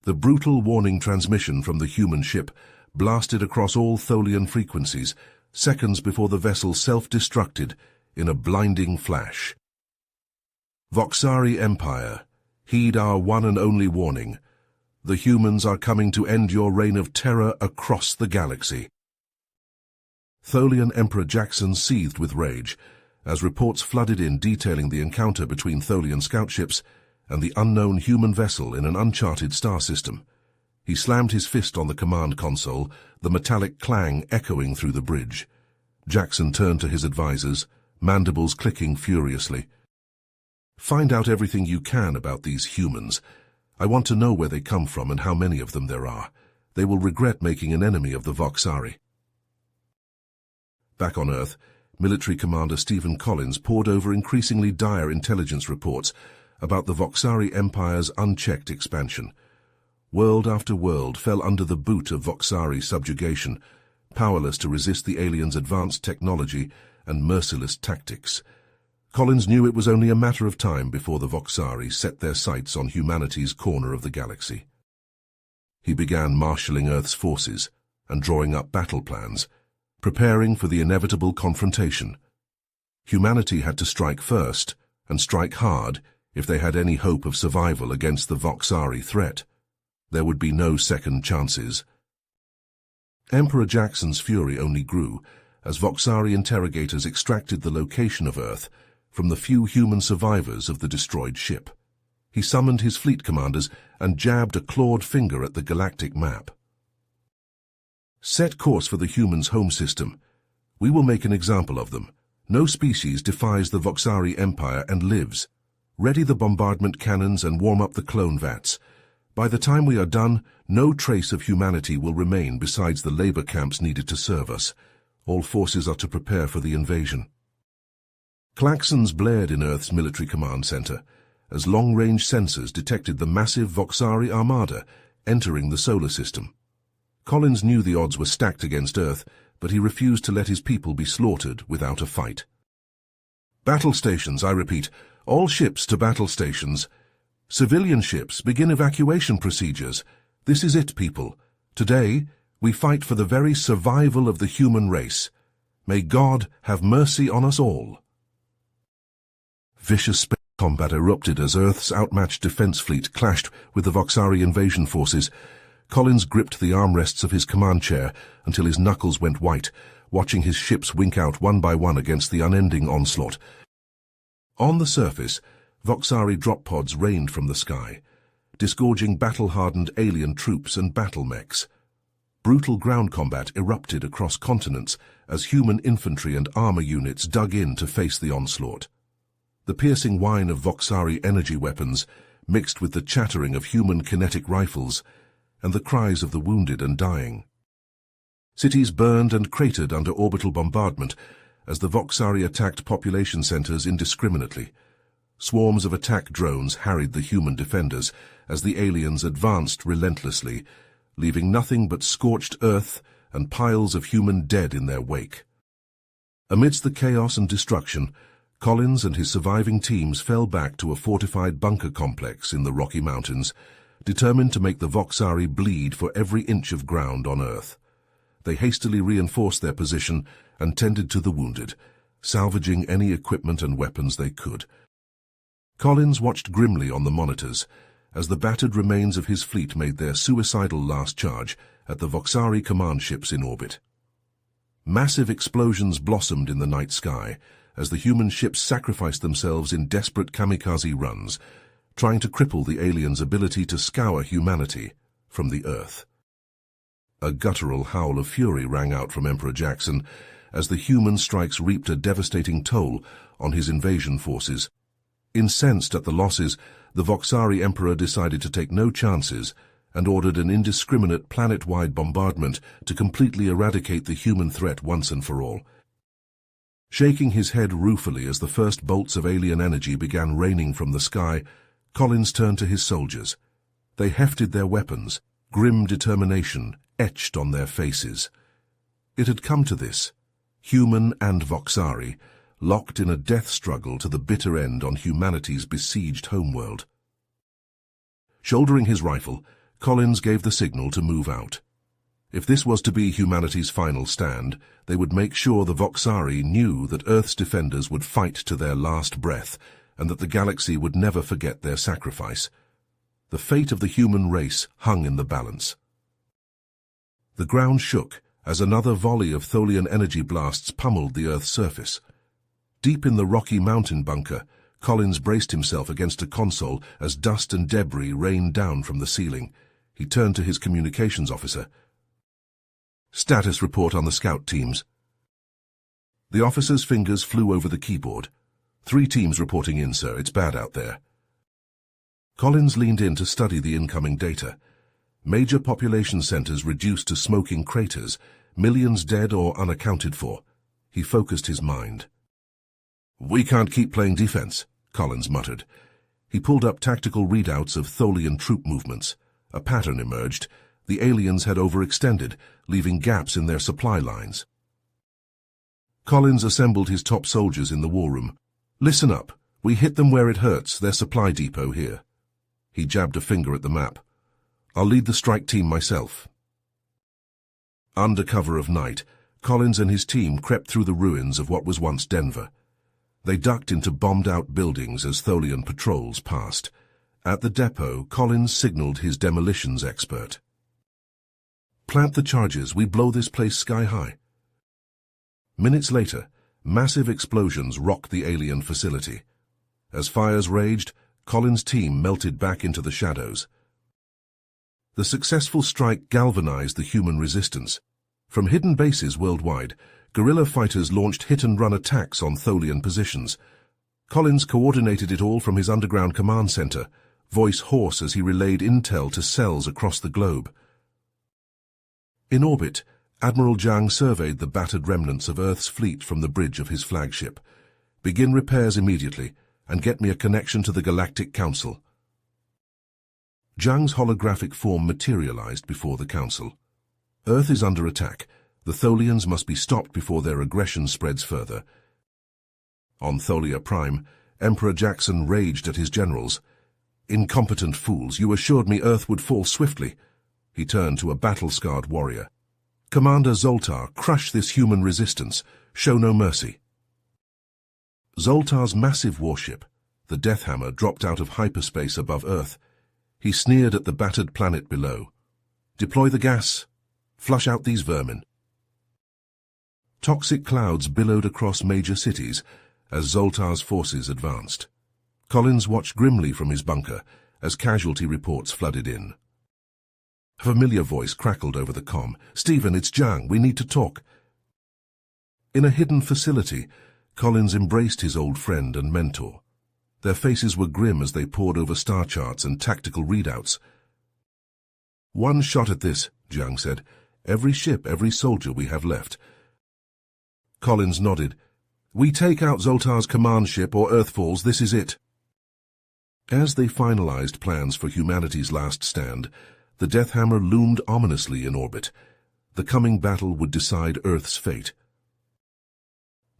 The brutal warning transmission from the human ship blasted across all Tholian frequencies, seconds before the vessel self-destructed in a blinding flash. Voxari Empire, heed our one and only warning. The humans are coming to end your reign of terror across the galaxy. Tholian Emperor Jackson seethed with rage as reports flooded in detailing the encounter between Tholian scout ships and the unknown human vessel in an uncharted star system. He slammed his fist on the command console, the metallic clang echoing through the bridge. Jackson turned to his advisors, mandibles clicking furiously. Find out everything you can about these humans. I want to know where they come from and how many of them there are. They will regret making an enemy of the Voxari. Back on Earth, Military Commander Stephen Collins pored over increasingly dire intelligence reports about the Voxari Empire's unchecked expansion. World after world fell under the boot of Voxari subjugation, powerless to resist the aliens' advanced technology and merciless tactics. Collins knew it was only a matter of time before the Voxari set their sights on humanity's corner of the galaxy. He began marshalling Earth's forces and drawing up battle plans, preparing for the inevitable confrontation. Humanity had to strike first, and strike hard if they had any hope of survival against the Voxari threat. There would be no second chances. Emperor Jackson's fury only grew as Voxari interrogators extracted the location of Earth from the few human survivors of the destroyed ship. He summoned his fleet commanders and jabbed a clawed finger at the galactic map. Set course for the humans' home system. We will make an example of them. No species defies the Voxari Empire and lives. Ready the bombardment cannons and warm up the clone vats. By the time we are done, no trace of humanity will remain besides the labor camps needed to serve us. All forces are to prepare for the invasion. Klaxons blared in Earth's military command center as long-range sensors detected the massive Voxari armada entering the solar system. Collins knew the odds were stacked against Earth, but he refused to let his people be slaughtered without a fight. Battle stations, I repeat, all ships to battle stations. Civilian ships, begin evacuation procedures. This is it, people. Today, we fight for the very survival of the human race. May God have mercy on us all. Vicious space combat erupted as Earth's outmatched defense fleet clashed with the Voxari invasion forces. Collins gripped the armrests of his command chair until his knuckles went white, watching his ships wink out one by one against the unending onslaught. On the surface, Voxari drop pods rained from the sky, disgorging battle-hardened alien troops and battle mechs. Brutal ground combat erupted across continents as human infantry and armor units dug in to face the onslaught. The piercing whine of Voxari energy weapons mixed with the chattering of human kinetic rifles and the cries of the wounded and dying. Cities burned and cratered under orbital bombardment as the Voxari attacked population centers indiscriminately. Swarms of attack drones harried the human defenders as the aliens advanced relentlessly, leaving nothing but scorched earth and piles of human dead in their wake. Amidst the chaos and destruction, Collins and his surviving teams fell back to a fortified bunker complex in the Rocky Mountains, determined to make the Voxari bleed for every inch of ground on Earth. They hastily reinforced their position and tended to the wounded, salvaging any equipment and weapons they could. Collins watched grimly on the monitors as the battered remains of his fleet made their suicidal last charge at the Voxari command ships in orbit. Massive explosions blossomed in the night sky as the human ships sacrificed themselves in desperate kamikaze runs, trying to cripple the aliens' ability to scour humanity from the Earth. A guttural howl of fury rang out from Emperor Jackson as the human strikes reaped a devastating toll on his invasion forces. Incensed at the losses, the Voxari Emperor decided to take no chances and ordered an indiscriminate planet-wide bombardment to completely eradicate the human threat once and for all. Shaking his head ruefully as the first bolts of alien energy began raining from the sky, Collins turned to his soldiers. They hefted their weapons, grim determination etched on their faces. It had come to this, human and Voxari, locked in a death struggle to the bitter end on humanity's besieged homeworld. Shouldering his rifle, Collins gave the signal to move out. If this was to be humanity's final stand, they would make sure the Voxari knew that Earth's defenders would fight to their last breath, and that the galaxy would never forget their sacrifice. The fate of the human race hung in the balance. The ground shook as another volley of Tholian energy blasts pummeled the Earth's surface. Deep in the rocky mountain bunker, Collins braced himself against a console as dust and debris rained down from the ceiling. He turned to his communications officer. "Status report on the scout teams." The officer's fingers flew over the keyboard. "3 teams reporting in, sir. It's bad out there." Collins leaned in to study the incoming data. Major population centers reduced to smoking craters, millions dead or unaccounted for. He focused his mind. "We can't keep playing defense," Collins muttered. He pulled up tactical readouts of Tholian troop movements. A pattern emerged. The aliens had overextended, leaving gaps in their supply lines. Collins assembled his top soldiers in the war room. "Listen up. We hit them where it hurts, their supply depot here." He jabbed a finger at the map. "I'll lead the strike team myself." Under cover of night, Collins and his team crept through the ruins of what was once Denver. They ducked into bombed-out buildings as Tholian patrols passed. At the depot, Collins signaled his demolitions expert. "Plant the charges. We blow this place sky-high." Minutes later, massive explosions rocked the alien facility. As fires raged, Collins' team melted back into the shadows. The successful strike galvanized the human resistance. From hidden bases worldwide, guerrilla fighters launched hit-and-run attacks on Tholian positions. Collins coordinated it all from his underground command center, voice hoarse as he relayed intel to cells across the globe. In orbit, Admiral Zhang surveyed the battered remnants of Earth's fleet from the bridge of his flagship. "Begin repairs immediately, and get me a connection to the Galactic Council." Zhang's holographic form materialized before the Council. "Earth is under attack. The Tholians must be stopped before their aggression spreads further." On Tholia Prime, Emperor Jackson raged at his generals. "Incompetent fools, you assured me Earth would fall swiftly." He turned to a battle-scarred warrior. "Commander Zoltar, crush this human resistance. Show no mercy." Zoltar's massive warship, the Deathhammer, dropped out of hyperspace above Earth. He sneered at the battered planet below. "Deploy the gas. Flush out these vermin." Toxic clouds billowed across major cities as Zoltar's forces advanced. Collins watched grimly from his bunker as casualty reports flooded in. A familiar voice crackled over the comm. "Stephen, it's Zhang. We need to talk." In a hidden facility, Collins embraced his old friend and mentor. Their faces were grim as they pored over star charts and tactical readouts. "One shot at this," Zhang said. "Every ship, every soldier we have left." Collins nodded. "We take out Zoltar's command ship or Earth falls, this is it." As they finalized plans for humanity's last stand, the Deathhammer loomed ominously in orbit. The coming battle would decide Earth's fate.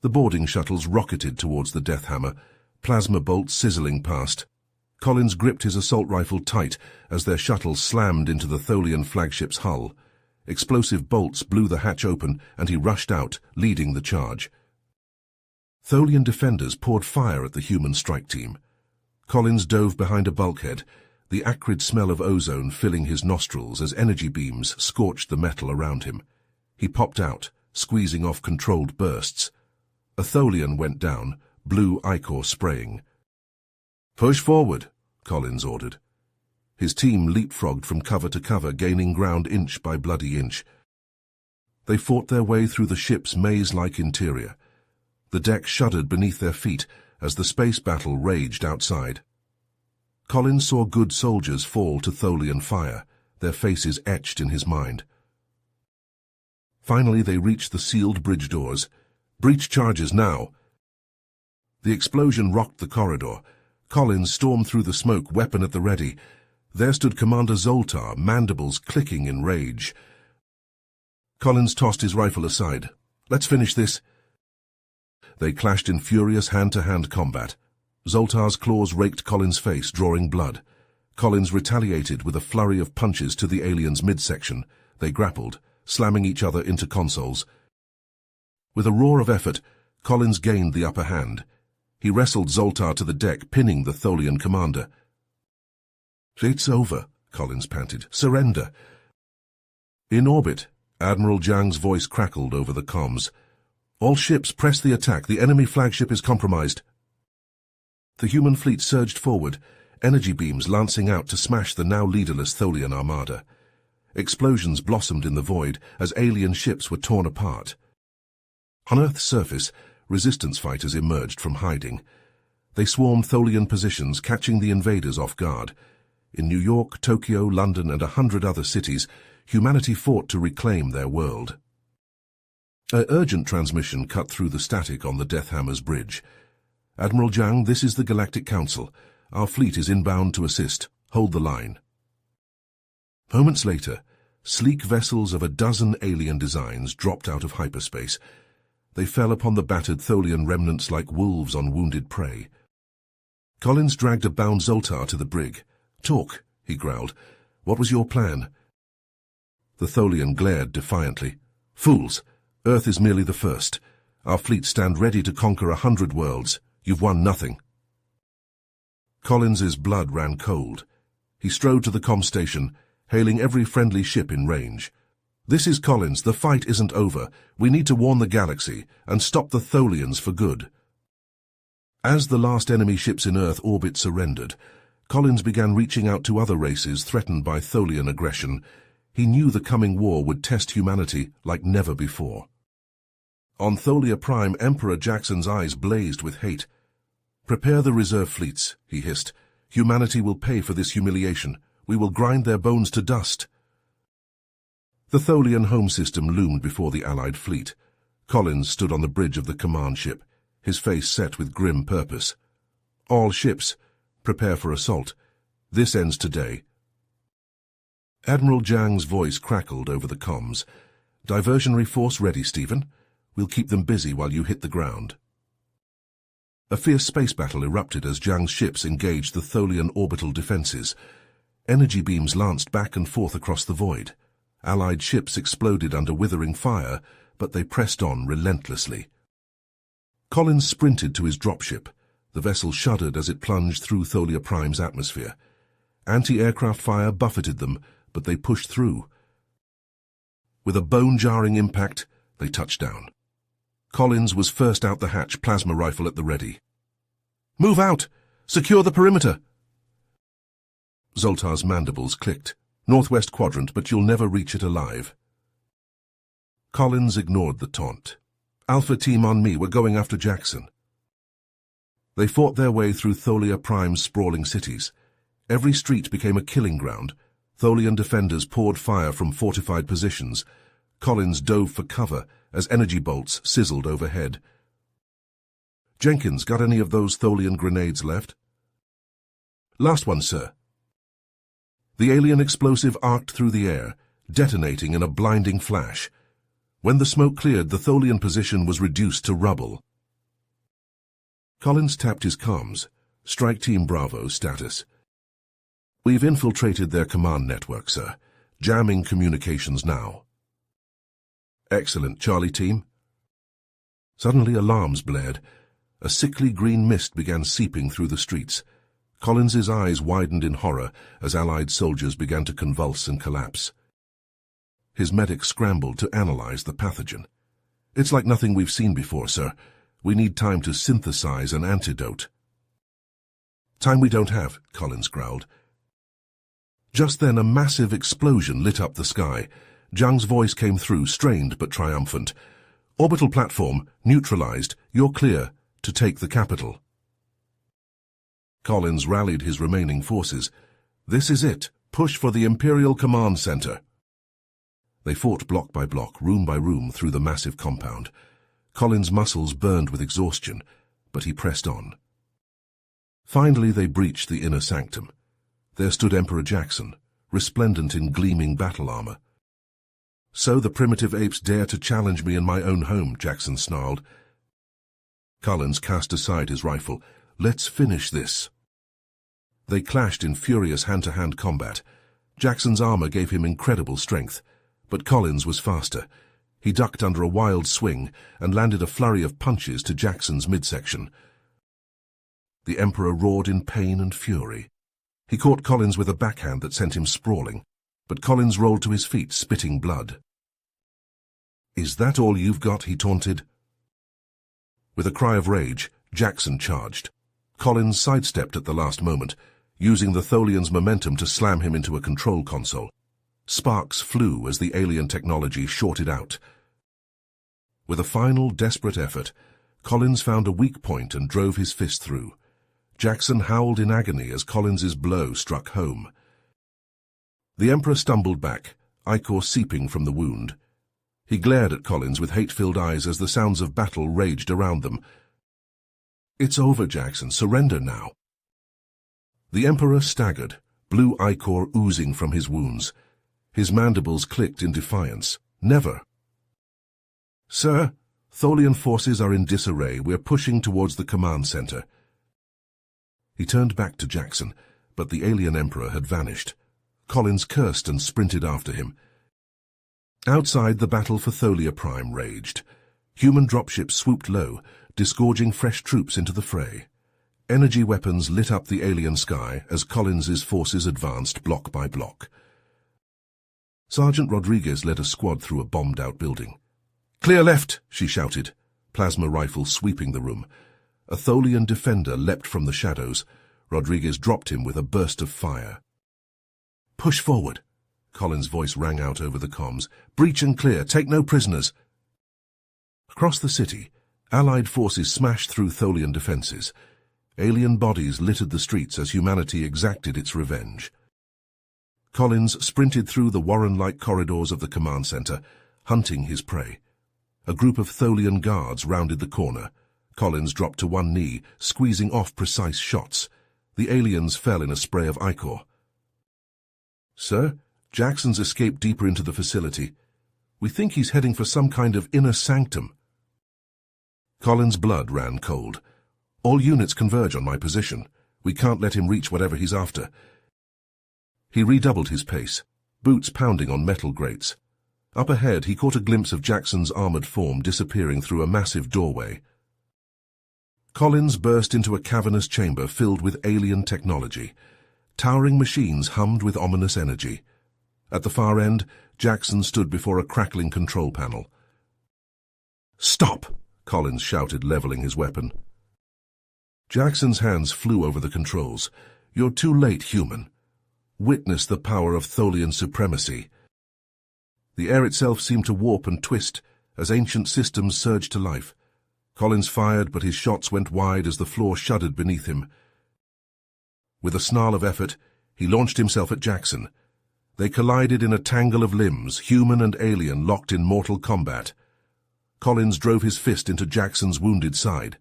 The boarding shuttles rocketed towards the Deathhammer, plasma bolts sizzling past. Collins gripped his assault rifle tight as their shuttle slammed into the Tholian flagship's hull. Explosive bolts blew the hatch open, and he rushed out, leading the charge. Tholian defenders poured fire at the human strike team. Collins dove behind a bulkhead, the acrid smell of ozone filling his nostrils as energy beams scorched the metal around him. He popped out, squeezing off controlled bursts. A Tholian went down, blue ichor spraying. "Push forward," Collins ordered. His team leapfrogged from cover to cover, gaining ground inch by bloody inch. They fought their way through the ship's maze-like interior. The deck shuddered beneath their feet as the space battle raged outside. Collins saw good soldiers fall to Tholian fire, their faces etched in his mind. Finally they reached the sealed bridge doors. "Breach charges now." The explosion rocked the corridor. Collins stormed through the smoke, weapon at the ready. There stood Commander Zoltar, mandibles clicking in rage. Collins tossed his rifle aside. "Let's finish this." They clashed in furious hand-to-hand combat. Zoltar's claws raked Collins' face, drawing blood. Collins retaliated with a flurry of punches to the alien's midsection. They grappled, slamming each other into consoles. With a roar of effort, Collins gained the upper hand. He wrestled Zoltar to the deck, pinning the Tholian commander. "It's over," Collins panted. "Surrender." In orbit, Admiral Zhang's voice crackled over the comms. "All ships, press the attack. The enemy flagship is compromised." The human fleet surged forward, energy beams lancing out to smash the now leaderless Tholian armada. Explosions blossomed in the void as alien ships were torn apart. On Earth's surface, resistance fighters emerged from hiding. They swarmed Tholian positions, catching the invaders off guard. In New York, Tokyo, London, and 100 other cities, humanity fought to reclaim their world. An urgent transmission cut through the static on the Deathhammer's bridge. "Admiral Zhang, this is the Galactic Council. Our fleet is inbound to assist. Hold the line." Moments later, sleek vessels of a dozen alien designs dropped out of hyperspace. They fell upon the battered Tholian remnants like wolves on wounded prey. Collins dragged a bound Zoltar to the brig. "Talk," he growled. "What was your plan?" The Tholian glared defiantly. "Fools! Earth is merely the first. Our fleet stand ready to conquer 100 worlds. You've won nothing." Collins's blood ran cold. He strode to the comm station, hailing every friendly ship in range. "This is Collins. The fight isn't over. We need to warn the galaxy and stop the Tholians for good." As the last enemy ships in Earth orbit surrendered, Collins began reaching out to other races threatened by Tholian aggression. He knew the coming war would test humanity like never before. On Tholia Prime, Emperor Jackson's eyes blazed with hate. "Prepare the reserve fleets," he hissed. "Humanity will pay for this humiliation. We will grind their bones to dust." The Tholian home system loomed before the Allied fleet. Collins stood on the bridge of the command ship, his face set with grim purpose. "All ships, prepare for assault. This ends today." Admiral Zhang's voice crackled over the comms. "Diversionary force ready, Stephen. We'll keep them busy while you hit the ground." A fierce space battle erupted as Zhang's ships engaged the Tholian orbital defenses. Energy beams lanced back and forth across the void. Allied ships exploded under withering fire, but they pressed on relentlessly. Collins sprinted to his dropship. The vessel shuddered as it plunged through Tholia Prime's atmosphere. Anti-aircraft fire buffeted them, but they pushed through. With a bone-jarring impact, they touched down. Collins was first out the hatch, plasma rifle at the ready. "Move out! Secure the perimeter!" Zoltar's mandibles clicked. "Northwest quadrant, but you'll never reach it alive." Collins ignored the taunt. "Alpha team on me, we're going after Jackson." They fought their way through Tholia Prime's sprawling cities. Every street became a killing ground. Tholian defenders poured fire from fortified positions. Collins dove for cover as energy bolts sizzled overhead. "Jenkins, got any of those Tholian grenades left?" "Last one, sir." The alien explosive arced through the air, detonating in a blinding flash. When the smoke cleared, the Tholian position was reduced to rubble. Collins tapped his comms. "Strike Team Bravo status." "We've infiltrated their command network, sir. Jamming communications now." "Excellent, Charlie Team." Suddenly alarms blared. A sickly green mist began seeping through the streets. Collins's eyes widened in horror as Allied soldiers began to convulse and collapse. His medic scrambled to analyze the pathogen. "It's like nothing we've seen before, sir. We need time to synthesize an antidote." "Time we don't have," Collins growled. Just then a massive explosion lit up the sky. Zhang's voice came through, strained but triumphant. "Orbital platform, neutralized. You're clear to take the capital." Collins rallied his remaining forces. "This is it. Push for the Imperial Command Center." They fought block by block, room by room through the massive compound. Collins' muscles burned with exhaustion, but he pressed on. Finally they breached the inner sanctum. There stood Emperor Jackson, resplendent in gleaming battle armor. "So the primitive apes dare to challenge me in my own home," Jackson snarled. Collins cast aside his rifle. "Let's finish this." They clashed in furious hand-to-hand combat. Jackson's armor gave him incredible strength, but Collins was faster. He ducked under a wild swing and landed a flurry of punches to Jackson's midsection. The Emperor roared in pain and fury. He caught Collins with a backhand that sent him sprawling, but Collins rolled to his feet, spitting blood. "Is that all you've got?" he taunted. With a cry of rage, Jackson charged. Collins sidestepped at the last moment, using the Tholian's momentum to slam him into a control console. Sparks flew as the alien technology shorted out. With a final, desperate effort, Collins found a weak point and drove his fist through. Jackson howled in agony as Collins's blow struck home. The Emperor stumbled back, ichor seeping from the wound. He glared at Collins with hate-filled eyes as the sounds of battle raged around them. "It's over, Jackson. Surrender now." The Emperor staggered, blue ichor oozing from his wounds. His mandibles clicked in defiance. "Never." "Sir, Tholian forces are in disarray. We're pushing towards the command center." He turned back to Jackson, but the alien Emperor had vanished. Collins cursed and sprinted after him. Outside, the battle for Tholia Prime raged. Human dropships swooped low, disgorging fresh troops into the fray. Energy weapons lit up the alien sky as Collins's forces advanced block by block. Sergeant Rodriguez led a squad through a bombed-out building. "Clear left!" she shouted, plasma rifle sweeping the room. A Tholian defender leapt from the shadows. Rodriguez dropped him with a burst of fire. "Push forward!" Collins' voice rang out over the comms. "Breach and clear. Take no prisoners." Across the city, Allied forces smashed through Tholian defenses. Alien bodies littered the streets as humanity exacted its revenge. Collins sprinted through the Warren-like corridors of the command center, hunting his prey. A group of Tholian guards rounded the corner. Collins dropped to one knee, squeezing off precise shots. The aliens fell in a spray of ichor. "Sir, Jackson's escaped deeper into the facility. We think he's heading for some kind of inner sanctum." Collins' blood ran cold. "All units converge on my position. We can't let him reach whatever he's after." He redoubled his pace, boots pounding on metal grates. Up ahead, he caught a glimpse of Jackson's armored form disappearing through a massive doorway. Collins burst into a cavernous chamber filled with alien technology. Towering machines hummed with ominous energy. At the far end, Jackson stood before a crackling control panel. "Stop!" Collins shouted, leveling his weapon. Jackson's hands flew over the controls. "You're too late, human. Witness the power of Tholian supremacy." The air itself seemed to warp and twist as ancient systems surged to life. Collins fired, but his shots went wide as the floor shuddered beneath him. With a snarl of effort, he launched himself at Jackson. They collided in a tangle of limbs, human and alien, locked in mortal combat. Collins drove his fist into Jackson's wounded side.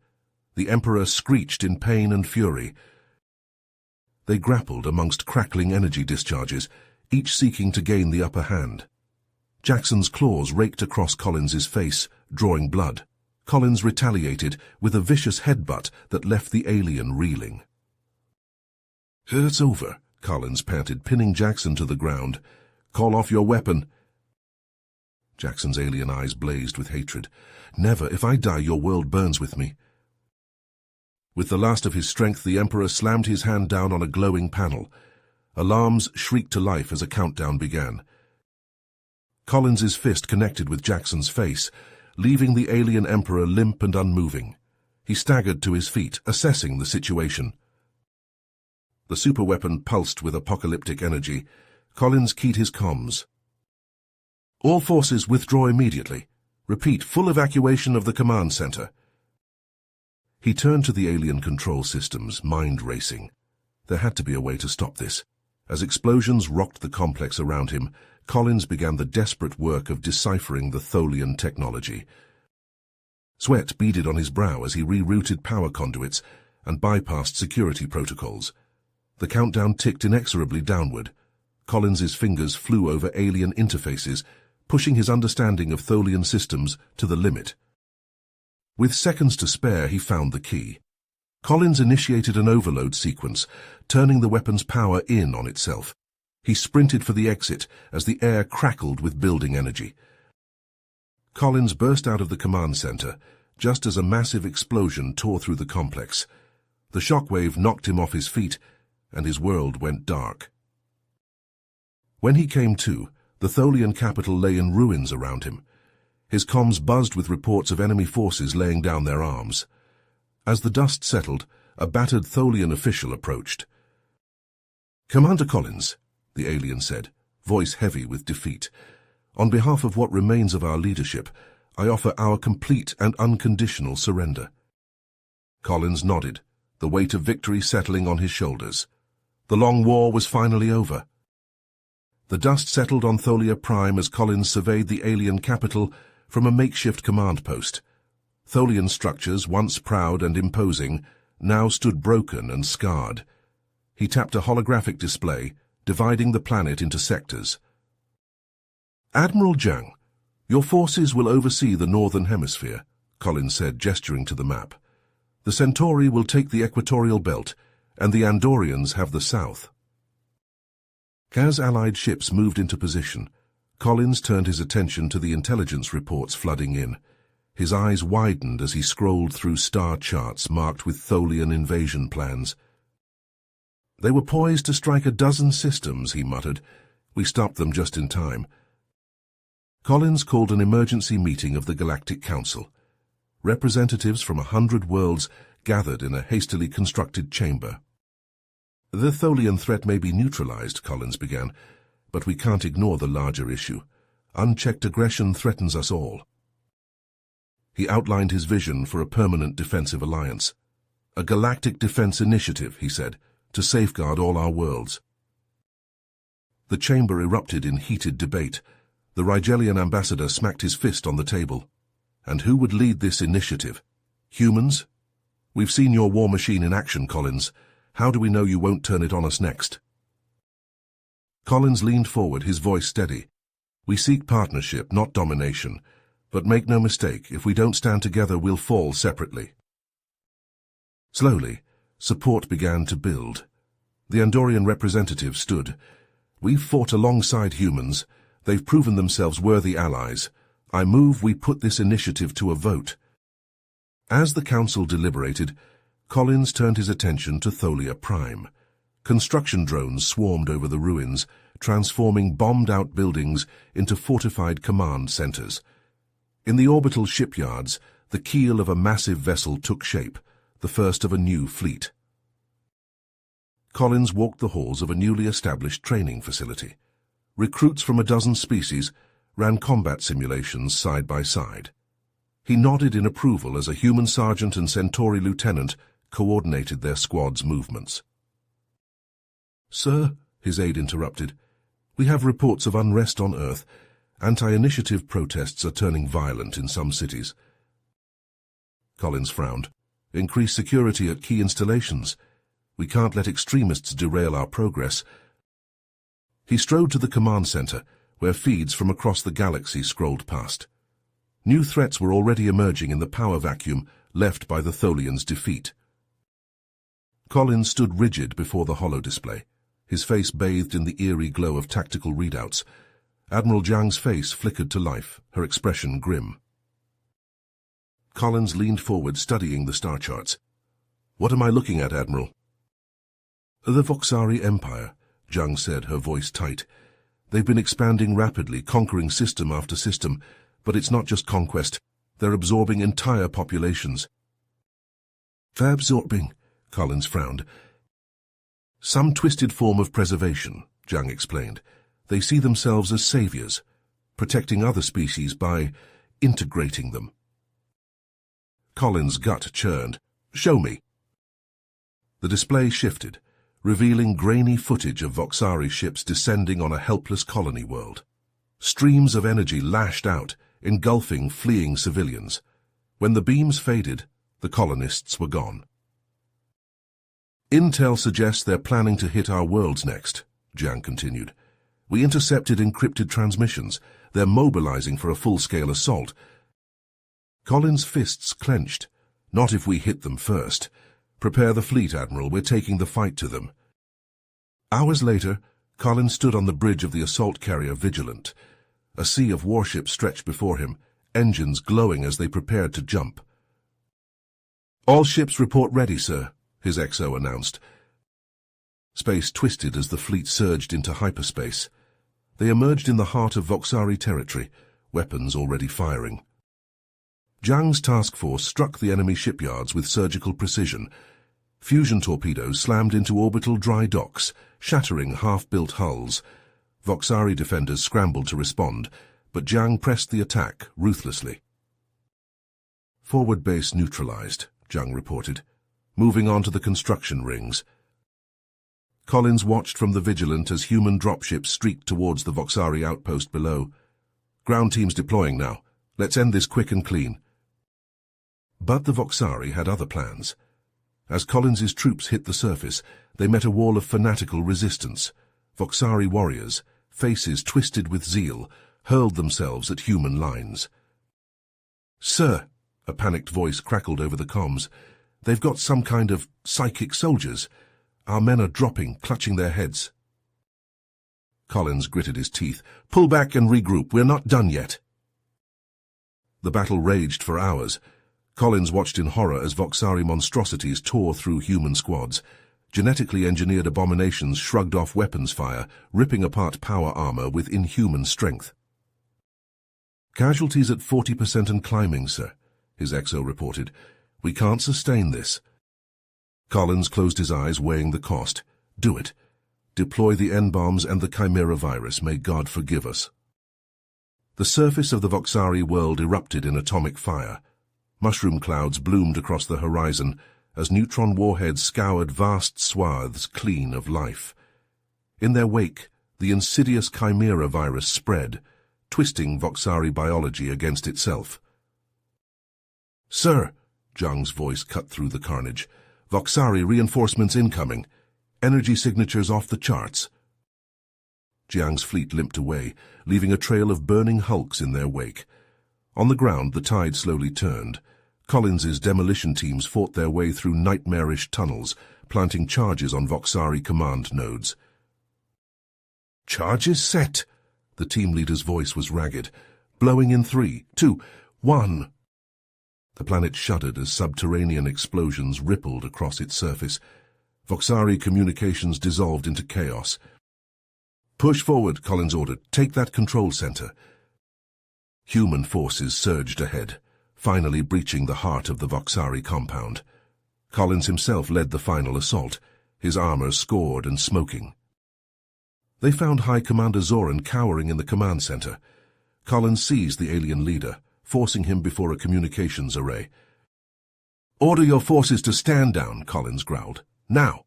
The Emperor screeched in pain and fury. They grappled amongst crackling energy discharges, each seeking to gain the upper hand. Jackson's claws raked across Collins's face, drawing blood. Collins retaliated with a vicious headbutt that left the alien reeling. "It's over," Collins panted, pinning Jackson to the ground. "Call off your weapon." Jackson's alien eyes blazed with hatred. "Never. If I die, your world burns with me." With the last of his strength, the Emperor slammed his hand down on a glowing panel. Alarms shrieked to life as a countdown began. Collins's fist connected with Jackson's face, leaving the alien Emperor limp and unmoving. He staggered to his feet, assessing the situation. The superweapon pulsed with apocalyptic energy. Collins keyed his comms. "All forces withdraw immediately. Repeat, full evacuation of the command center." He turned to the alien control systems, mind racing. There had to be a way to stop this. As explosions rocked the complex around him, Collins began the desperate work of deciphering the Tholian technology. Sweat beaded on his brow as he rerouted power conduits and bypassed security protocols. The countdown ticked inexorably downward. Collins's fingers flew over alien interfaces, pushing his understanding of Tholian systems to the limit. With seconds to spare, he found the key. Collins initiated an overload sequence, turning the weapon's power in on itself. He sprinted for the exit as the air crackled with building energy. Collins burst out of the command center just as a massive explosion tore through the complex. The shockwave knocked him off his feet, and his world went dark. When he came to, the Tholian capital lay in ruins around him. His comms buzzed with reports of enemy forces laying down their arms. As the dust settled, a battered Tholian official approached. "Commander Collins," the alien said, voice heavy with defeat, "on behalf of what remains of our leadership, I offer our complete and unconditional surrender." Collins nodded, the weight of victory settling on his shoulders. The long war was finally over. The dust settled on Tholia Prime as Collins surveyed the alien capital from a makeshift command post. Tholian structures, once proud and imposing, now stood broken and scarred. He tapped a holographic display, dividing the planet into sectors. "Admiral Zhang, your forces will oversee the northern hemisphere," Collins said, gesturing to the map. "The Centauri will take the equatorial belt, and the Andorians have the south." As Allied ships moved into position, Collins turned his attention to the intelligence reports flooding in. His eyes widened as he scrolled through star charts marked with Tholian invasion plans. "They were poised to strike a dozen systems," he muttered. "We stopped them just in time." Collins called an emergency meeting of the Galactic Council. Representatives from 100 worlds gathered in a hastily constructed chamber. "The Tholian threat may be neutralized," Collins began, "but we can't ignore the larger issue. Unchecked aggression threatens us all." He outlined his vision for a permanent defensive alliance. "A galactic defense initiative," he said, "to safeguard all our worlds." The chamber erupted in heated debate. The Rigelian ambassador smacked his fist on the table. "And who would lead this initiative? Humans? We've seen your war machine in action, Collins. How do we know you won't turn it on us next?" Collins leaned forward, his voice steady. "We seek partnership, not domination. But make no mistake, if we don't stand together, we'll fall separately." Slowly, support began to build. The Andorian representative stood. "We've fought alongside humans. They've proven themselves worthy allies. I move we put this initiative to a vote." As the council deliberated, Collins turned his attention to Tholia Prime. Construction drones swarmed over the ruins, transforming bombed-out buildings into fortified command centers. In the orbital shipyards, the keel of a massive vessel took shape, the first of a new fleet. Collins walked the halls of a newly established training facility. Recruits from a dozen species ran combat simulations side by side. He nodded in approval as a human sergeant and Centauri lieutenant coordinated their squad's movements. "Sir," his aide interrupted, "we have reports of unrest on Earth. Anti-initiative protests are turning violent in some cities." Collins frowned. "Increase security at key installations. We can't let extremists derail our progress." He strode to the command center, where feeds from across the galaxy scrolled past. New threats were already emerging in the power vacuum left by the Tholians' defeat. Collins stood rigid before the holodisplay, his face bathed in the eerie glow of tactical readouts. Admiral Zhang's face flickered to life, her expression grim. Collins leaned forward, studying the star charts. "What am I looking at, Admiral?" "The Voxari Empire," Zhang said, her voice tight. "They've been expanding rapidly, conquering system after system, but it's not just conquest. They're absorbing entire populations." "Absorbing," Collins frowned. "Some twisted form of preservation," Zhang explained. "They see themselves as saviors, protecting other species by integrating them." Collins' gut churned. "Show me." The display shifted, revealing grainy footage of Voxari ships descending on a helpless colony world. Streams of energy lashed out, engulfing fleeing civilians. When the beams faded, the colonists were gone. "Intel suggests they're planning to hit our worlds next," Zhang continued. "We intercepted encrypted transmissions. They're mobilizing for a full-scale assault." Collins' fists clenched. "Not if we hit them first. Prepare the fleet, Admiral. We're taking the fight to them. Hours later, Collins stood on the bridge of the assault carrier Vigilant. A sea of warships stretched before him, engines glowing as they prepared to jump. "All ships report ready, sir," his XO announced. Space twisted as the fleet surged into hyperspace. They emerged in the heart of Voxari territory, weapons already firing. Zhang's task force struck the enemy shipyards with surgical precision. Fusion torpedoes slammed into orbital dry docks, shattering half-built hulls. Voxari defenders scrambled to respond, but Zhang pressed the attack ruthlessly. "Forward base neutralized," Zhang reported, moving on to the construction rings. Collins watched from the Vigilant as human dropships streaked towards the Voxari outpost below. "Ground teams deploying now. Let's end this quick and clean." But the Voxari had other plans. As Collins's troops hit the surface, they met a wall of fanatical resistance. Voxari warriors, faces twisted with zeal, hurled themselves at human lines. "Sir," a panicked voice crackled over the comms, "they've got some kind of psychic soldiers. Our men are dropping, clutching their heads." Collins gritted his teeth. "Pull back and regroup. We're not done yet." The battle raged for hours. Collins watched in horror as Voxari monstrosities tore through human squads. Genetically engineered abominations shrugged off weapons fire, ripping apart power armor with inhuman strength. "Casualties at 40% and climbing, sir," his XO reported. "We can't sustain this." Collins closed his eyes, weighing the cost. "Do it. Deploy the N-bombs and the Chimera virus. May God forgive us." The surface of the Voxari world erupted in atomic fire. Mushroom clouds bloomed across the horizon as neutron warheads scoured vast swaths clean of life. In their wake, the insidious Chimera virus spread, twisting Voxari biology against itself. "Sir," Zhang's voice cut through the carnage, "Voxari reinforcements incoming. Energy signatures off the charts." Jiang's fleet limped away, leaving a trail of burning hulks in their wake. On the ground, the tide slowly turned. Collins's demolition teams fought their way through nightmarish tunnels, planting charges on Voxari command nodes. "Charges set!" The team leader's voice was ragged. "Blowing in 3, 2, 1. The planet shuddered as subterranean explosions rippled across its surface. Voxari communications dissolved into chaos. "Push forward," Collins ordered. "Take that control center." Human forces surged ahead, finally breaching the heart of the Voxari compound. Collins himself led the final assault, his armor scored and smoking. They found High Commander Zoran cowering in the command center. Collins seized the alien leader, forcing him before a communications array. "Order your forces to stand down," Collins growled. "Now!"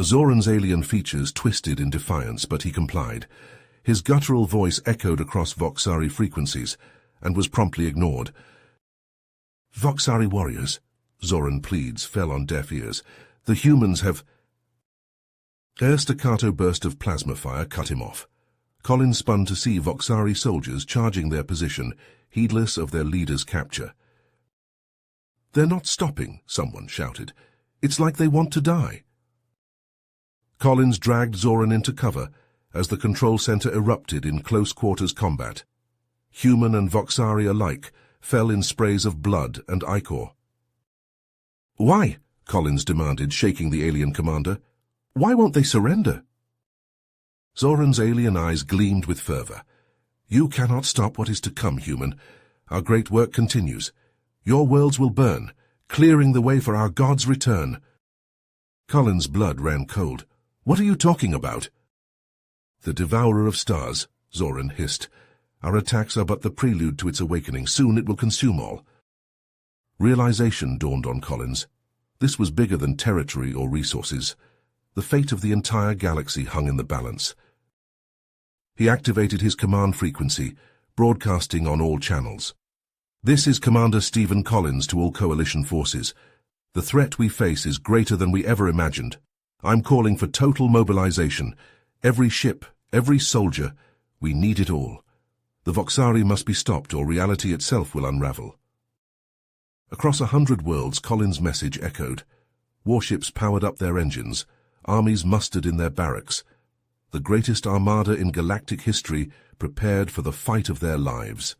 Zoran's alien features twisted in defiance, but he complied. His guttural voice echoed across Voxari frequencies and was promptly ignored. "Voxari warriors," Zoran pleads, fell on deaf ears. "The humans have—" A staccato burst of plasma fire cut him off. Collins spun to see Voxari soldiers charging their position, heedless of their leader's capture. "They're not stopping," someone shouted. "It's like they want to die." Collins dragged Zoran into cover as the control center erupted in close-quarters combat. Human and Voxari alike fell in sprays of blood and ichor. "Why?" Collins demanded, shaking the alien commander. "Why won't they surrender?" Zoran's alien eyes gleamed with fervor. "You cannot stop what is to come, human. Our great work continues. Your worlds will burn, clearing the way for our God's return." Collins' blood ran cold. "What are you talking about?" "The Devourer of Stars," Zoran hissed. "Our attacks are but the prelude to its awakening. Soon it will consume all." Realization dawned on Collins. This was bigger than territory or resources. The fate of the entire galaxy hung in the balance. He activated his command frequency, broadcasting on all channels. "This is Commander Stephen Collins to all Coalition forces. The threat we face is greater than we ever imagined. I'm calling for total mobilization. Every ship, every soldier, we need it all. The Voxari must be stopped or reality itself will unravel." Across 100 worlds, Collins' message echoed. Warships powered up their engines, armies mustered in their barracks. The greatest armada in galactic history prepared for the fight of their lives.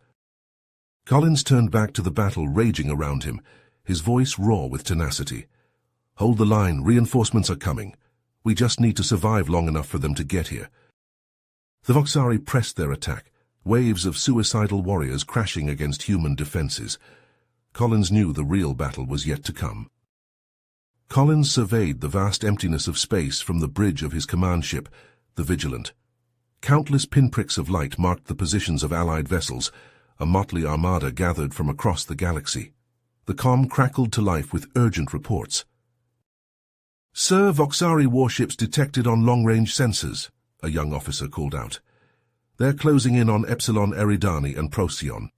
Collins turned back to the battle raging around him, his voice raw with tenacity. "Hold the line, reinforcements are coming. We just need to survive long enough for them to get here." The Voxari pressed their attack, waves of suicidal warriors crashing against human defenses. Collins knew the real battle was yet to come. Collins surveyed the vast emptiness of space from the bridge of his command ship, the Vigilant. Countless pinpricks of light marked the positions of Allied vessels, a motley armada gathered from across the galaxy. The comm crackled to life with urgent reports. "Sir, Voxari warships detected on long-range sensors," a young officer called out. "They're closing in on Epsilon Eridani and Procyon."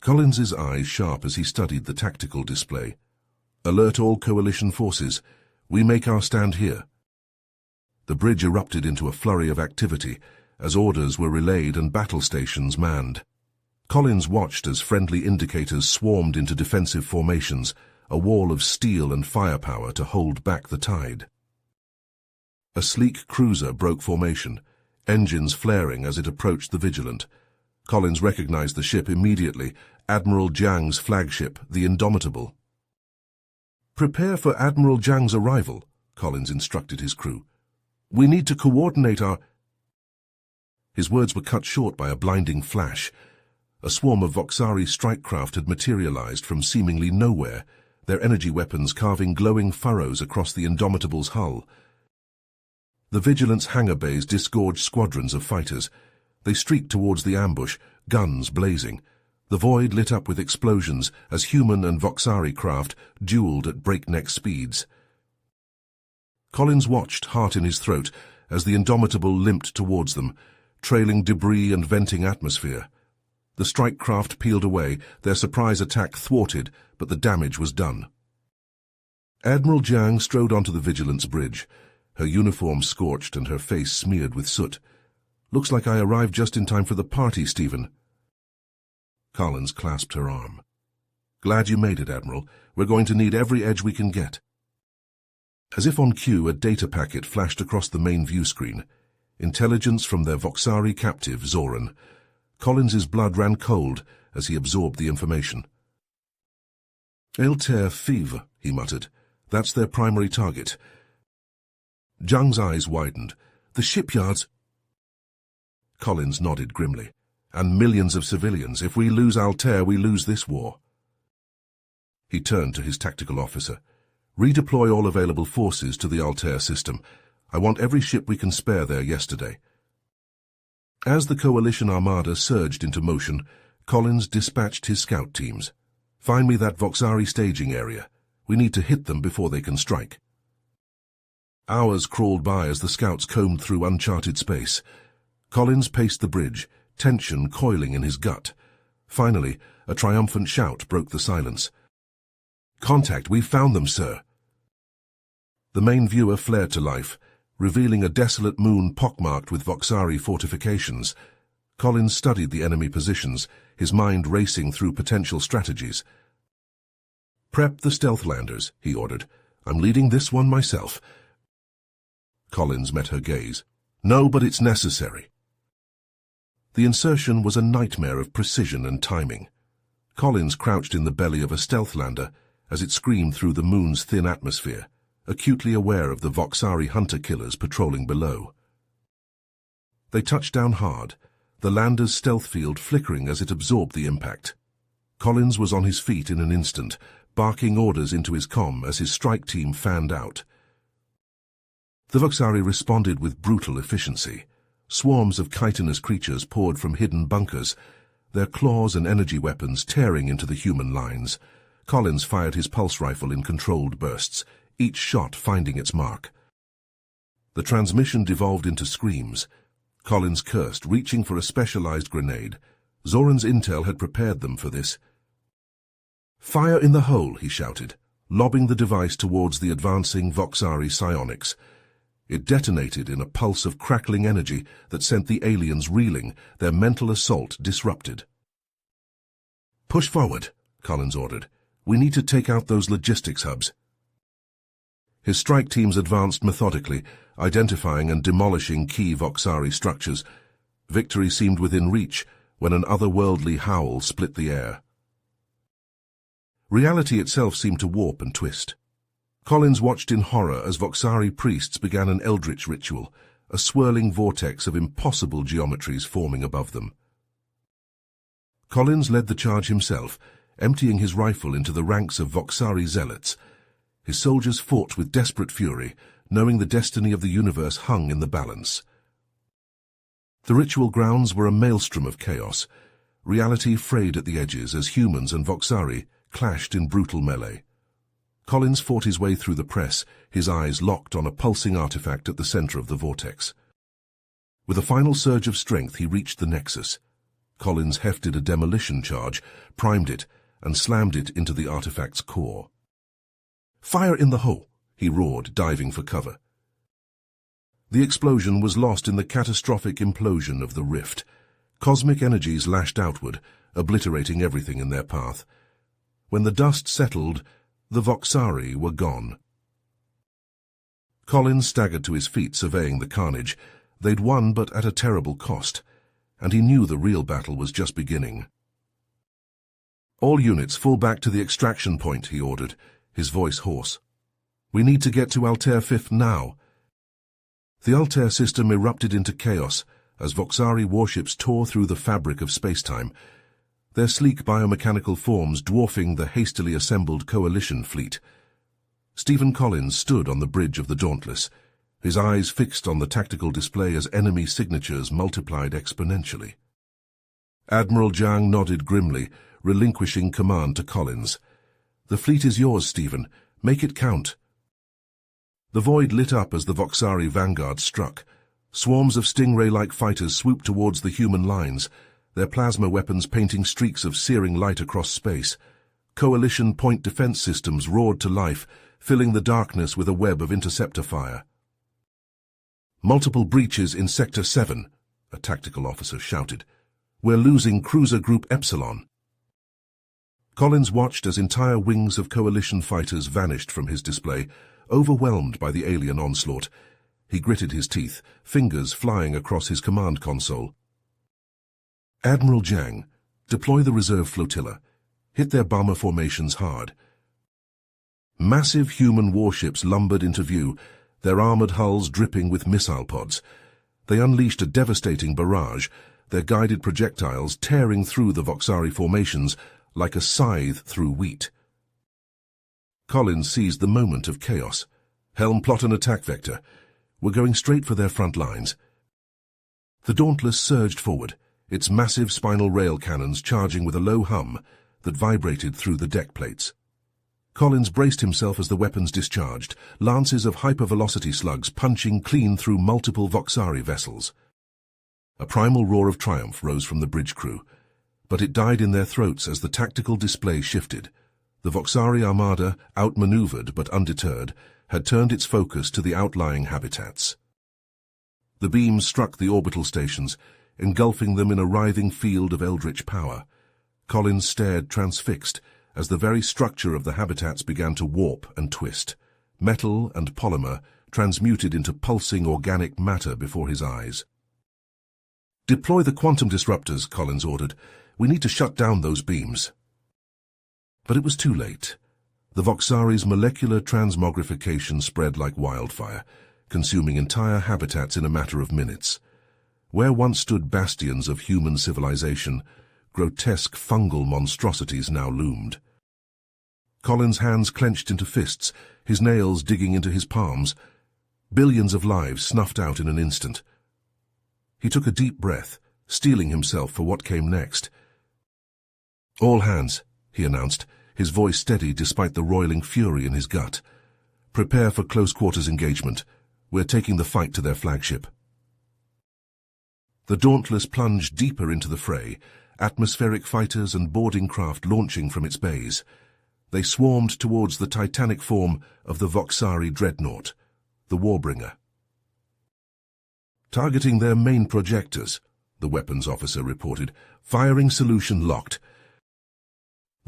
Collins's eyes sharp as he studied the tactical display. "Alert all coalition forces. We make our stand here." The bridge erupted into a flurry of activity as orders were relayed and battle stations manned. Collins watched as friendly indicators swarmed into defensive formations, a wall of steel and firepower to hold back the tide. A sleek cruiser broke formation, engines flaring as it approached the Vigilant. Collins recognized the ship immediately, Admiral Jiang's flagship, the Indomitable. "Prepare for Admiral Jiang's arrival," Collins instructed his crew. "We need to coordinate our—" His words were cut short by a blinding flash. A swarm of Voxari strike craft had materialized from seemingly nowhere, their energy weapons carving glowing furrows across the Indomitable's hull. The Vigilant's hangar bays disgorged squadrons of fighters. They streaked towards the ambush, guns blazing. The void lit up with explosions as human and Voxari craft dueled at breakneck speeds. Collins watched, heart in his throat, as the Indomitable limped towards them, trailing debris and venting atmosphere. The strike craft peeled away, their surprise attack thwarted, but the damage was done. Admiral Jiang strode onto the Vigilant's bridge, her uniform scorched and her face smeared with soot. "Looks like I arrived just in time for the party, Stephen." Collins clasped her arm. "Glad you made it, Admiral. We're going to need every edge we can get." As if on cue, a data packet flashed across the main view screen. Intelligence from their Voxari captive, Zoran. Collins's blood ran cold as he absorbed the information. "Altair Fever," he muttered. "That's their primary target." Jiang's eyes widened. "The shipyards—" Collins nodded grimly. "And millions of civilians. If we lose Altair, we lose this war." He turned to his tactical officer. "Redeploy all available forces to the Altair system. I want every ship we can spare there yesterday." As the coalition armada surged into motion, Collins dispatched his scout teams. "Find me that Voxari staging area. We need to hit them before they can strike." Hours crawled by as the scouts combed through uncharted space. Collins paced the bridge, tension coiling in his gut. Finally, a triumphant shout broke the silence. "Contact, we've found them, sir." The main viewer flared to life, revealing a desolate moon pockmarked with Voxari fortifications. Collins studied the enemy positions, his mind racing through potential strategies. "Prep the stealth landers," he ordered. "I'm leading this one myself." Collins met her gaze. "No, but it's necessary." The insertion was a nightmare of precision and timing. Collins crouched in the belly of a stealth lander as it screamed through the moon's thin atmosphere, acutely aware of the Voxari hunter-killers patrolling below. They touched down hard, the lander's stealth field flickering as it absorbed the impact. Collins was on his feet in an instant, barking orders into his comm as his strike team fanned out. The Voxari responded with brutal efficiency. Swarms of chitinous creatures poured from hidden bunkers, their claws and energy weapons tearing into the human lines. Collins fired his pulse rifle in controlled bursts, each shot finding its mark. The transmission devolved into screams. Collins cursed, reaching for a specialized grenade. Zoran's intel had prepared them for this. "Fire in the hole," he shouted, lobbing the device towards the advancing Voxari psionics. It detonated in a pulse of crackling energy that sent the aliens reeling, their mental assault disrupted. "Push forward," Collins ordered. We need to take out those logistics hubs. His strike teams advanced methodically, identifying and demolishing key Voxari structures. Victory seemed within reach when an otherworldly howl split the air. Reality itself seemed to warp and twist. Collins watched in horror as Voxari priests began an eldritch ritual, a swirling vortex of impossible geometries forming above them. Collins led the charge himself, emptying his rifle into the ranks of Voxari zealots. His soldiers fought with desperate fury, knowing the destiny of the universe hung in the balance. The ritual grounds were a maelstrom of chaos. Reality frayed at the edges as humans and Voxari clashed in brutal melee. Collins fought his way through the press, his eyes locked on a pulsing artifact at the center of the vortex. With a final surge of strength, he reached the nexus. Collins hefted a demolition charge, primed it, and slammed it into the artifact's core. "Fire in the hole!" he roared, diving for cover. The explosion was lost in the catastrophic implosion of the rift. Cosmic energies lashed outward, obliterating everything in their path. When the dust settled, the Voxari were gone. Collins staggered to his feet, surveying the carnage. They'd won, but at a terrible cost, and he knew the real battle was just beginning. "All units fall back to the extraction point," he ordered, his voice hoarse. "We need to get to Altair 5th now." The Altair system erupted into chaos as Voxari warships tore through the fabric of space-time, their sleek biomechanical forms dwarfing the hastily assembled coalition fleet. Stephen Collins stood on the bridge of the Dauntless, his eyes fixed on the tactical display as enemy signatures multiplied exponentially. Admiral Jiang nodded grimly, relinquishing command to Collins. "The fleet is yours, Stephen. Make it count." The void lit up as the Voxari vanguard struck. Swarms of stingray-like fighters swooped towards the human lines, their plasma weapons painting streaks of searing light across space. Coalition point defense systems roared to life, filling the darkness with a web of interceptor fire. "Multiple breaches in Sector 7, a tactical officer shouted. "We're losing Cruiser Group Epsilon." Collins watched as entire wings of coalition fighters vanished from his display, overwhelmed by the alien onslaught. He gritted his teeth, fingers flying across his command console. "Admiral Jiang, deploy the reserve flotilla. Hit their bomber formations hard." Massive human warships lumbered into view, their armored hulls dripping with missile pods. They unleashed a devastating barrage, their guided projectiles tearing through the Voxari formations like a scythe through wheat. Collins seized the moment of chaos. "Helm, plot an attack vector. We're going straight for their front lines." The Dauntless surged forward, its massive spinal rail cannons charging with a low hum that vibrated through the deck plates. Collins braced himself as the weapons discharged, lances of hypervelocity slugs punching clean through multiple Voxari vessels. A primal roar of triumph rose from the bridge crew, but it died in their throats as the tactical display shifted. The Voxari armada, outmaneuvered but undeterred, had turned its focus to the outlying habitats. The beams struck the orbital stations, engulfing them in a writhing field of eldritch power. Collins stared transfixed as the very structure of the habitats began to warp and twist. Metal and polymer transmuted into pulsing organic matter before his eyes. "Deploy the quantum disruptors," Collins ordered. "We need to shut down those beams." But it was too late. The Voxari's molecular transmogrification spread like wildfire, consuming entire habitats in a matter of minutes. Where once stood bastions of human civilization, grotesque fungal monstrosities now loomed. Collins' hands clenched into fists, his nails digging into his palms. Billions of lives snuffed out in an instant. He took a deep breath, steeling himself for what came next. "All hands," he announced, his voice steady despite the roiling fury in his gut. "Prepare for close-quarters engagement. We're taking the fight to their flagship." The Dauntless plunged deeper into the fray, atmospheric fighters and boarding craft launching from its bays. They swarmed towards the titanic form of the Voxari dreadnought, the Warbringer. "Targeting their main projectors," the weapons officer reported. "Firing solution locked."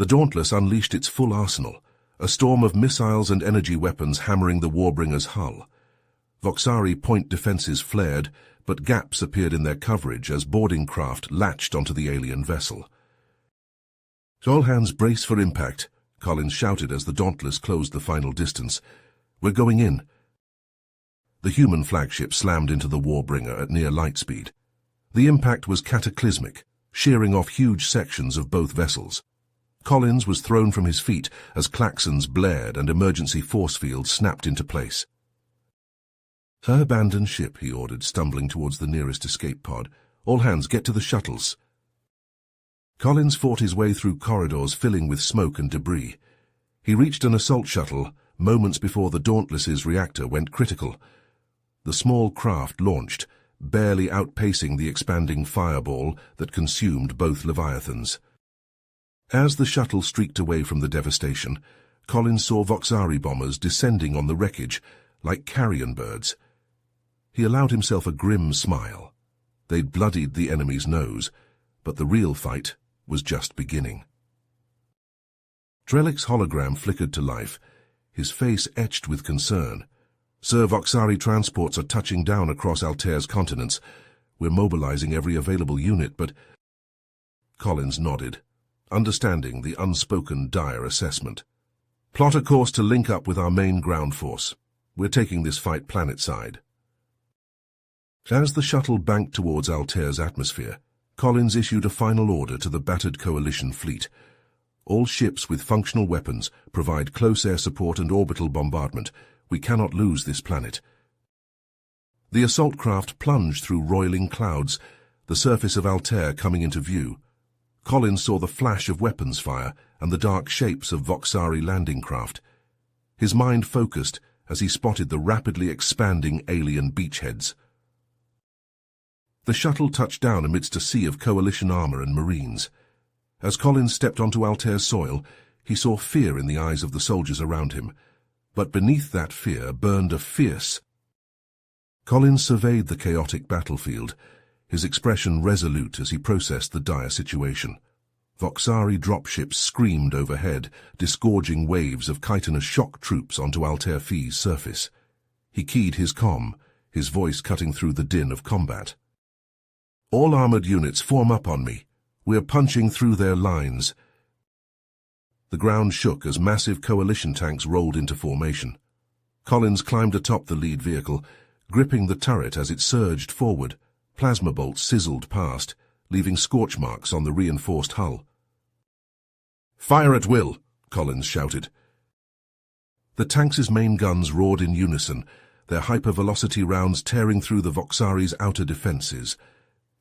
The Dauntless unleashed its full arsenal, a storm of missiles and energy weapons hammering the Warbringer's hull. Voxari point defenses flared, but gaps appeared in their coverage as boarding craft latched onto the alien vessel. "All hands brace for impact," Collins shouted as the Dauntless closed the final distance. "We're going in." The human flagship slammed into the Warbringer at near light speed. The impact was cataclysmic, shearing off huge sections of both vessels. Collins was thrown from his feet as klaxons blared and emergency force fields snapped into place. "Abandon ship," he ordered, stumbling towards the nearest escape pod. "All hands, get to the shuttles." Collins fought his way through corridors filling with smoke and debris. He reached an assault shuttle moments before the Dauntless's reactor went critical. The small craft launched, barely outpacing the expanding fireball that consumed both Leviathans. As the shuttle streaked away from the devastation, Collins saw Voxari bombers descending on the wreckage like carrion birds. He allowed himself a grim smile. They'd bloodied the enemy's nose, but the real fight was just beginning. Trellick's hologram flickered to life, his face etched with concern. "Sir, Voxari transports are touching down across Altair's continents. We're mobilizing every available unit, but—" Collins nodded, understanding the unspoken dire assessment. "Plot a course to link up with our main ground force. We're taking this fight planet-side." As the shuttle banked towards Altair's atmosphere, Collins issued a final order to the battered Coalition fleet. "All ships with functional weapons provide close air support and orbital bombardment. We cannot lose this planet." The assault craft plunged through roiling clouds, the surface of Altair coming into view. Collins saw the flash of weapons fire and the dark shapes of Voxari landing craft. His mind focused as he spotted the rapidly expanding alien beachheads. The shuttle touched down amidst a sea of Coalition armor and Marines. As Collins stepped onto Altair's soil, he saw fear in the eyes of the soldiers around him. But beneath that fear burned a fierce. Collins surveyed the chaotic battlefield, his expression resolute as he processed the dire situation. Voxari dropships screamed overhead, disgorging waves of chitinous shock troops onto Altair Phi's surface. He keyed his comm, his voice cutting through the din of combat. "All armored units, form up on me. We're punching through their lines." The ground shook as massive Coalition tanks rolled into formation. Collins climbed atop the lead vehicle, gripping the turret as it surged forward. Plasma bolts sizzled past, leaving scorch marks on the reinforced hull. "Fire at will," Collins shouted. The tanks' main guns roared in unison, their hypervelocity rounds tearing through the Voxari's outer defenses.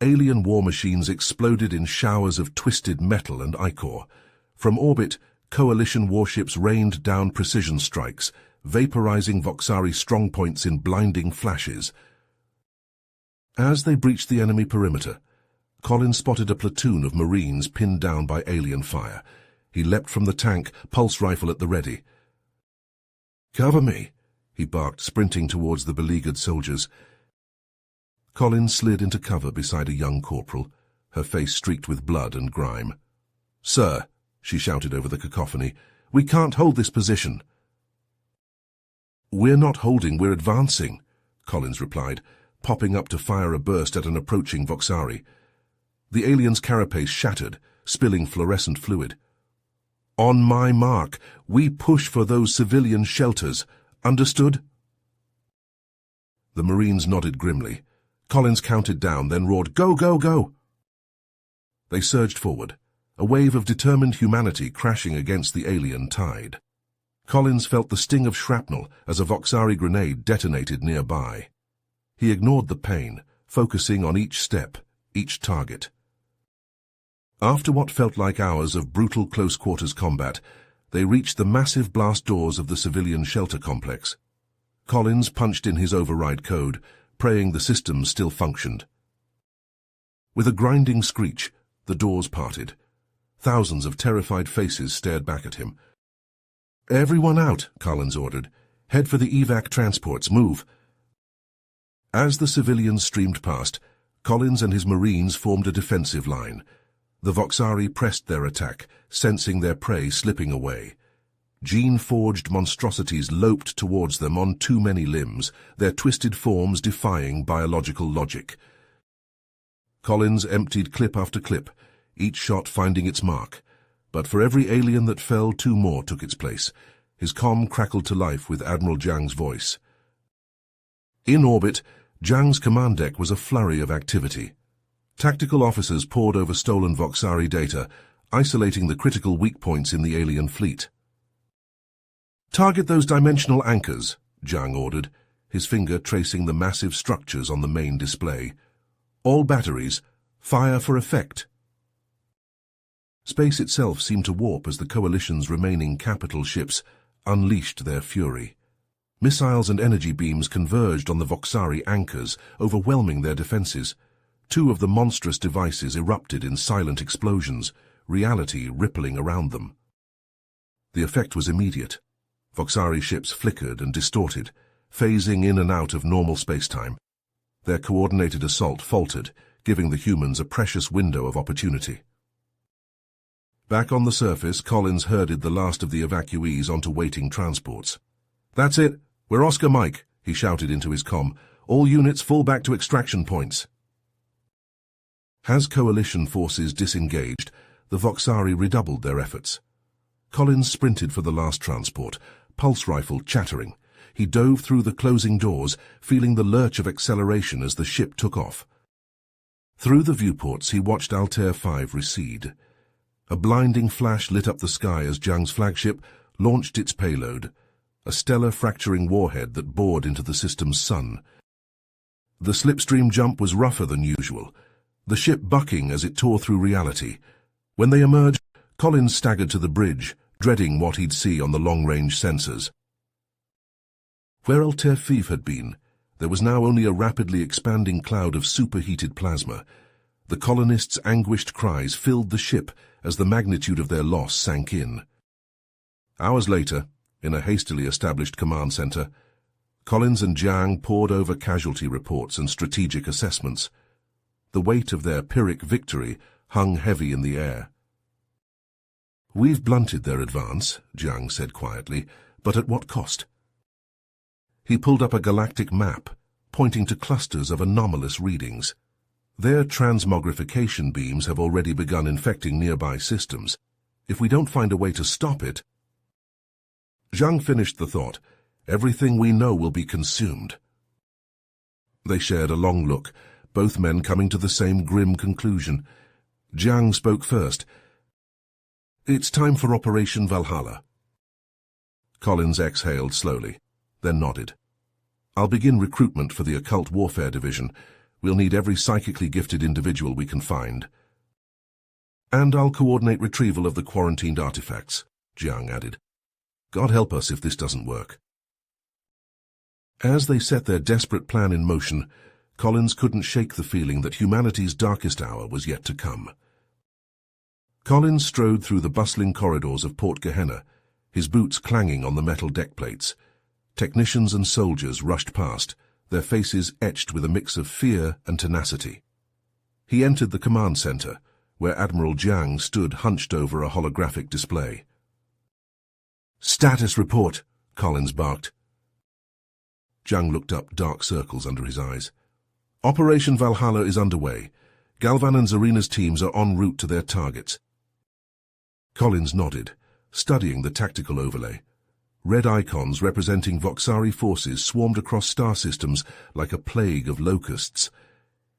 Alien war machines exploded in showers of twisted metal and ichor. From orbit, Coalition warships rained down precision strikes, vaporizing Voxari strongpoints in blinding flashes. As they breached the enemy perimeter, Collins spotted a platoon of Marines pinned down by alien fire. He leapt from the tank, pulse rifle at the ready. "Cover me," he barked, sprinting towards the beleaguered soldiers. Collins slid into cover beside a young corporal, her face streaked with blood and grime. "Sir," she shouted over the cacophony, "we can't hold this position." "We're not holding, we're advancing," Collins replied, popping up to fire a burst at an approaching Voxari. The alien's carapace shattered, spilling fluorescent fluid. "On my mark, we push for those civilian shelters. Understood?" The Marines nodded grimly. Collins counted down, then roared, "Go, go, go!" They surged forward, a wave of determined humanity crashing against the alien tide. Collins felt the sting of shrapnel as a Voxari grenade detonated nearby. He ignored the pain, focusing on each step, each target. After what felt like hours of brutal close-quarters combat, they reached the massive blast doors of the civilian shelter complex. Collins punched in his override code, praying the system still functioned. With a grinding screech, the doors parted. Thousands of terrified faces stared back at him. "Everyone out," Collins ordered. "Head for the evac transports. Move." As the civilians streamed past, Collins and his Marines formed a defensive line. The Voxari pressed their attack, sensing their prey slipping away. Gene-forged monstrosities loped towards them on too many limbs, their twisted forms defying biological logic. Collins emptied clip after clip, each shot finding its mark. But for every alien that fell, 2 more took its place. His comm crackled to life with Admiral Jiang's voice. In orbit, Jiang's command deck was a flurry of activity. Tactical officers pored over stolen Voxari data, isolating the critical weak points in the alien fleet. "Target those dimensional anchors," Jiang ordered, his finger tracing the massive structures on the main display. "All batteries, fire for effect." Space itself seemed to warp as the Coalition's remaining capital ships unleashed their fury. Missiles and energy beams converged on the Voxari anchors, overwhelming their defenses. 2 of the monstrous devices erupted in silent explosions, reality rippling around them. The effect was immediate. Voxari ships flickered and distorted, phasing in and out of normal spacetime. Their coordinated assault faltered, giving the humans a precious window of opportunity. Back on the surface, Collins herded the last of the evacuees onto waiting transports. "That's it. We're Oscar Mike," he shouted into his comm. "All units fall back to extraction points." As Coalition forces disengaged, the Voxari redoubled their efforts. Collins sprinted for the last transport, pulse rifle chattering. He dove through the closing doors, feeling the lurch of acceleration as the ship took off. Through the viewports, he watched Altair 5 recede. A blinding flash lit up the sky as Jiang's flagship launched its payload, a stellar-fracturing warhead that bored into the system's sun. The slipstream jump was rougher than usual, the ship bucking as it tore through reality. When they emerged, Collins staggered to the bridge, dreading what he'd see on the long-range sensors. Where Altair 5 had been, there was now only a rapidly expanding cloud of superheated plasma. The colonists' anguished cries filled the ship as the magnitude of their loss sank in. Hours later, in a hastily established command center, Collins and Jiang pored over casualty reports and strategic assessments. The weight of their Pyrrhic victory hung heavy in the air. "We've blunted their advance," Jiang said quietly, "but at what cost?" He pulled up a galactic map, pointing to clusters of anomalous readings. Their transmogrification beams have already begun infecting nearby systems. If we don't find a way to stop it... Jiang finished the thought. "Everything we know will be consumed." They shared a long look, both men coming to the same grim conclusion. Jiang spoke first. "It's time for Operation Valhalla." Collins exhaled slowly, then nodded. "I'll begin recruitment for the Occult Warfare Division. We'll need every psychically gifted individual we can find. And I'll coordinate retrieval of the quarantined artifacts," Jiang added. "God help us if this doesn't work." As they set their desperate plan in motion, Collins couldn't shake the feeling that humanity's darkest hour was yet to come. Collins strode through the bustling corridors of Port Gehenna, his boots clanging on the metal deck plates. Technicians and soldiers rushed past, their faces etched with a mix of fear and tenacity. He entered the command center, where Admiral Jiang stood hunched over a holographic display. "Status report," Collins barked. Jiang looked up, dark circles under his eyes. "Operation Valhalla is underway. Galvan and Zarina's teams are en route to their targets." Collins nodded, studying the tactical overlay. Red icons representing Voxari forces swarmed across star systems like a plague of locusts.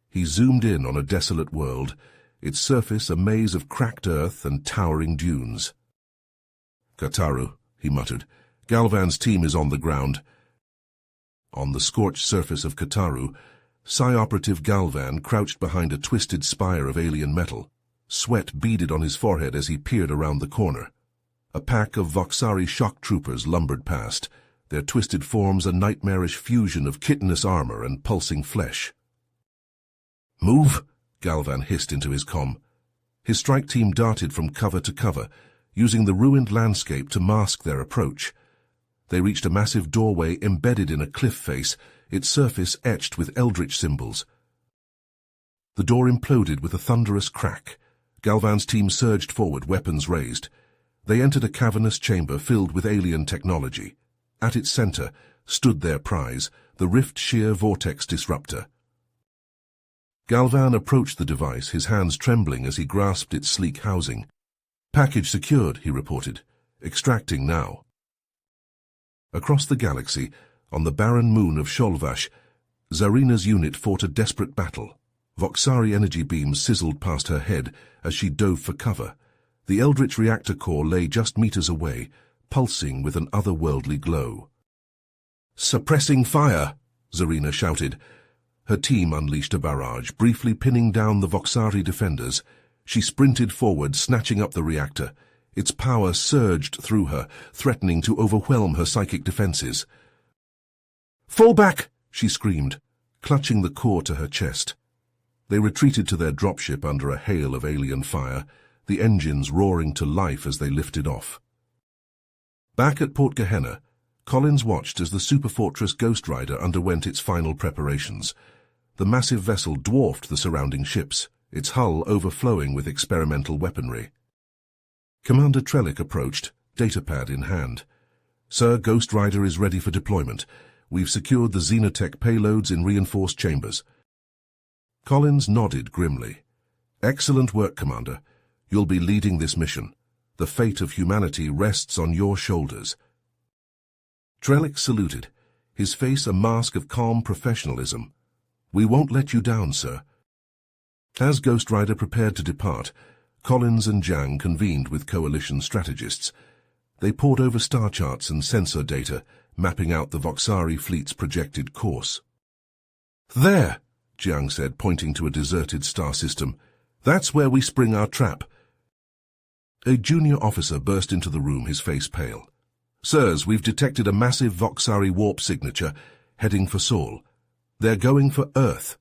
He zoomed in on a desolate world, its surface a maze of cracked earth and towering dunes. "Kataru," he muttered. "Galvan's team is on the ground." On the scorched surface of Kataru, Psi-Operative Galvan crouched behind a twisted spire of alien metal. Sweat beaded on his forehead as he peered around the corner. A pack of Voxari shock troopers lumbered past, their twisted forms a nightmarish fusion of chitinous armor and pulsing flesh. "Move!" Galvan hissed into his comm. His strike team darted from cover to cover, using the ruined landscape to mask their approach. They reached a massive doorway embedded in a cliff face, its surface etched with eldritch symbols. The door imploded with a thunderous crack. Galvan's team surged forward, weapons raised. They entered a cavernous chamber filled with alien technology. At its center stood their prize, the Rift Shear Vortex Disruptor. Galvan approached the device, his hands trembling as he grasped its sleek housing. "Package secured," he reported. "Extracting now." Across the galaxy, on the barren moon of Sholvash, Zarina's unit fought a desperate battle. Voxari energy beams sizzled past her head as she dove for cover. The Eldritch reactor core lay just meters away, pulsing with an otherworldly glow. "Suppressing fire!" Zarina shouted. Her team unleashed a barrage, briefly pinning down the Voxari defenders. She sprinted forward, snatching up the reactor. Its power surged through her, threatening to overwhelm her psychic defenses. "Fall back!" she screamed, clutching the core to her chest. They retreated to their dropship under a hail of alien fire, the engines roaring to life as they lifted off. Back at Port Gehenna, Collins watched as the superfortress Ghost Rider underwent its final preparations. The massive vessel dwarfed the surrounding ships, its hull overflowing with experimental weaponry. Commander Trellick approached, datapad in hand. "Sir, Ghost Rider is ready for deployment. We've secured the Xenotech payloads in reinforced chambers." Collins nodded grimly. "Excellent work, Commander. You'll be leading this mission. The fate of humanity rests on your shoulders." Trellick saluted, his face a mask of calm professionalism. "We won't let you down, sir." As Ghost Rider prepared to depart, Collins and Zhang convened with Coalition strategists. They pored over star charts and sensor data, mapping out the Voxari fleet's projected course. "There," Zhang said, pointing to a deserted star system. "That's where we spring our trap." A junior officer burst into the room, his face pale. "Sirs, we've detected a massive Voxari warp signature, heading for Sol. They're going for Earth."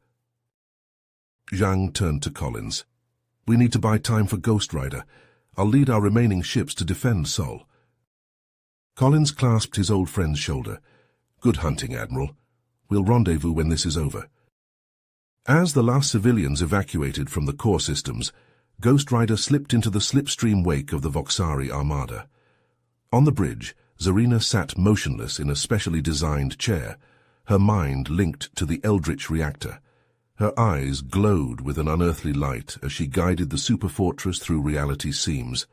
Zhang turned to Collins. "We need to buy time for Ghost Rider. I'll lead our remaining ships to defend Sol." Collins clasped his old friend's shoulder. "Good hunting, Admiral. We'll rendezvous when this is over." As the last civilians evacuated from the core systems, Ghost Rider slipped into the slipstream wake of the Voxari armada. On the bridge, Zarina sat motionless in a specially designed chair, her mind linked to the Eldritch reactor. Her eyes glowed with an unearthly light as she guided the superfortress through reality's seams.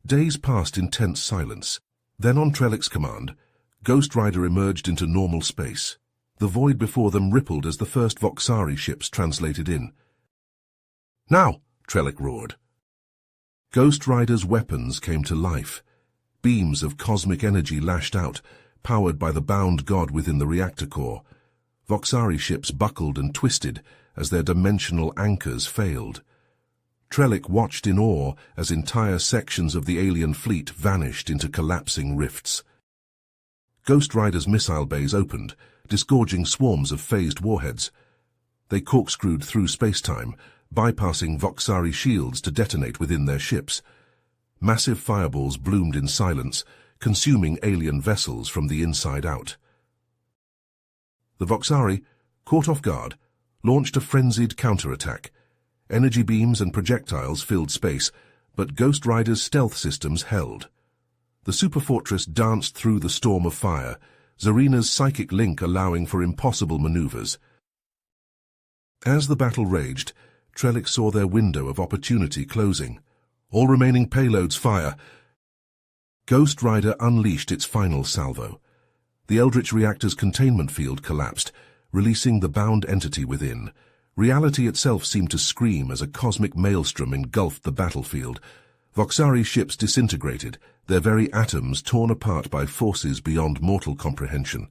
Days passed in tense silence. Then, on Trellick's command, Ghost Rider emerged into normal space. The void before them rippled as the first Voxari ships translated in. "Now!" Trellick roared. Ghost Rider's weapons came to life. Beams of cosmic energy lashed out, powered by the bound god within the reactor core. Voxari ships buckled and twisted as their dimensional anchors failed. Trellick watched in awe as entire sections of the alien fleet vanished into collapsing rifts. Ghost Rider's missile bays opened, disgorging swarms of phased warheads. They corkscrewed through space-time, bypassing Voxari shields to detonate within their ships. Massive fireballs bloomed in silence, consuming alien vessels from the inside out. The Voxari, caught off guard, launched a frenzied counterattack. Energy beams and projectiles filled space, but Ghost Rider's stealth systems held. The superfortress danced through the storm of fire, Zarina's psychic link allowing for impossible maneuvers. As the battle raged, Trellick saw their window of opportunity closing. All remaining payloads fire. Ghost Rider unleashed its final salvo. The Eldritch reactor's containment field collapsed, releasing the bound entity within. Reality itself seemed to scream as a cosmic maelstrom engulfed the battlefield. Voxari ships disintegrated, their very atoms torn apart by forces beyond mortal comprehension.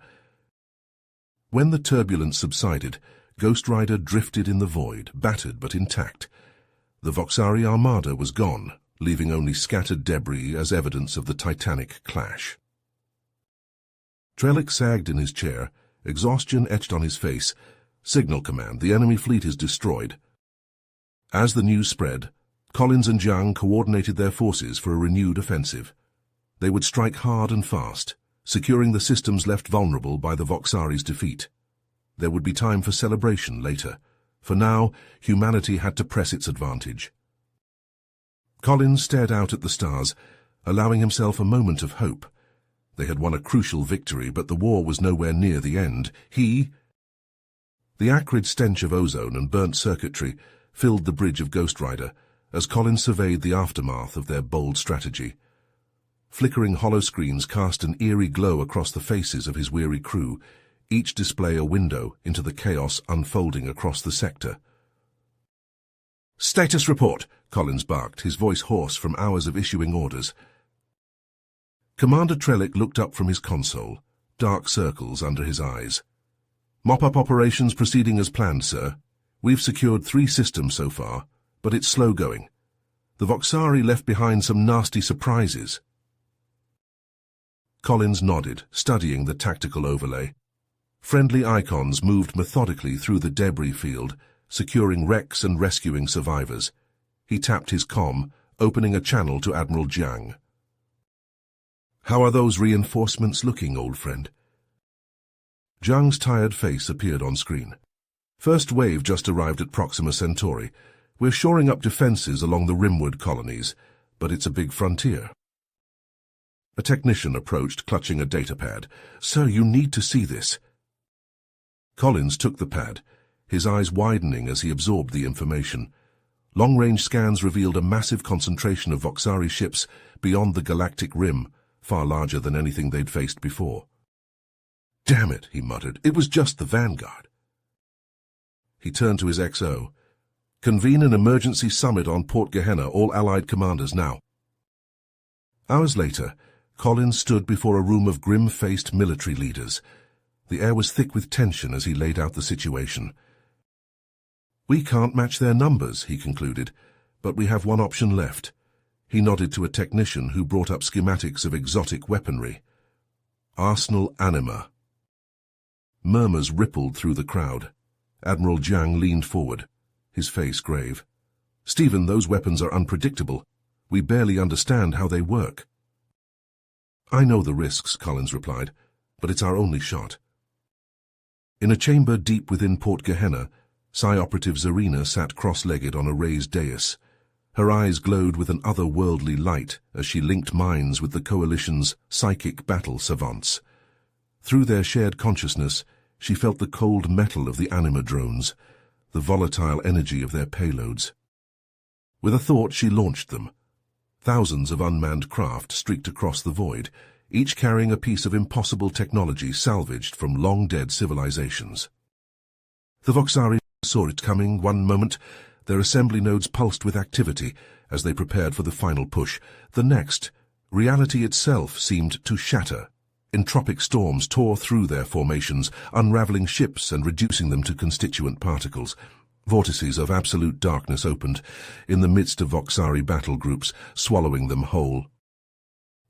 When the turbulence subsided, Ghost Rider drifted in the void, battered but intact. The Voxari armada was gone, leaving only scattered debris as evidence of the titanic clash. Trellick sagged in his chair, exhaustion etched on his face. "Signal command, the enemy fleet is destroyed." As the news spread, Collins and Zhang coordinated their forces for a renewed offensive. They would strike hard and fast, securing the systems left vulnerable by the Voxari's defeat. There would be time for celebration later. For now, humanity had to press its advantage. Collins stared out at the stars, allowing himself a moment of hope. They had won a crucial victory, but the war was nowhere near the end. The acrid stench of ozone and burnt circuitry filled the bridge of Ghost Rider as Collins surveyed the aftermath of their bold strategy. Flickering holoscreens cast an eerie glow across the faces of his weary crew, each display a window into the chaos unfolding across the sector. "Status report," Collins barked, his voice hoarse from hours of issuing orders. Commander Trellick looked up from his console, dark circles under his eyes. "Mop-up operations proceeding as planned, sir. We've secured 3 systems so far, but it's slow going. The Voxari left behind some nasty surprises." Collins nodded, studying the tactical overlay. Friendly icons moved methodically through the debris field, securing wrecks and rescuing survivors. He tapped his comm, opening a channel to Admiral Jiang. "How are those reinforcements looking, old friend?" Jiang's tired face appeared on screen. "First wave just arrived at Proxima Centauri. We're shoring up defenses along the rimward colonies, but it's a big frontier." A technician approached, clutching a datapad. "Sir, you need to see this." Collins took the pad, his eyes widening as he absorbed the information. Long-range scans revealed a massive concentration of Voxari ships beyond the galactic rim, far larger than anything they'd faced before. "Damn it," he muttered. "It was just the Vanguard." He turned to his XO. "Convene an emergency summit on Port Gehenna, all Allied commanders now." Hours later, Collins stood before a room of grim-faced military leaders. The air was thick with tension as he laid out the situation. "We can't match their numbers," he concluded, "but we have one option left." He nodded to a technician who brought up schematics of exotic weaponry. "Arsenal Anima." Murmurs rippled through the crowd. Admiral Jiang leaned forward, his face grave. "Stephen, those weapons are unpredictable. We barely understand how they work." "I know the risks," Collins replied, "but it's our only shot." In a chamber deep within Port Gehenna, Psi-Operative Zarina sat cross-legged on a raised dais. Her eyes glowed with an otherworldly light as she linked minds with the Coalition's psychic battle savants. Through their shared consciousness, she felt the cold metal of the Anima drones, the volatile energy of their payloads. With a thought, she launched them. Thousands of unmanned craft streaked across the void, each carrying a piece of impossible technology salvaged from long-dead civilizations. The Voxari saw it coming one moment. Their assembly nodes pulsed with activity as they prepared for the final push. The next, reality itself seemed to shatter. Entropic storms tore through their formations, unraveling ships and reducing them to constituent particles. Vortices of absolute darkness opened, in the midst of Voxari battle groups, swallowing them whole.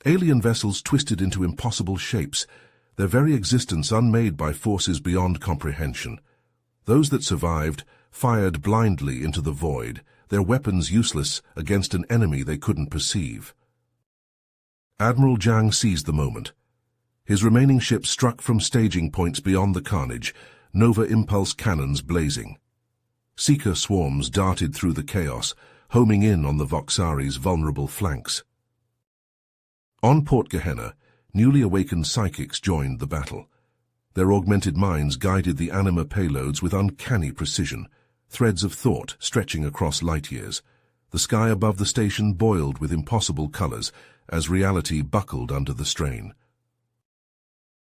Alien vessels twisted into impossible shapes, their very existence unmade by forces beyond comprehension. Those that survived fired blindly into the void, their weapons useless against an enemy they couldn't perceive. Admiral Jiang seized the moment. His remaining ships struck from staging points beyond the carnage, Nova Impulse cannons blazing. Seeker swarms darted through the chaos, homing in on the Voxari's vulnerable flanks. On Port Gehenna, newly awakened psychics joined the battle. Their augmented minds guided the Anima payloads with uncanny precision, threads of thought stretching across light years. The sky above the station boiled with impossible colors as reality buckled under the strain.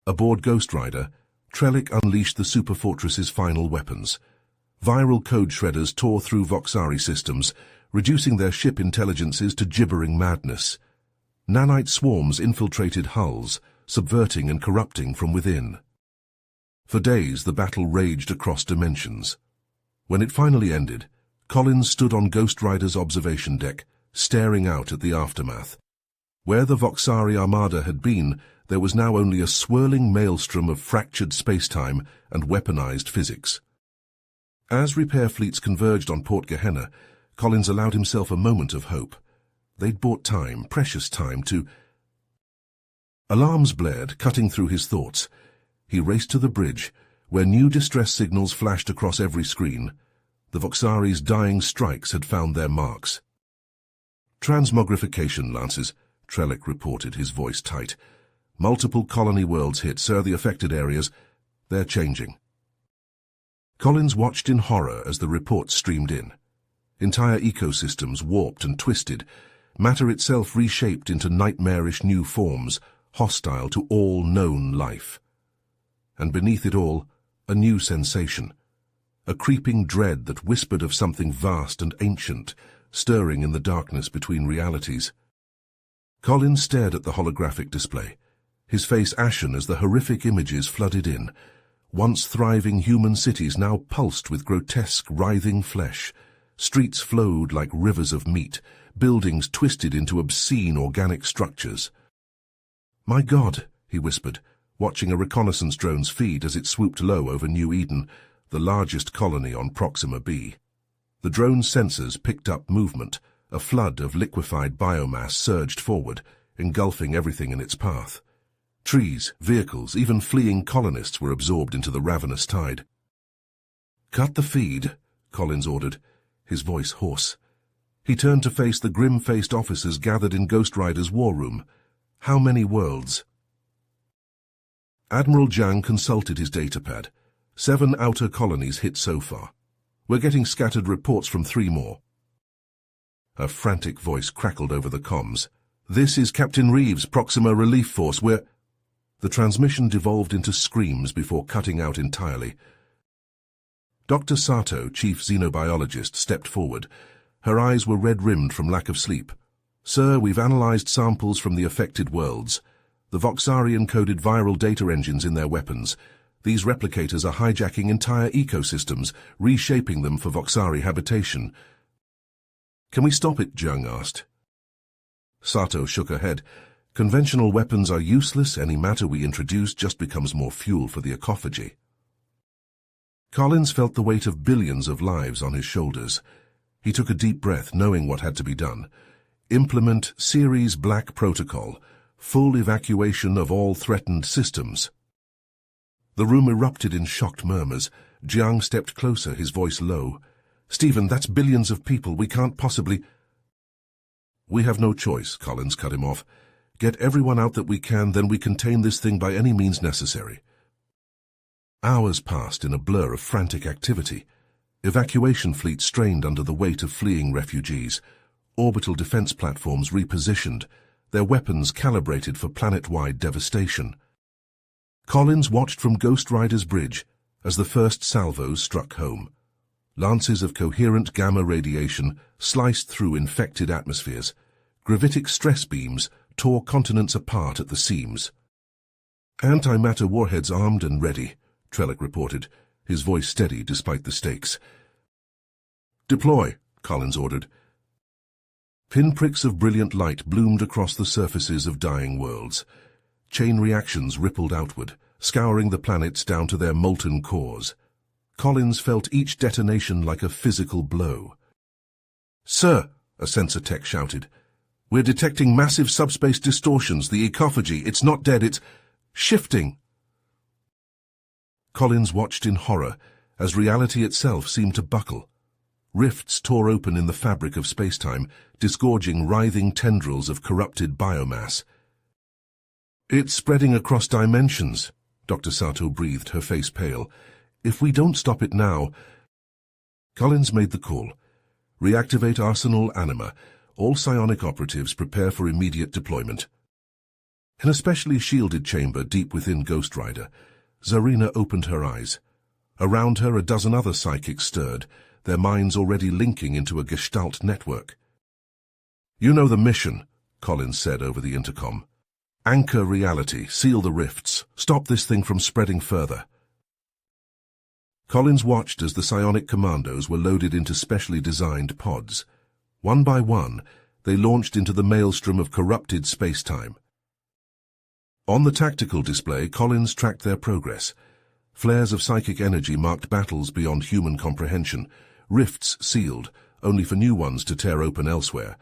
Aboard Ghost Rider, Trellick unleashed the superfortress's final weapons. Viral code shredders tore through Voxari systems, reducing their ship intelligences to gibbering madness. Nanite swarms infiltrated hulls, subverting and corrupting from within. For days the battle raged across dimensions. When it finally ended, Collins stood on Ghost Rider's observation deck, staring out at the aftermath. Where the Voxari armada had been, there was now only a swirling maelstrom of fractured spacetime and weaponized physics. As repair fleets converged on Port Gehenna, Collins allowed himself a moment of hope. They'd bought time, precious time, to... Alarms blared, cutting through his thoughts. He raced to the bridge, where new distress signals flashed across every screen. The Voxari's dying strikes had found their marks. Transmogrification, Lances, Trellick reported, his voice tight. Multiple colony worlds hit, sir. The affected areas, they're changing. Collins watched in horror as the reports streamed in. Entire ecosystems warped and twisted, matter itself reshaped into nightmarish new forms, hostile to all known life. And beneath it all, a new sensation, a creeping dread that whispered of something vast and ancient, stirring in the darkness between realities. Collins stared at the holographic display, his face ashen as the horrific images flooded in. Once thriving human cities now pulsed with grotesque, writhing flesh. Streets flowed like rivers of meat, buildings twisted into obscene organic structures. "My God," he whispered, watching a reconnaissance drone's feed as it swooped low over New Eden, the largest colony on Proxima b. The drone's sensors picked up movement. A flood of liquefied biomass surged forward, engulfing everything in its path. Trees, vehicles, even fleeing colonists were absorbed into the ravenous tide. "Cut the feed," Collins ordered, his voice hoarse. He turned to face the grim-faced officers gathered in Ghost Rider's war room. How many worlds? Admiral Jiang consulted his datapad. 7 outer colonies hit so far. We're getting scattered reports from 3 more. A frantic voice crackled over the comms. "This is Captain Reeves, Proxima Relief Force. We're—" The transmission devolved into screams before cutting out entirely. Dr. Sato, chief xenobiologist, stepped forward. Her eyes were red-rimmed from lack of sleep. "Sir, we've analyzed samples from the affected worlds. The Voxari encoded viral data engines in their weapons. These replicators are hijacking entire ecosystems, reshaping them for Voxari habitation." "Can we stop it?" Jiang asked. Sato shook her head. "Conventional weapons are useless. Any matter we introduce just becomes more fuel for the ecophagy." Collins felt the weight of billions of lives on his shoulders. He took a deep breath, knowing what had to be done. Implement Series Black Protocol. Full evacuation of all threatened systems. The room erupted in shocked murmurs. Jiang stepped closer, his voice low. "Stephen, that's billions of people. We can't possibly—" "We have no choice," Collins cut him off. "Get everyone out that we can, then we contain this thing by any means necessary." Hours passed in a blur of frantic activity. Evacuation fleets strained under the weight of fleeing refugees. Orbital defense platforms repositioned, their weapons calibrated for planet-wide devastation. Collins watched from Ghost Rider's bridge as the first salvos struck home. Lances of coherent gamma radiation sliced through infected atmospheres. Gravitic stress beams tore continents apart at the seams. "Antimatter warheads armed and ready," Trellick reported, his voice steady despite the stakes. "Deploy," Collins ordered. Pinpricks of brilliant light bloomed across the surfaces of dying worlds. Chain reactions rippled outward, scouring the planets down to their molten cores. Collins felt each detonation like a physical blow. "Sir," a sensor tech shouted, "we're detecting massive subspace distortions. The ecophagy, it's not dead, it's shifting." Collins watched in horror as reality itself seemed to buckle. Rifts tore open in the fabric of spacetime, disgorging writhing tendrils of corrupted biomass. "It's spreading across dimensions," Dr. Sato breathed, her face pale. "If we don't stop it now—" Collins made the call. "Reactivate Arsenal Anima. All psionic operatives prepare for immediate deployment." In a specially shielded chamber deep within Ghost Rider, Zarina opened her eyes. Around her, a dozen other psychics stirred, their minds already linking into a gestalt network. "You know the mission," Collins said over the intercom. "Anchor reality, seal the rifts, stop this thing from spreading further." Collins watched as the psionic commandos were loaded into specially designed pods. One by one, they launched into the maelstrom of corrupted space-time. On the tactical display, Collins tracked their progress. Flares of psychic energy marked battles beyond human comprehension, rifts sealed, only for new ones to tear open elsewhere.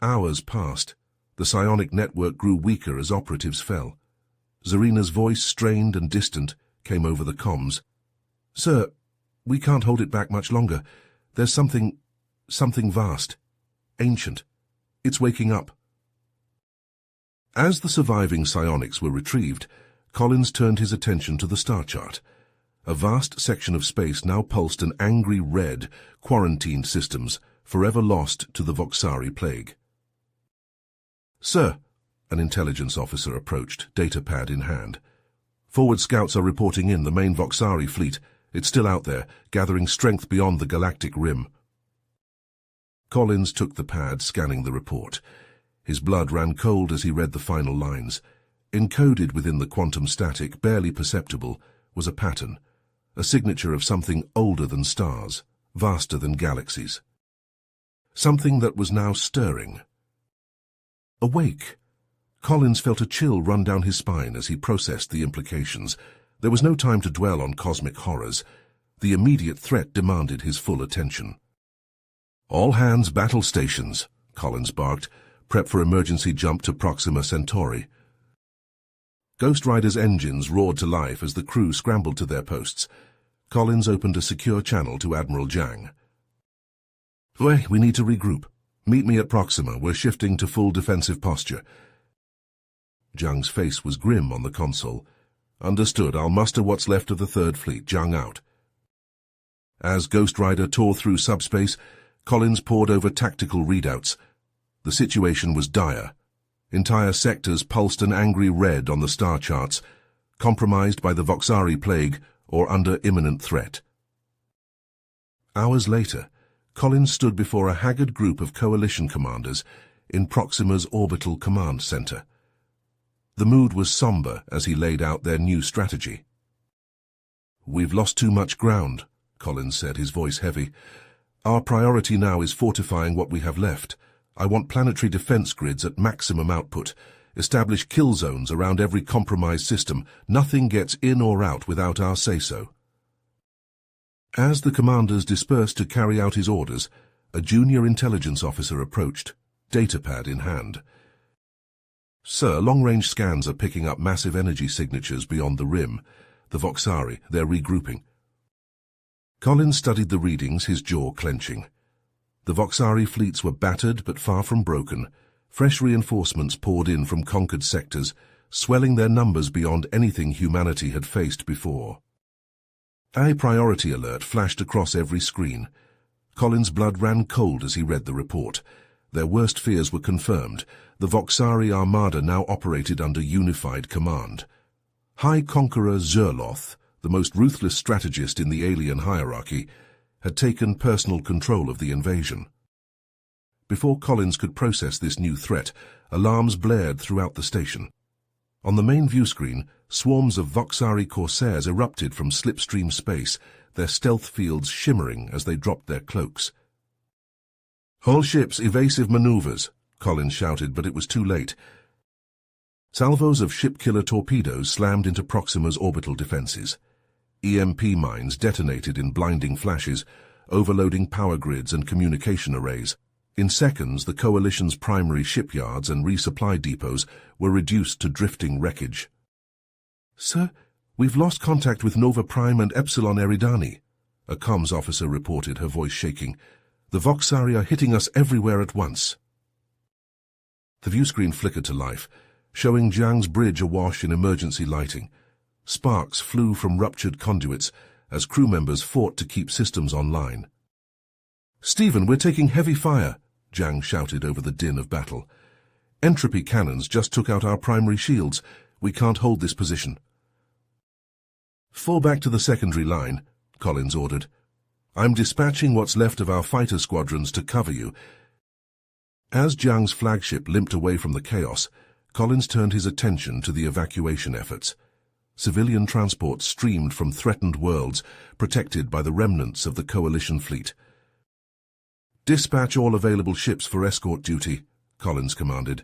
Hours passed. The psionic network grew weaker as operatives fell. Zarina's voice, strained and distant, came over the comms. "Sir, we can't hold it back much longer. There's something vast. ancient. It's waking up. As the surviving psionics were retrieved, Collins turned his attention to the star chart. A vast section of space now pulsed an angry red, quarantined systems, forever lost to the Voxari plague. "Sir," an intelligence officer approached, datapad in hand. "Forward scouts are reporting in the main Voxari fleet. It's still out there, gathering strength beyond the galactic rim." Collins took the pad, scanning the report. His blood ran cold as he read the final lines. Encoded within the quantum static, barely perceptible, was a pattern, a signature of something older than stars, vaster than galaxies. Something that was now stirring. Awake! Collins felt a chill run down his spine as he processed the implications. There was no time to dwell on cosmic horrors. The immediate threat demanded his full attention. "All hands battle stations," Collins barked. "Prep for emergency jump to Proxima Centauri." Ghost Rider's engines roared to life as the crew scrambled to their posts. Collins opened a secure channel to Admiral Jiang. "We need to regroup. Meet me at Proxima. We're shifting to full defensive posture." Jiang's face was grim on the console. "Understood. I'll muster what's left of the Third Fleet. Jiang out." As Ghost Rider tore through subspace, Collins pored over tactical readouts. The situation was dire. Entire sectors pulsed an angry red on the star charts, compromised by the Voxari plague or under imminent threat. Hours later, Collins stood before a haggard group of coalition commanders in Proxima's orbital command center. The mood was somber as he laid out their new strategy. "We've lost too much ground," Collins said, his voice heavy. "Our priority now is fortifying what we have left. I want planetary defense grids at maximum output. Establish kill zones around every compromised system. Nothing gets in or out without our say-so." As the commanders dispersed to carry out his orders, a junior intelligence officer approached, datapad in hand. "Sir, long-range scans are picking up massive energy signatures beyond the rim. The Voxari, they're regrouping." Collins studied the readings, his jaw clenching. The Voxari fleets were battered but far from broken. Fresh reinforcements poured in from conquered sectors, swelling their numbers beyond anything humanity had faced before. A priority alert flashed across every screen. Collins' blood ran cold as he read the report. Their worst fears were confirmed. The Voxari armada now operated under unified command. High Conqueror Zerloth, the most ruthless strategist in the alien hierarchy, had taken personal control of the invasion. Before Collins could process this new threat, alarms blared throughout the station. On the main view screen, swarms of Voxari corsairs erupted from slipstream space, their stealth fields shimmering as they dropped their cloaks. "All ships, evasive maneuvers," Collins shouted, but it was too late. Salvos of ship-killer torpedoes slammed into Proxima's orbital defenses. EMP mines detonated in blinding flashes, overloading power grids and communication arrays. In seconds, the Coalition's primary shipyards and resupply depots were reduced to drifting wreckage. "Sir, we've lost contact with Nova Prime and Epsilon Eridani," a comms officer reported, her voice shaking. "The Voxari are hitting us everywhere at once." The viewscreen flickered to life, showing Jiang's bridge awash in emergency lighting. Sparks flew from ruptured conduits as crew members fought to keep systems online. "Stephen, we're taking heavy fire," Jiang shouted over the din of battle. "Entropy cannons just took out our primary shields. We can't hold this position." "Fall back to the secondary line," Collins ordered. "I'm dispatching what's left of our fighter squadrons to cover you." As Jiang's flagship limped away from the chaos, Collins turned his attention to the evacuation efforts. Civilian transports streamed from threatened worlds, protected by the remnants of the Coalition fleet. "Dispatch all available ships for escort duty," Collins commanded.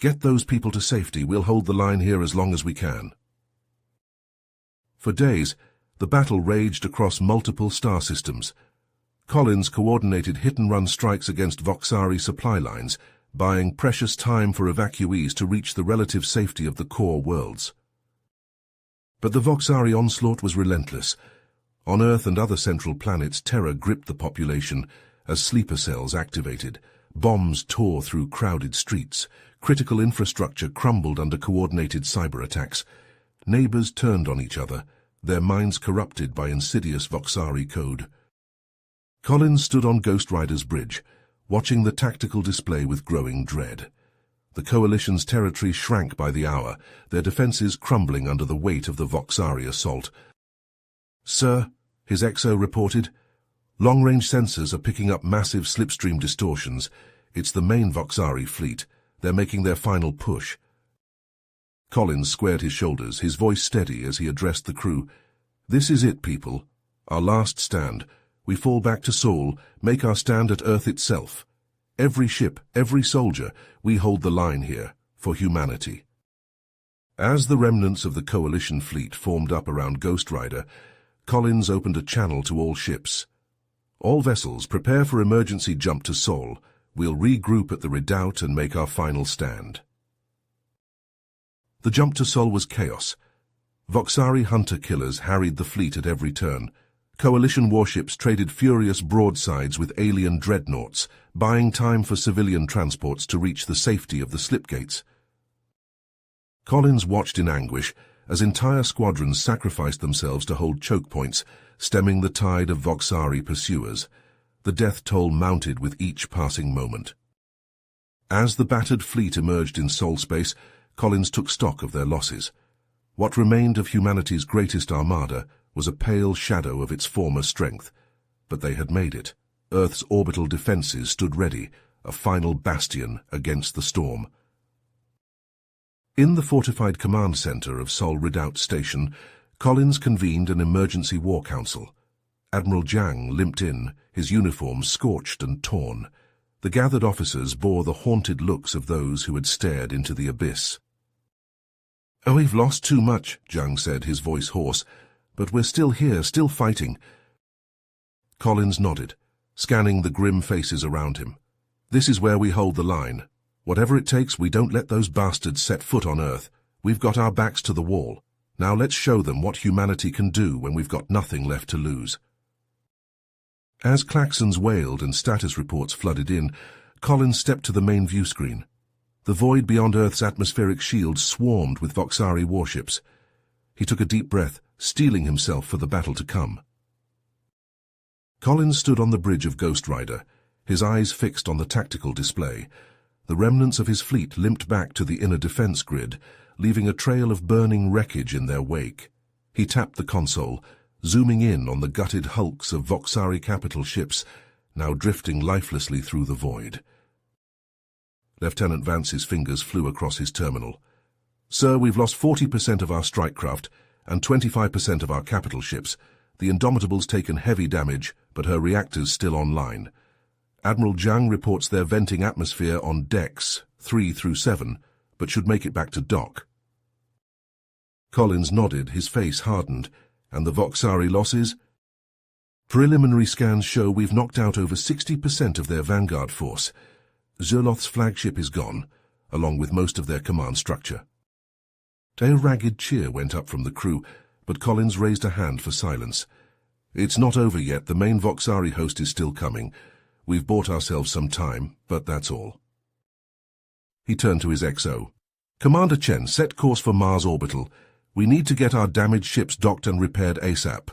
"Get those people to safety. We'll hold the line here as long as we can." For days, the battle raged across multiple star systems. Collins coordinated hit-and-run strikes against Voxari supply lines, buying precious time for evacuees to reach the relative safety of the core worlds. But the Voxari onslaught was relentless. On Earth and other central planets, terror gripped the population as sleeper cells activated, Bombs tore through crowded streets. Critical infrastructure crumbled under coordinated cyber attacks. Neighbors turned on each other, their minds corrupted by insidious Voxari code. Collins stood on Ghost Rider's bridge, watching the tactical display with growing dread. The Coalition's territory shrank by the hour, their defenses crumbling under the weight of the Voxari assault. "Sir," his XO reported, "long-range sensors are picking up massive slipstream distortions. It's the main Voxari fleet. They're making their final push." Collins squared his shoulders, his voice steady as he addressed the crew. "This is it, people. Our last stand. We fall back to Sol, make our stand at Earth itself. Every ship, every soldier, we hold the line here, for humanity." As the remnants of the Coalition fleet formed up around Ghost Rider, Collins opened a channel to all ships. "All vessels, prepare for emergency jump to Sol. We'll regroup at the redoubt and make our final stand." The jump to Sol was chaos. Voxari hunter-killers harried the fleet at every turn. Coalition warships traded furious broadsides with alien dreadnoughts, buying time for civilian transports to reach the safety of the slipgates. Collins watched in anguish as entire squadrons sacrificed themselves to hold choke points, stemming the tide of Voxari pursuers. The death toll mounted with each passing moment. As the battered fleet emerged in Sol space, Collins took stock of their losses. What remained of humanity's greatest armada was a pale shadow of its former strength. But they had made it. Earth's orbital defenses stood ready, a final bastion against the storm. In the fortified command center of Sol Redoubt Station, Collins convened an emergency war council. Admiral Jiang limped in, his uniform scorched and torn. The gathered officers bore the haunted looks of those who had stared into the abyss. "Oh, we've lost too much," Jiang said, his voice hoarse. "But we're still here, still fighting." Collins nodded, scanning the grim faces around him. "This is where we hold the line. Whatever it takes, we don't let those bastards set foot on Earth. We've got our backs to the wall. Now let's show them what humanity can do when we've got nothing left to lose." As klaxons wailed and status reports flooded in, Collins stepped to the main view screen. The void beyond Earth's atmospheric shield swarmed with Voxari warships. He took a deep breath, steeling himself for the battle to come. Collins stood on the bridge of Ghost Rider, his eyes fixed on the tactical display. The remnants of his fleet limped back to the inner defense grid, leaving a trail of burning wreckage in their wake. He tapped the console, zooming in on the gutted hulks of Voxari capital ships, now drifting lifelessly through the void. Lieutenant Vance's fingers flew across his terminal. "Sir, we've lost 40% of our strike craft and 25% of our capital ships. The Indomitable's taken heavy damage, but her reactors still online. Admiral Jiang reports they're venting atmosphere on decks 3 through 7, but should make it back to dock." Collins nodded, his face hardened. "And the Voxari losses?" "Preliminary scans show we've knocked out over 60% of their vanguard force. Zerloth's flagship is gone, along with most of their command structure." A ragged cheer went up from the crew, but Collins raised a hand for silence. "It's not over yet. The main Voxari host is still coming. We've bought ourselves some time, but that's all." He turned to his XO. "Commander Chen, set course for Mars orbital. We need to get our damaged ships docked and repaired ASAP."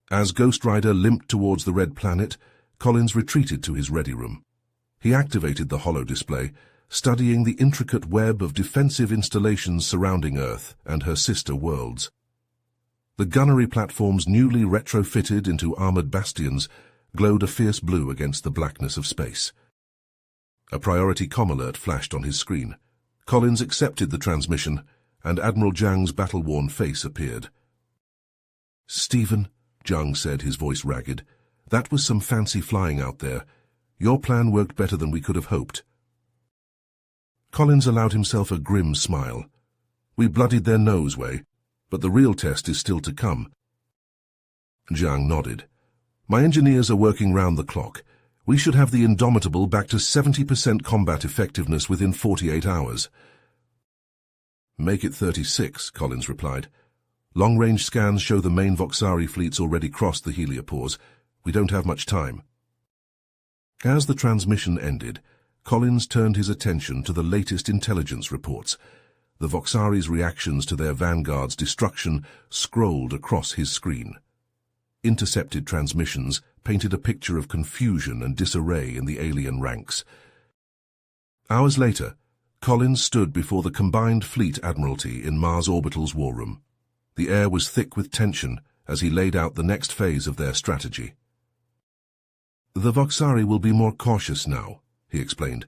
As Ghost Rider limped towards the red planet, Collins retreated to his ready room. He activated the holo display, studying the intricate web of defensive installations surrounding Earth and her sister worlds. The gunnery platforms, newly retrofitted into armored bastions, glowed a fierce blue against the blackness of space. A priority comm alert flashed on his screen. Collins accepted the transmission, and Admiral Jiang's battle-worn face appeared. "Stephen," Jiang said, his voice ragged, "that was some fancy flying out there. Your plan worked better than we could have hoped." Collins allowed himself a grim smile. "We bloodied their nose, Wei, but the real test is still to come." Jiang nodded. "My engineers are working round the clock. We should have the Indomitable back to 70% combat effectiveness within 48 hours. "Make it 36, Collins replied. "Long-range scans show the main Voxari fleet's already crossed the heliopause. We don't have much time." As the transmission ended, Collins turned his attention to the latest intelligence reports. The Voxari's reactions to their vanguard's destruction scrolled across his screen. Intercepted transmissions painted a picture of confusion and disarray in the alien ranks. Hours later, Collins stood before the combined fleet admiralty in Mars Orbital's war room. The air was thick with tension as he laid out the next phase of their strategy. "The Voxari will be more cautious now," he explained,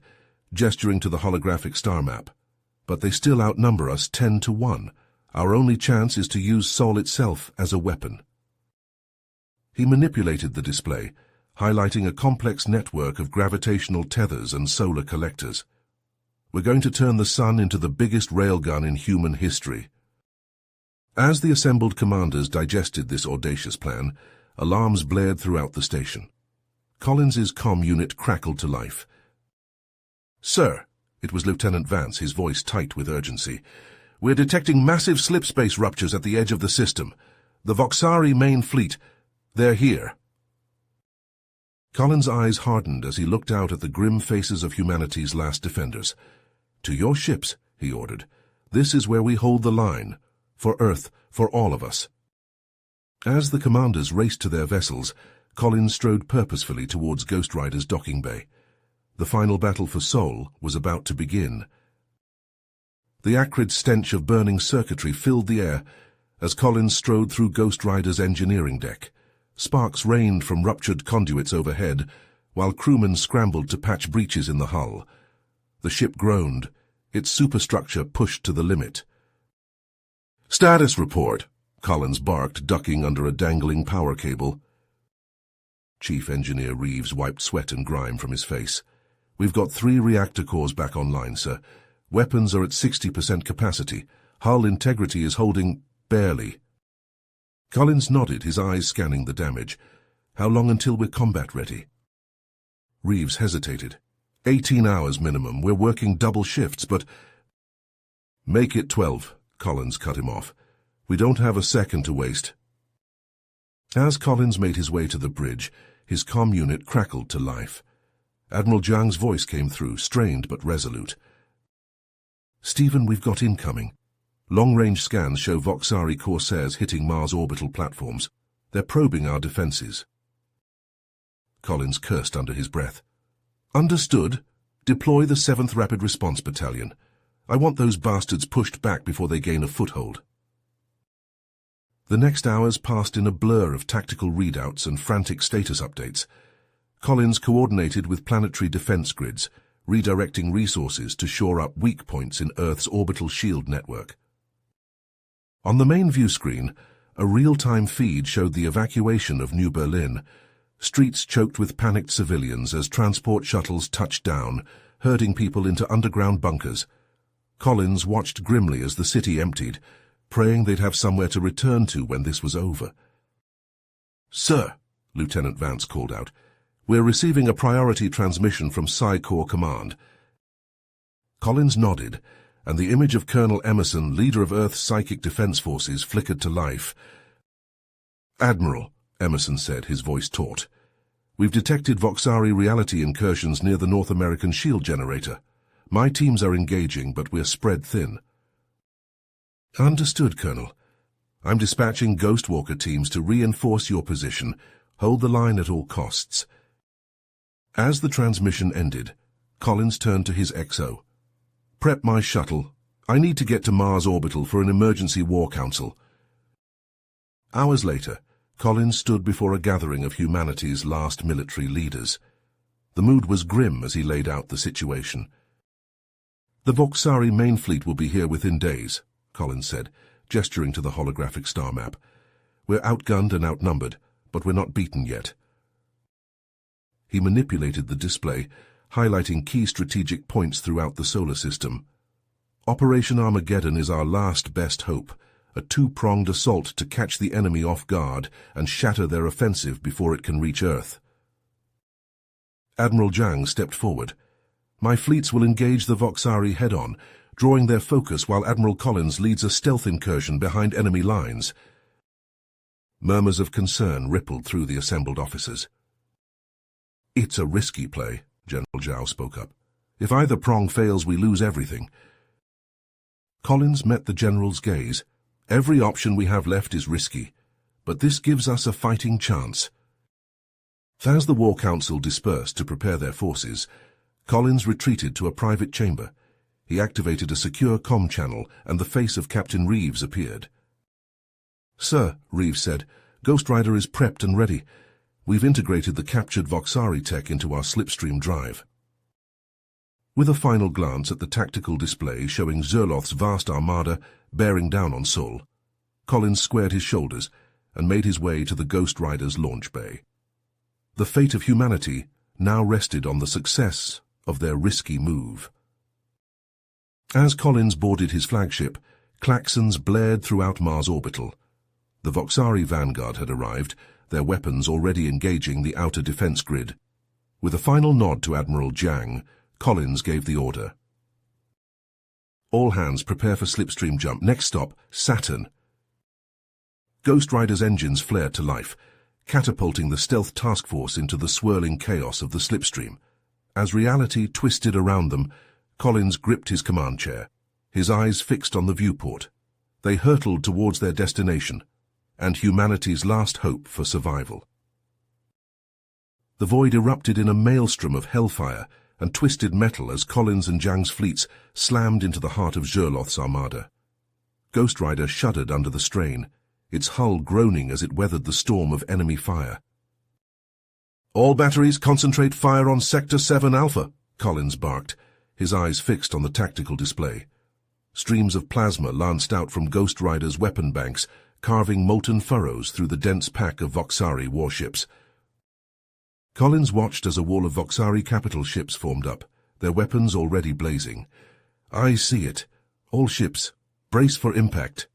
gesturing to the holographic star map. "But they still outnumber us 10-1. Our only chance is to use Sol itself as a weapon." He manipulated the display, highlighting a complex network of gravitational tethers and solar collectors. "We're going to turn the sun into the biggest railgun in human history." As the assembled commanders digested this audacious plan, alarms blared throughout the station. Collins's comm unit crackled to life. "Sir," it was Lieutenant Vance, his voice tight with urgency, "we're detecting massive slip-space ruptures at the edge of the system. The Voxari main fleet, they're here." Collins' eyes hardened as he looked out at the grim faces of humanity's last defenders. "To your ships," he ordered. "This is where we hold the line. For Earth, for all of us." As the commanders raced to their vessels, Collins strode purposefully towards Ghost Rider's docking bay. The final battle for Sol was about to begin. The acrid stench of burning circuitry filled the air as Collins strode through Ghost Rider's engineering deck. Sparks rained from ruptured conduits overhead, while crewmen scrambled to patch breaches in the hull. The ship groaned, its superstructure pushed to the limit. "Status report," Collins barked, ducking under a dangling power cable. Chief Engineer Reeves wiped sweat and grime from his face. "We've got 3 reactor cores back online, sir. Weapons are at 60% capacity. Hull integrity is holding barely." Collins nodded, his eyes scanning the damage. "How long until we're combat ready?" Reeves hesitated. 18 hours minimum. We're working double shifts, but—" "Make it 12, Collins cut him off. "We don't have a second to waste." As Collins made his way to the bridge, his comm unit crackled to life. Admiral Jiang's voice came through, strained but resolute. "Stephen, we've got incoming. Long-range scans show Voxari Corsairs hitting Mars orbital platforms. They're probing our defenses." Collins cursed under his breath. "Understood. Deploy the 7th Rapid Response Battalion. I want those bastards pushed back before they gain a foothold." The next hours passed in a blur of tactical readouts and frantic status updates. Collins coordinated with planetary defense grids, redirecting resources to shore up weak points in Earth's orbital shield network. On the main view screen, a real-time feed showed the evacuation of New Berlin, streets choked with panicked civilians as transport shuttles touched down, herding people into underground bunkers. Collins watched grimly as the city emptied, praying they'd have somewhere to return to when this was over. "Sir," Lieutenant Vance called out, "we're receiving a priority transmission from Psi-Corps Command." Collins nodded, and the image of Colonel Emerson, leader of Earth's Psychic Defense Forces, flickered to life. "Admiral," Emerson said, his voice taut, "we've detected Voxari reality incursions near the North American shield generator. My teams are engaging, but we're spread thin." "Understood, Colonel. I'm dispatching Ghostwalker teams to reinforce your position. Hold the line at all costs." As the transmission ended, Collins turned to his XO. "Prep my shuttle. I need to get to Mars orbital for an emergency war council." Hours later, Collins stood before a gathering of humanity's last military leaders. The mood was grim as he laid out the situation. "The Voxari main fleet will be here within days," Collins said, gesturing to the holographic star map. "We're outgunned and outnumbered, but we're not beaten yet." He manipulated the display, highlighting key strategic points throughout the solar system. "Operation Armageddon is our last best hope, a 2-pronged assault to catch the enemy off guard and shatter their offensive before it can reach Earth." Admiral Jiang stepped forward. "My fleets will engage the Voxari head-on, drawing their focus while Admiral Collins leads a stealth incursion behind enemy lines." Murmurs of concern rippled through the assembled officers. It's a risky play, General Zhao spoke up. If either prong fails, we lose everything. Collins met the general's gaze. Every option we have left is risky, but this gives us a fighting chance. As the War Council dispersed to prepare their forces, Collins retreated to a private chamber. He activated a secure comm channel, and the face of Captain Reeves appeared. "Sir," Reeves said, "Ghost Rider is prepped and ready. We've integrated the captured Voxari tech into our slipstream drive." With a final glance at the tactical display showing Zerloth's vast armada bearing down on Seoul, Collins squared his shoulders and made his way to the Ghost Rider's launch bay. The fate of humanity now rested on the success of their risky move. As Collins boarded his flagship, klaxons blared throughout Mars orbital. The Voxari vanguard had arrived, their weapons already engaging the outer defense grid. With a final nod to Admiral Jiang, Collins gave the order. "All hands prepare for slipstream jump. Next stop, Saturn." Ghost Rider's engines flared to life, catapulting the stealth task force into the swirling chaos of the slipstream. As reality twisted around them, Collins gripped his command chair, his eyes fixed on the viewport. They hurtled towards their destination, and humanity's last hope for survival. The void erupted in a maelstrom of hellfire and twisted metal as Collins and Jiang's fleets slammed into the heart of Zerloth's armada. Ghost Rider shuddered under the strain, its hull groaning as it weathered the storm of enemy fire. "All batteries concentrate fire on Sector 7 Alpha," Collins barked, his eyes fixed on the tactical display. Streams of plasma lanced out from Ghost Rider's weapon banks, carving molten furrows through the dense pack of Voxari warships. Collins watched as a wall of Voxari capital ships formed up, their weapons already blazing. "I see it. All ships, brace for impact."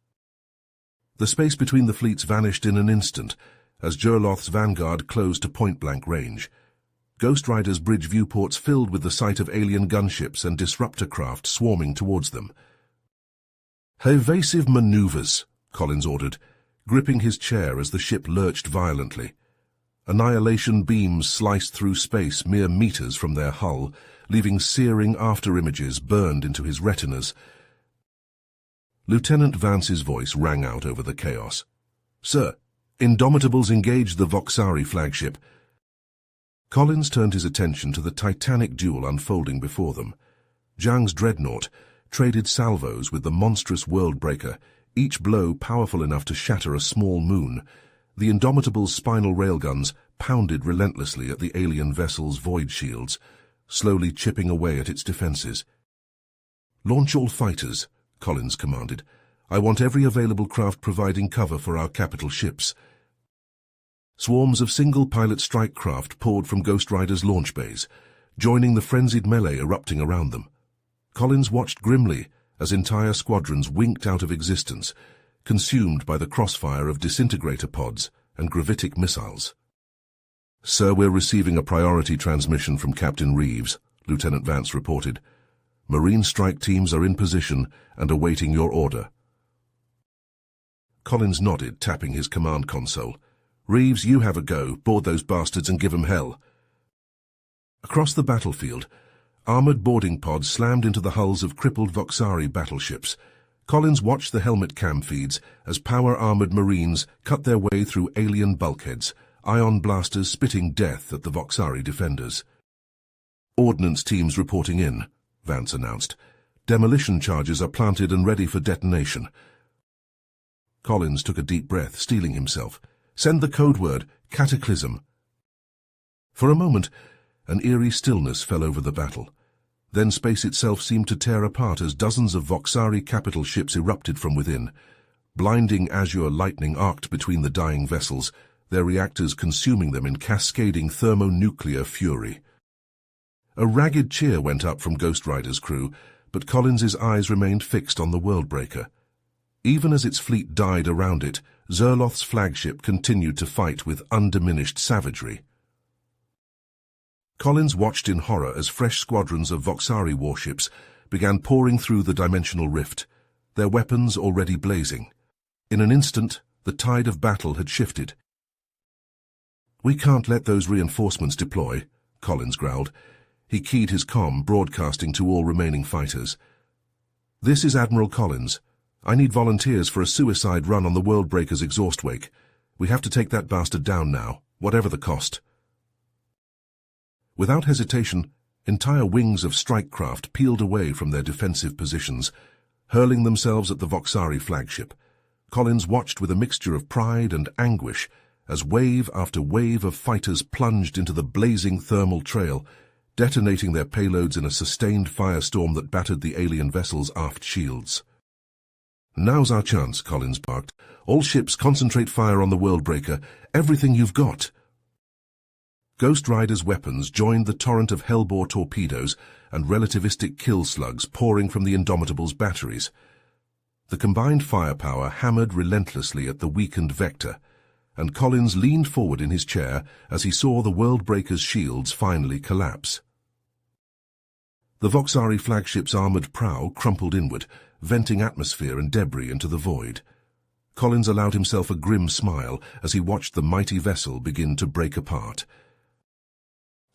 The space between the fleets vanished in an instant, as Zerloth's vanguard closed to point-blank range. Ghost Rider's bridge viewports filled with the sight of alien gunships and disruptor craft swarming towards them. "Evasive maneuvers," Collins ordered, gripping his chair as the ship lurched violently. Annihilation beams sliced through space mere meters from their hull, leaving searing after-images burned into his retinas. Lieutenant Vance's voice rang out over the chaos. "Sir, Indomitables engaged the Voxari flagship." Collins turned his attention to the titanic duel unfolding before them. Jiang's dreadnought traded salvos with the monstrous Worldbreaker, each blow powerful enough to shatter a small moon. The Indomitable's spinal railguns pounded relentlessly at the alien vessel's void shields, slowly chipping away at its defenses. "Launch all fighters," Collins commanded. "I want every available craft providing cover for our capital ships." Swarms of single-pilot strike craft poured from Ghost Rider's launch bays, joining the frenzied melee erupting around them. Collins watched grimly as entire squadrons winked out of existence, consumed by the crossfire of disintegrator pods and gravitic missiles. "Sir, we're receiving a priority transmission from Captain Reeves," Lieutenant Vance reported. "Marine strike teams are in position and awaiting your order." Collins nodded, tapping his command console. "Reeves, you have a go. Board those bastards and give 'em hell." Across the battlefield, armored boarding pods slammed into the hulls of crippled Voxari battleships. Collins watched the helmet cam feeds as power-armored Marines cut their way through alien bulkheads, ion blasters spitting death at the Voxari defenders. "Ordnance teams reporting in," Vance announced. "Demolition charges are planted and ready for detonation." Collins took a deep breath, steeling himself. "Send the code word, Cataclysm." For a moment, an eerie stillness fell over the battle. Then space itself seemed to tear apart as dozens of Voxari capital ships erupted from within. Blinding azure lightning arced between the dying vessels, their reactors consuming them in cascading thermonuclear fury. A ragged cheer went up from Ghost Rider's crew, but Collins's eyes remained fixed on the Worldbreaker. Even as its fleet died around it, Zerloth's flagship continued to fight with undiminished savagery. Collins watched in horror as fresh squadrons of Voxari warships began pouring through the dimensional rift, their weapons already blazing. In an instant, the tide of battle had shifted. "We can't let those reinforcements deploy," Collins growled. He keyed his comm, broadcasting to all remaining fighters. "This is Admiral Collins. I need volunteers for a suicide run on the Worldbreaker's exhaust wake. We have to take that bastard down now, whatever the cost." Without hesitation, entire wings of strike craft peeled away from their defensive positions, hurling themselves at the Voxari flagship. Collins watched with a mixture of pride and anguish as wave after wave of fighters plunged into the blazing thermal trail, detonating their payloads in a sustained firestorm that battered the alien vessel's aft shields. "Now's our chance," Collins barked. "All ships concentrate fire on the Worldbreaker. Everything you've got." Ghost Rider's weapons joined the torrent of Hellbore torpedoes and relativistic kill slugs pouring from the Indomitable's batteries. The combined firepower hammered relentlessly at the weakened Vector, and Collins leaned forward in his chair as he saw the Worldbreaker's shields finally collapse. The Voxari flagship's armored prow crumpled inward, venting atmosphere and debris into the void. Collins allowed himself a grim smile as he watched the mighty vessel begin to break apart.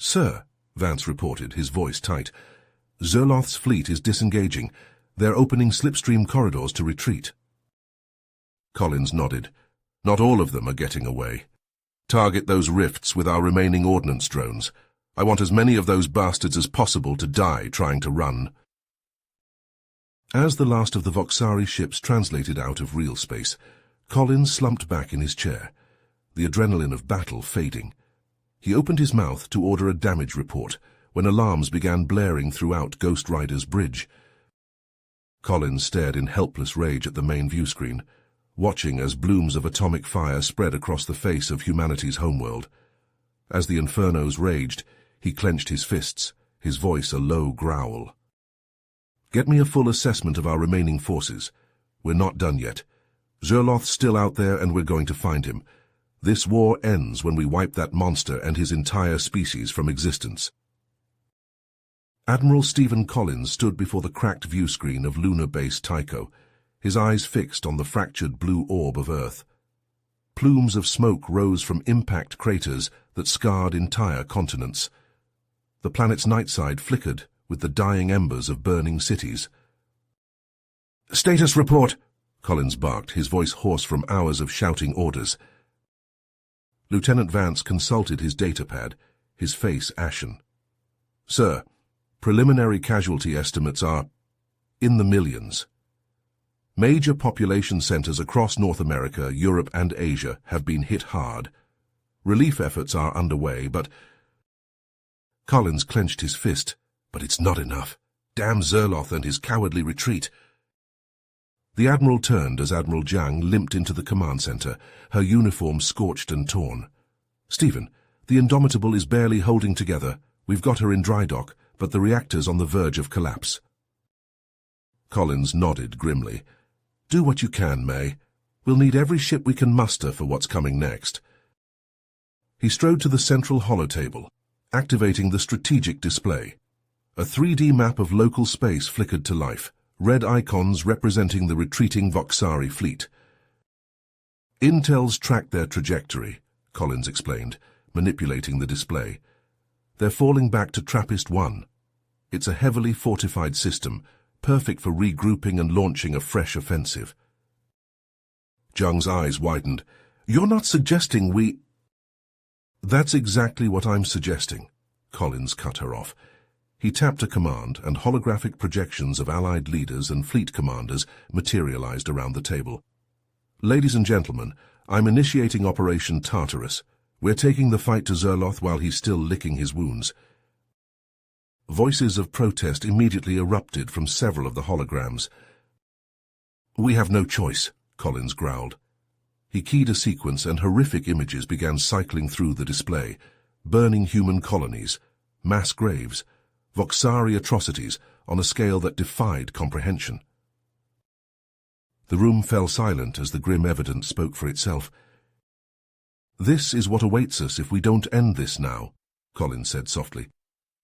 "Sir," Vance reported, his voice tight, "Zerloth's fleet is disengaging. They're opening slipstream corridors to retreat." Collins nodded. "Not all of them are getting away. Target those rifts with our remaining ordnance drones. I want as many of those bastards as possible to die trying to run." As the last of the Voxari ships translated out of real space, Collins slumped back in his chair, the adrenaline of battle fading. He opened his mouth to order a damage report when alarms began blaring throughout Ghost Rider's bridge. Collins stared in helpless rage at the main view screen, watching as blooms of atomic fire spread across the face of humanity's homeworld. As the infernos raged, he clenched his fists, his voice a low growl. "Get me a full assessment of our remaining forces. We're not done yet. Zerloth's still out there and we're going to find him. This war ends when we wipe that monster and his entire species from existence." Admiral Stephen Collins stood before the cracked view screen of lunar base Tycho, his eyes fixed on the fractured blue orb of Earth. Plumes of smoke rose from impact craters that scarred entire continents. The planet's night side flickered with the dying embers of burning cities. "Status report," Collins barked, his voice hoarse from hours of shouting orders. Lieutenant Vance consulted his datapad, his face ashen. "Sir, preliminary casualty estimates are in the millions. Major population centers across North America, Europe, and Asia have been hit hard. Relief efforts are underway, but—" Collins clenched his fist. "But it's not enough. Damn Zerloth and his cowardly retreat." The Admiral turned as Admiral Jiang limped into the command center, her uniform scorched and torn. "Stephen, the Indomitable is barely holding together. We've got her in dry dock, but the reactor's on the verge of collapse." Collins nodded grimly. "Do what you can, May. We'll need every ship we can muster for what's coming next." He strode to the central holotable, activating the strategic display. A 3D map of local space flickered to life, red icons representing the retreating Voxari fleet. "Intel's tracked their trajectory," Collins explained, manipulating the display. "They're falling back to Trappist-1. It's a heavily fortified system, perfect for regrouping and launching a fresh offensive." Jiang's eyes widened. "You're not suggesting we—" "That's exactly what I'm suggesting," Collins cut her off. He tapped a command, and holographic projections of Allied leaders and fleet commanders materialized around the table. "Ladies and gentlemen, I'm initiating Operation Tartarus. We're taking the fight to Zerloth while he's still licking his wounds." Voices of protest immediately erupted from several of the holograms. "We have no choice," Collins growled. He keyed a sequence and horrific images began cycling through the display. Burning human colonies, mass graves, Voxari atrocities on a scale that defied comprehension. The room fell silent as the grim evidence spoke for itself. "This is what awaits us if we don't end this now," Collins said softly.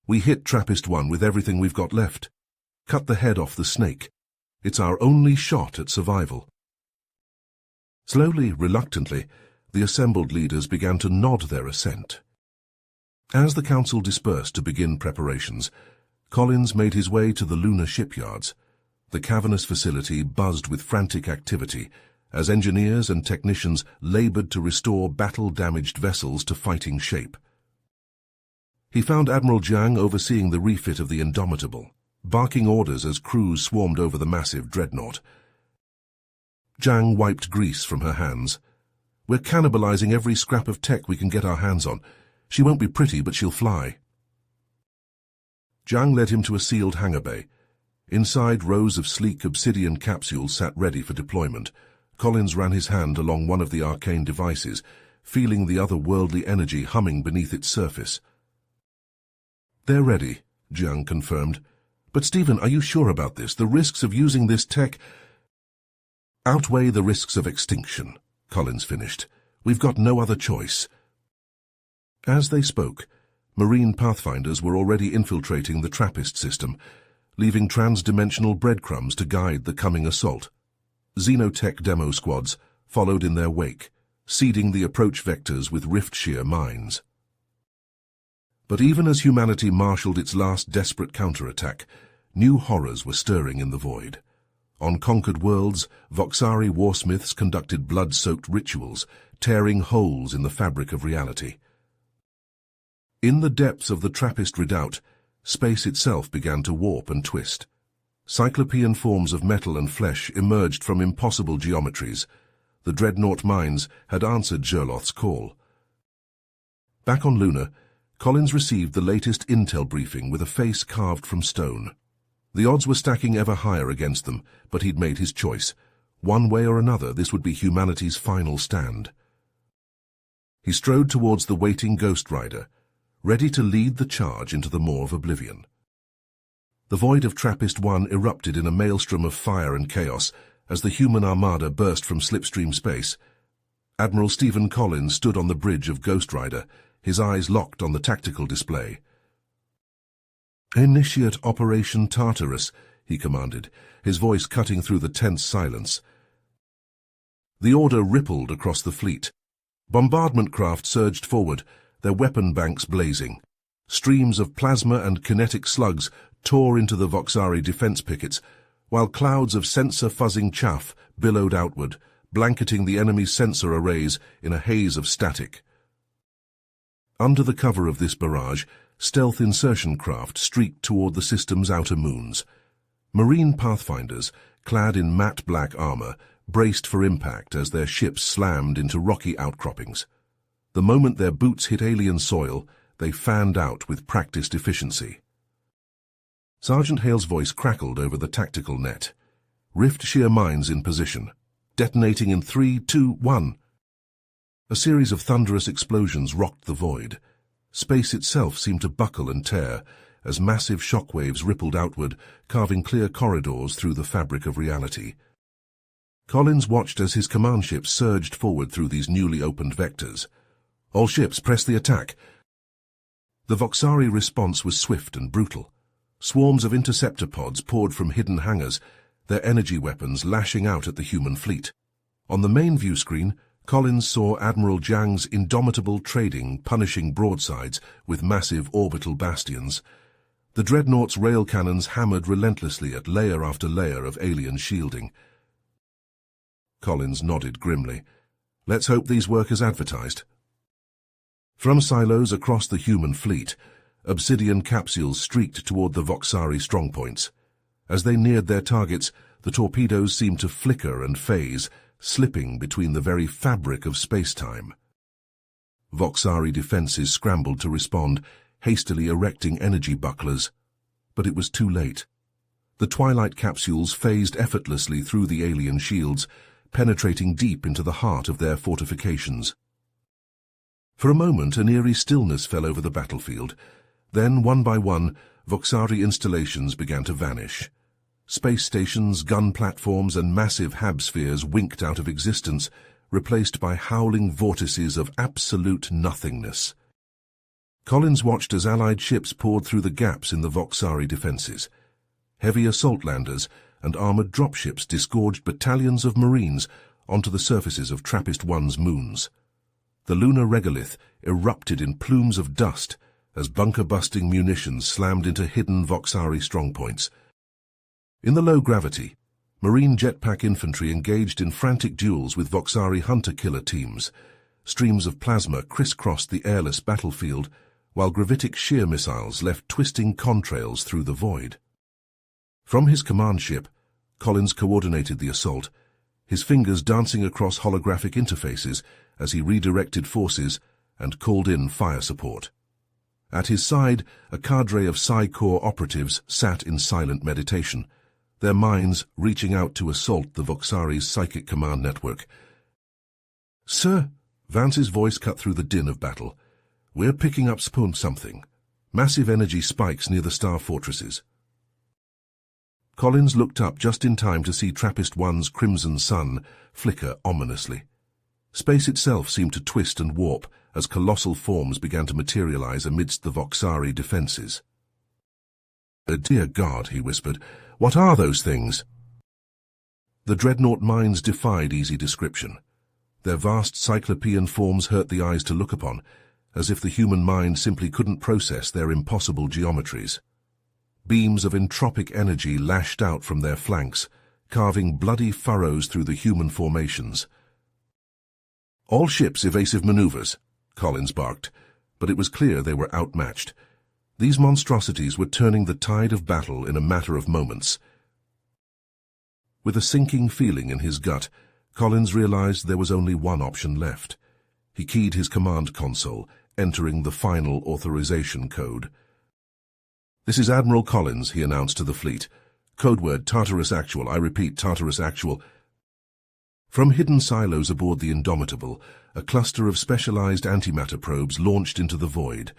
"We hit Trappist-1 with everything we've got left. Cut the head off the snake. It's our only shot at survival." Slowly, reluctantly, the assembled leaders began to nod their assent. As the council dispersed to begin preparations, Collins made his way to the lunar shipyards. The cavernous facility buzzed with frantic activity as engineers and technicians labored to restore battle-damaged vessels to fighting shape. He found Admiral Jiang overseeing the refit of the Indomitable, barking orders as crews swarmed over the massive dreadnought. Jiang wiped grease from her hands. "We're cannibalizing every scrap of tech we can get our hands on. She won't be pretty, but she'll fly." Jiang led him to a sealed hangar bay. Inside, rows of sleek obsidian capsules sat ready for deployment. Collins ran his hand along one of the arcane devices, feeling the otherworldly energy humming beneath its surface. "They're ready," Jiang confirmed. "But Stephen, are you sure about this? The risks of using this tech outweigh the risks of extinction," Collins finished. "We've got no other choice." As they spoke, Marine pathfinders were already infiltrating the Trappist system, leaving trans-dimensional breadcrumbs to guide the coming assault. Xenotech demo squads followed in their wake, seeding the approach vectors with rift-shear mines. But even as humanity marshaled its last desperate counterattack, new horrors were stirring in the void. On conquered worlds, Voxari warsmiths conducted blood-soaked rituals, tearing holes in the fabric of reality. In the depths of the Trappist redoubt, space itself began to warp and twist. Cyclopean forms of metal and flesh emerged from impossible geometries. The dreadnought mines had answered Zerloth's call. Back on Luna, Collins received the latest intel briefing with a face carved from stone. The odds were stacking ever higher against them, but he'd made his choice. One way or another, this would be humanity's final stand. He strode towards the waiting Ghost Rider, ready to lead the charge into the maw of oblivion. The void of Trappist-1 erupted in a maelstrom of fire and chaos as the human armada burst from slipstream space. Admiral Stephen Collins stood on the bridge of Ghost Rider, his eyes locked on the tactical display. "Initiate Operation Tartarus," he commanded, his voice cutting through the tense silence. The order rippled across the fleet. Bombardment craft surged forward, their weapon banks blazing. Streams of plasma and kinetic slugs tore into the Voxari defense pickets, while clouds of sensor-fuzzing chaff billowed outward, blanketing the enemy's sensor arrays in a haze of static. Under the cover of this barrage, stealth insertion craft streaked toward the system's outer moons. Marine pathfinders, clad in matte black armor, braced for impact as their ships slammed into rocky outcroppings. The moment their boots hit alien soil, they fanned out with practiced efficiency. Sergeant Hale's voice crackled over the tactical net. Rift-shear mines in position. Detonating in 3, 2, 1. A series of thunderous explosions rocked the void. Space itself seemed to buckle and tear as massive shockwaves rippled outward, carving clear corridors through the fabric of reality. Collins watched as his command ship surged forward through these newly opened vectors. "All ships, press the attack." The Voxari response was swift and brutal. Swarms of interceptor pods poured from hidden hangars, their energy weapons lashing out at the human fleet. On the main view screen, Collins saw Admiral Jiang's Indomitable trading punishing broadsides with massive orbital bastions. The dreadnought's rail cannons hammered relentlessly at layer after layer of alien shielding. Collins nodded grimly. "Let's hope these work as advertised." From silos across the human fleet, obsidian capsules streaked toward the Voxari strongpoints. As they neared their targets, the torpedoes seemed to flicker and phase, slipping between the very fabric of space-time. Voxari defenses scrambled to respond, hastily erecting energy bucklers. But it was too late. The Twilight capsules phased effortlessly through the alien shields, penetrating deep into the heart of their fortifications. For a moment, an eerie stillness fell over the battlefield. Then, one by one, Voxari installations began to vanish. Space stations, gun platforms, and massive habspheres winked out of existence, replaced by howling vortices of absolute nothingness. Collins watched as Allied ships poured through the gaps in the Voxari defenses. Heavy assault landers and armored dropships disgorged battalions of Marines onto the surfaces of Trappist-1's moons. The lunar regolith erupted in plumes of dust as bunker-busting munitions slammed into hidden Voxari strongpoints. In the low gravity, Marine jetpack infantry engaged in frantic duels with Voxari hunter-killer teams. Streams of plasma crisscrossed the airless battlefield, while gravitic shear missiles left twisting contrails through the void. From his command ship, Collins coordinated the assault, his fingers dancing across holographic interfaces as he redirected forces and called in fire support. At his side, a cadre of Psi-Corps operatives sat in silent meditation, their minds reaching out to assault the Voxari's psychic command network. "Sir," Vance's voice cut through the din of battle, "we're picking up something. Massive energy spikes near the star fortresses." Collins looked up just in time to see Trappist-1's crimson sun flicker ominously. Space itself seemed to twist and warp as colossal forms began to materialize amidst the Voxari defenses. "Dear God," he whispered, "what are those things?" The dreadnought mines defied easy description. Their vast cyclopean forms hurt the eyes to look upon, as if the human mind simply couldn't process their impossible geometries. Beams of entropic energy lashed out from their flanks, carving bloody furrows through the human formations. "All ships evasive maneuvers," Collins barked, but it was clear they were outmatched. These monstrosities were turning the tide of battle in a matter of moments. With a sinking feeling in his gut, Collins realized there was only one option left. He keyed his command console, entering the final authorization code. "This is Admiral Collins," he announced to the fleet. "Codeword Tartarus Actual. I repeat, Tartarus Actual." From hidden silos aboard the Indomitable, a cluster of specialized antimatter probes launched into the void.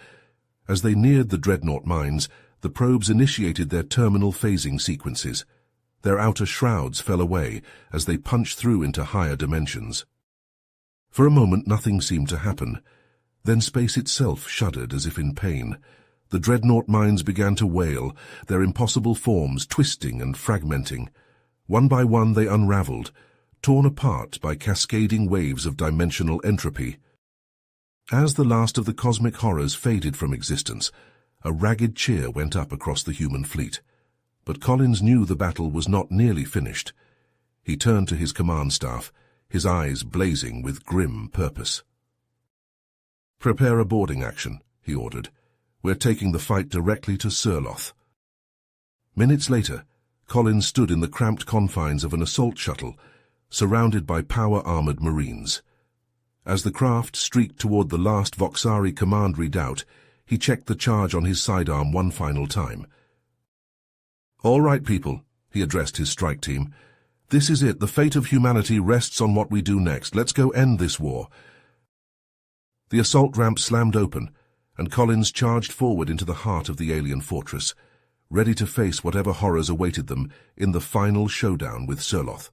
As they neared the dreadnought mines, the probes initiated their terminal phasing sequences. Their outer shrouds fell away as they punched through into higher dimensions. For a moment nothing seemed to happen. Then space itself shuddered as if in pain. The dreadnought mines began to wail, their impossible forms twisting and fragmenting. One by one they unraveled, torn apart by cascading waves of dimensional entropy. As the last of the cosmic horrors faded from existence, a ragged cheer went up across the human fleet. But Collins knew the battle was not nearly finished. He turned to his command staff, his eyes blazing with grim purpose. "Prepare a boarding action," he ordered. "We're taking the fight directly to Surloth." Minutes later, Collins stood in the cramped confines of an assault shuttle, surrounded by power-armored Marines. As the craft streaked toward the last Voxari command redoubt, he checked the charge on his sidearm one final time. "All right, people," he addressed his strike team. "This is it. The fate of humanity rests on what we do next. Let's go end this war." The assault ramp slammed open, and Collins charged forward into the heart of the alien fortress, ready to face whatever horrors awaited them in the final showdown with Surloth.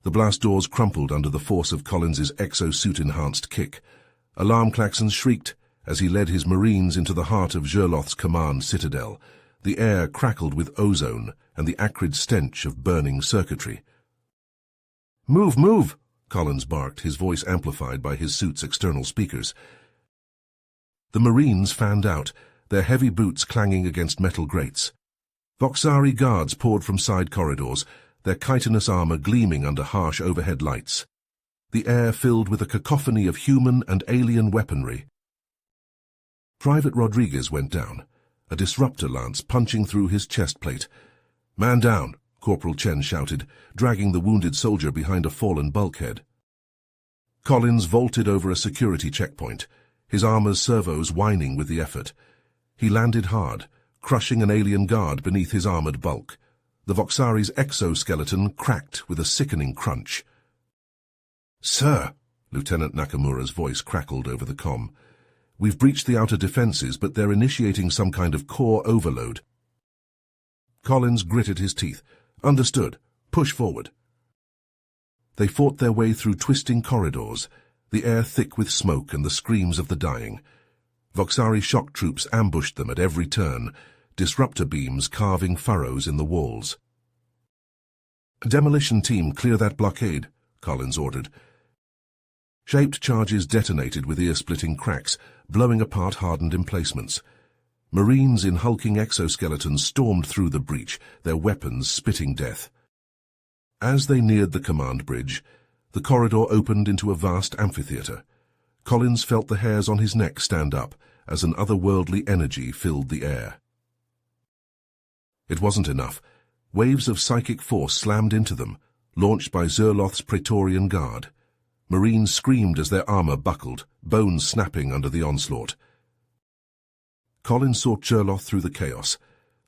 The blast doors crumpled under the force of Collins's exosuit-enhanced kick. Alarm klaxons shrieked as he led his Marines into the heart of Surloth's command citadel. The air crackled with ozone and the acrid stench of burning circuitry. "Move, move!" Collins barked, his voice amplified by his suit's external speakers. The Marines fanned out, their heavy boots clanging against metal grates. Voxari guards poured from side corridors, their chitinous armor gleaming under harsh overhead lights. The air filled with a cacophony of human and alien weaponry. Private Rodriguez went down, a disruptor lance punching through his chest plate. "Man down," Corporal Chen shouted, dragging the wounded soldier behind a fallen bulkhead. Collins vaulted over a security checkpoint, his armor's servos whining with the effort. He landed hard, crushing an alien guard beneath his armored bulk. The Voxari's exoskeleton cracked with a sickening crunch. "Sir," Lieutenant Nakamura's voice crackled over the comm, "we've breached the outer defenses, but they're initiating some kind of core overload." Collins gritted his teeth. "Understood. Push forward." They fought their way through twisting corridors, the air thick with smoke and the screams of the dying. Voxari shock troops ambushed them at every turn, disruptor beams carving furrows in the walls. "Demolition team, clear that blockade," Collins ordered. Shaped charges detonated with ear-splitting cracks, blowing apart hardened emplacements. Marines in hulking exoskeletons stormed through the breach, their weapons spitting death. As they neared the command bridge, the corridor opened into a vast amphitheater. Collins felt the hairs on his neck stand up as an otherworldly energy filled the air. It wasn't enough. Waves of psychic force slammed into them, launched by Zerloth's Praetorian Guard. Marines screamed as their armor buckled, bones snapping under the onslaught. Collins saw Zerloth through the chaos,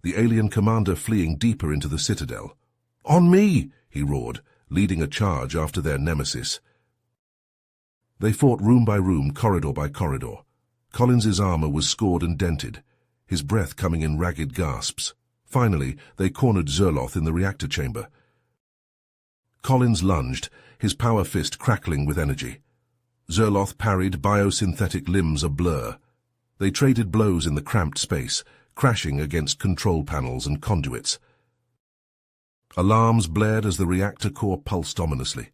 the alien commander fleeing deeper into the citadel. "On me!" he roared, leading a charge after their nemesis. They fought room by room, corridor by corridor. Collins's armor was scored and dented, his breath coming in ragged gasps. Finally, they cornered Zerloth in the reactor chamber. Collins lunged, his power fist crackling with energy. Zerloth parried, biosynthetic limbs a blur. They traded blows in the cramped space, crashing against control panels and conduits. Alarms blared as the reactor core pulsed ominously.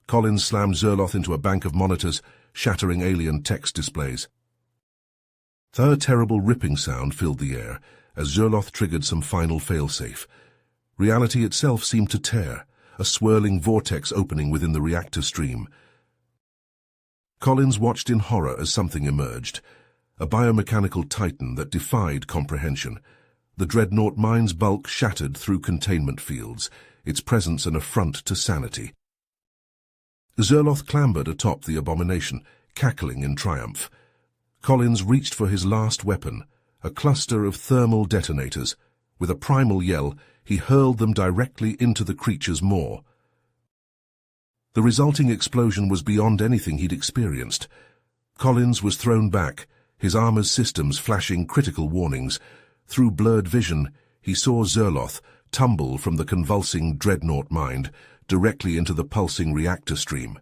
Collins slammed Zerloth into a bank of monitors, shattering alien text displays. A terrible ripping sound filled the air as Zerloth triggered some final failsafe. Reality itself seemed to tear, a swirling vortex opening within the reactor stream. Collins watched in horror as something emerged, a biomechanical titan that defied comprehension. The dreadnought mine's bulk shattered through containment fields, its presence an affront to sanity. Zerloth clambered atop the abomination, cackling in triumph. Collins reached for his last weapon, a cluster of thermal detonators. With a primal yell, he hurled them directly into the creature's maw. The resulting explosion was beyond anything he'd experienced. Collins was thrown back, his armor's systems flashing critical warnings. Through blurred vision, he saw Zerloth tumble from the convulsing dreadnought mind directly into the pulsing reactor stream.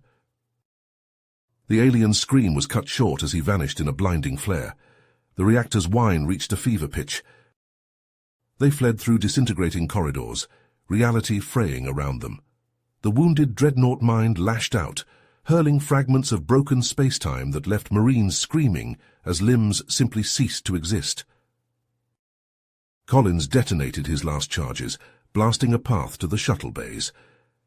The alien's scream was cut short as he vanished in a blinding flare. The reactor's whine reached a fever pitch. They fled through disintegrating corridors, reality fraying around them. The wounded dreadnought mind lashed out, hurling fragments of broken space-time that left Marines screaming as limbs simply ceased to exist. Collins detonated his last charges, blasting a path to the shuttle bays.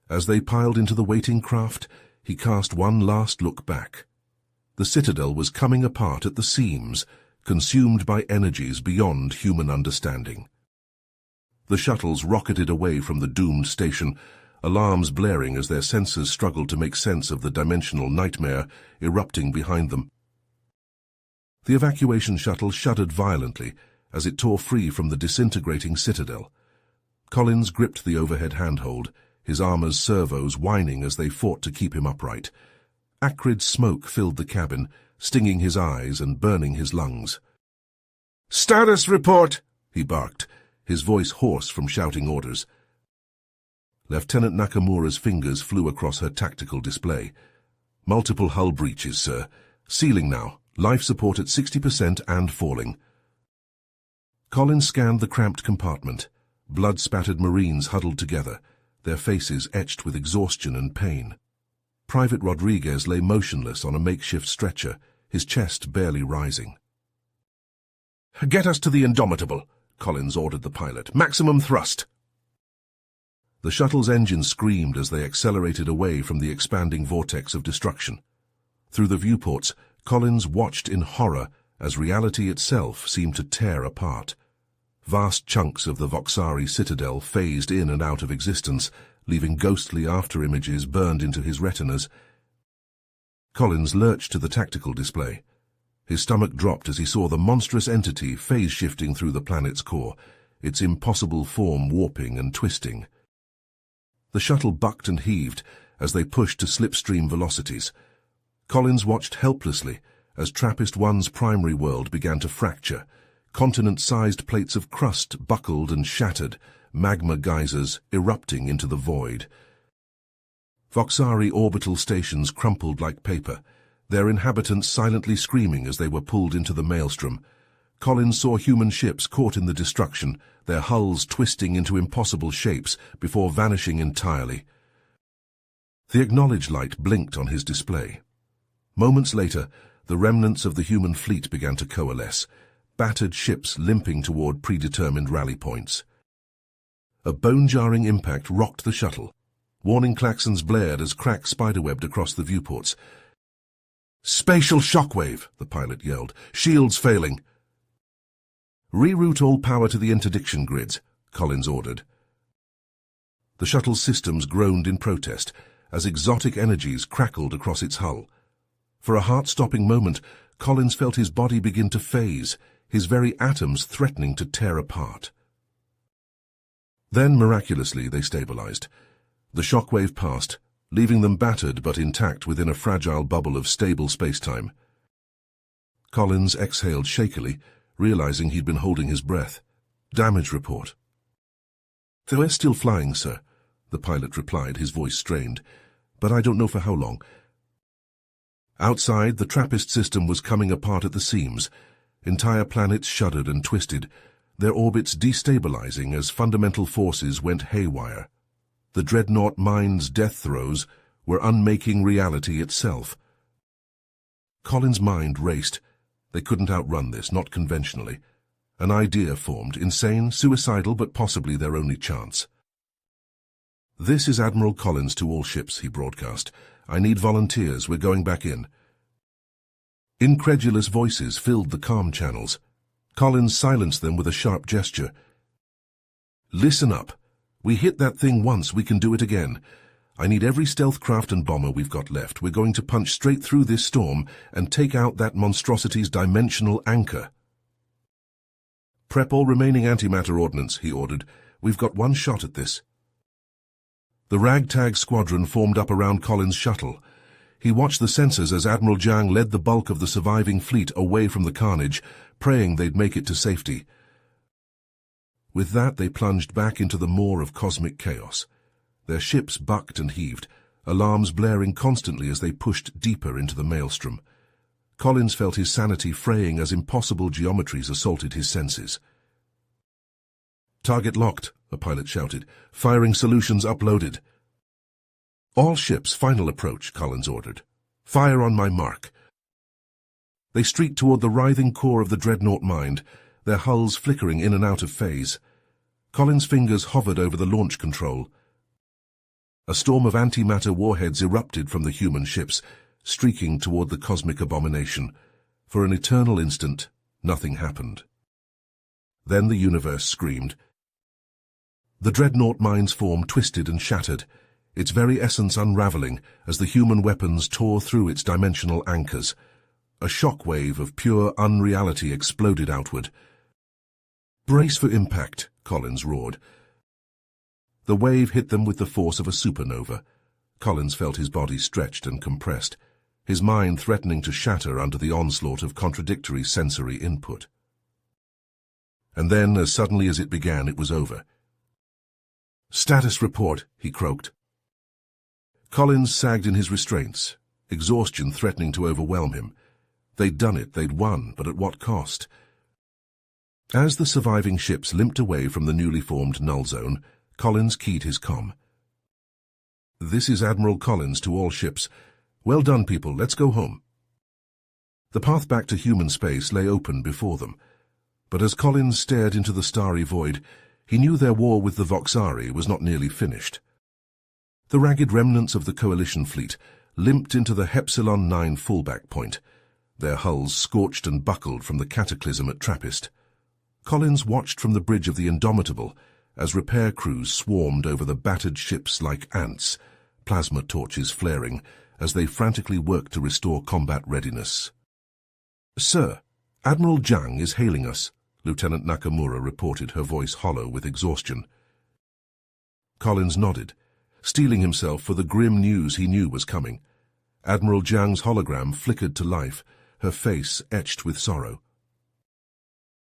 As they piled into the waiting craft, he cast one last look back. The citadel was coming apart at the seams, consumed by energies beyond human understanding. The shuttles rocketed away from the doomed station, alarms blaring as their sensors struggled to make sense of the dimensional nightmare erupting behind them. The evacuation shuttle shuddered violently as it tore free from the disintegrating citadel. Collins gripped the overhead handhold, his armor's servos whining as they fought to keep him upright. Acrid smoke filled the cabin, stinging his eyes and burning his lungs. "Status report!" he barked, his voice hoarse from shouting orders. Lieutenant Nakamura's fingers flew across her tactical display. "Multiple hull breaches, sir. Sealing now. Life support at 60% and falling." Collins scanned the cramped compartment. Blood-spattered Marines huddled together, their faces etched with exhaustion and pain. Private Rodriguez lay motionless on a makeshift stretcher, his chest barely rising. "Get us to the Indomitable," Collins ordered the pilot. "Maximum thrust." The shuttle's engine screamed as they accelerated away from the expanding vortex of destruction. Through the viewports, Collins watched in horror as reality itself seemed to tear apart. Vast chunks of the Voxari citadel phased in and out of existence, leaving ghostly after-images burned into his retinas. Collins lurched to the tactical display. His stomach dropped as he saw the monstrous entity phase-shifting through the planet's core, its impossible form warping and twisting. The shuttle bucked and heaved as they pushed to slipstream velocities. Collins watched helplessly as Trappist-1's primary world began to fracture. Continent-sized plates of crust buckled and shattered, magma geysers erupting into the void. Voxari orbital stations crumpled like paper, their inhabitants silently screaming as they were pulled into the maelstrom. Collins saw human ships caught in the destruction, their hulls twisting into impossible shapes before vanishing entirely. The acknowledge light blinked on his display. Moments later, the remnants of the human fleet began to coalesce, battered ships limping toward predetermined rally points. A bone-jarring impact rocked the shuttle. Warning klaxons blared as cracks spiderwebbed across the viewports. "Spatial shockwave!" the pilot yelled. "Shields failing!" "Reroute all power to the interdiction grids," Collins ordered. The shuttle's systems groaned in protest as exotic energies crackled across its hull. For a heart-stopping moment, Collins felt his body begin to phase, his very atoms threatening to tear apart. Then, miraculously, they stabilized. The shockwave passed, leaving them battered but intact within a fragile bubble of stable spacetime. Collins exhaled shakily, realizing he'd been holding his breath. "Damage report." "We're still flying, sir," the pilot replied, his voice strained. "But I don't know for how long." Outside, the Trappist system was coming apart at the seams. Entire planets shuddered and twisted, their orbits destabilizing as fundamental forces went haywire. The dreadnought mind's death throes were unmaking reality itself. Collins' mind raced. They couldn't outrun this, not conventionally. An idea formed, insane, suicidal, but possibly their only chance. "This is Admiral Collins to all ships," he broadcast. "I need volunteers. We're going back in." Incredulous voices filled the comm channels. Collins silenced them with a sharp gesture. "Listen up. We hit that thing once, we can do it again. I need every stealth craft and bomber we've got left. We're going to punch straight through this storm and take out that monstrosity's dimensional anchor." "Prep all remaining antimatter ordnance," he ordered. "We've got one shot at this." The ragtag squadron formed up around Collins' shuttle. He watched the sensors as Admiral Jiang led the bulk of the surviving fleet away from the carnage, praying they'd make it to safety. With that, they plunged back into the maw of cosmic chaos. Their ships bucked and heaved, alarms blaring constantly as they pushed deeper into the maelstrom. Collins felt his sanity fraying as impossible geometries assaulted his senses. "Target locked," a pilot shouted. "Firing solutions uploaded." "All ships, final approach," Collins ordered. "Fire on my mark." They streaked toward the writhing core of the dreadnought mind, their hulls flickering in and out of phase. Collins' fingers hovered over the launch control. A storm of antimatter warheads erupted from the human ships, streaking toward the cosmic abomination. For an eternal instant, nothing happened. Then the universe screamed. The dreadnought mind's form twisted and shattered, its very essence unraveling as the human weapons tore through its dimensional anchors. A shockwave of pure unreality exploded outward. "Brace for impact," Collins roared. The wave hit them with the force of a supernova. Collins felt his body stretched and compressed, his mind threatening to shatter under the onslaught of contradictory sensory input. And then, as suddenly as it began, it was over. "Status report," he croaked. Collins sagged in his restraints, exhaustion threatening to overwhelm him. They'd done it, they'd won, but at what cost? As the surviving ships limped away from the newly formed null zone, Collins keyed his comm. "This is Admiral Collins to all ships. Well done, people, let's go home." The path back to human space lay open before them, but as Collins stared into the starry void, he knew their war with the Voxari was not nearly finished. The ragged remnants of the Coalition fleet limped into the Hepsilon 9 fallback point, their hulls scorched and buckled from the cataclysm at Trappist. Collins watched from the bridge of the Indomitable as repair crews swarmed over the battered ships like ants, plasma torches flaring as they frantically worked to restore combat readiness. "Sir, Admiral Jiang is hailing us," Lieutenant Nakamura reported, her voice hollow with exhaustion. Collins nodded, steeling himself for the grim news he knew was coming. Admiral Jiang's hologram flickered to life, her face etched with sorrow.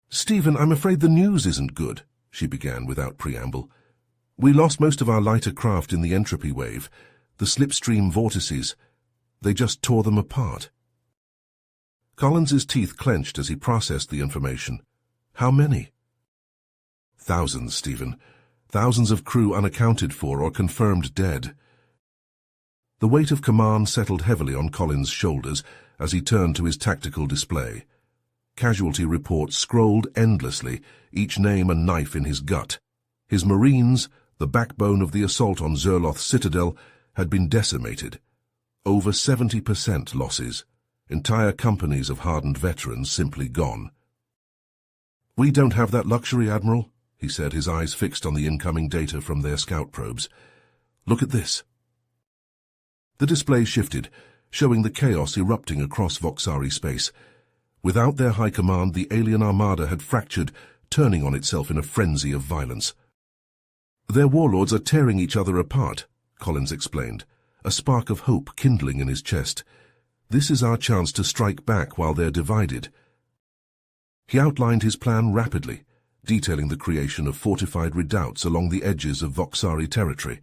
"Stephen, I'm afraid the news isn't good," she began without preamble. "We lost most of our lighter craft in the entropy wave, the slipstream vortices. They just tore them apart." Collins's teeth clenched as he processed the information. "How many?" "Thousands, Stephen. Thousands of crew unaccounted for or confirmed dead." The weight of command settled heavily on Collins' shoulders as he turned to his tactical display. Casualty reports scrolled endlessly, each name a knife in his gut. His Marines, the backbone of the assault on Zerloth's citadel, had been decimated. Over 70% losses. Entire companies of hardened veterans simply gone. "We don't have that luxury, Admiral," he said, his eyes fixed on the incoming data from their scout probes. "Look at this." The display shifted, showing the chaos erupting across Voxari space. Without their high command, the alien armada had fractured, turning on itself in a frenzy of violence. "Their warlords are tearing each other apart," Collins explained, a spark of hope kindling in his chest. "This is our chance to strike back while they're divided." He outlined his plan rapidly, detailing the creation of fortified redoubts along the edges of Voxari territory.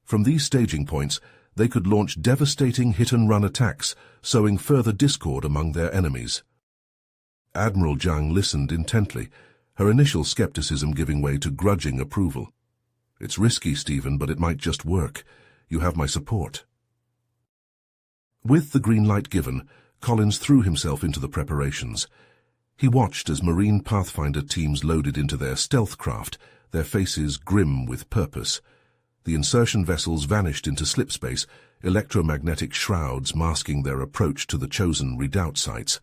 From these staging points, they could launch devastating hit-and-run attacks, sowing further discord among their enemies. Admiral Zhang listened intently, her initial skepticism giving way to grudging approval. "It's risky, Stephen, but it might just work. You have my support." With the green light given, Collins threw himself into the preparations. He watched as Marine Pathfinder teams loaded into their stealth craft, their faces grim with purpose. The insertion vessels vanished into slipspace, electromagnetic shrouds masking their approach to the chosen redoubt sites.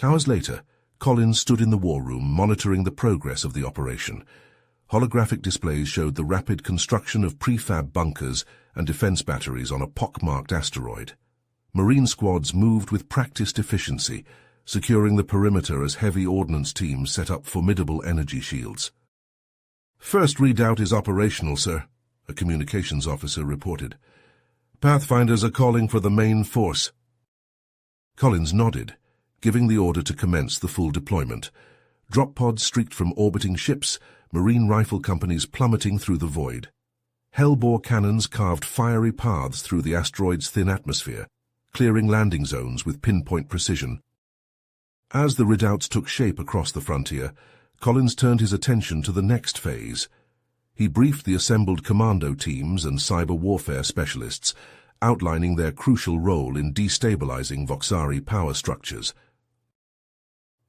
Hours later, Collins stood in the war room monitoring the progress of the operation. Holographic displays showed the rapid construction of prefab bunkers and defense batteries on a pockmarked asteroid. Marine squads moved with practiced efficiency, securing the perimeter as heavy ordnance teams set up formidable energy shields. "First redoubt is operational, sir," a communications officer reported. "Pathfinders are calling for the main force." Collins nodded, giving the order to commence the full deployment. Drop pods streaked from orbiting ships, Marine rifle companies plummeting through the void. Hellbore cannons carved fiery paths through the asteroid's thin atmosphere, clearing landing zones with pinpoint precision. As the redoubts took shape across the frontier, Collins turned his attention to the next phase. He briefed the assembled commando teams and cyber warfare specialists, outlining their crucial role in destabilizing Voxari power structures.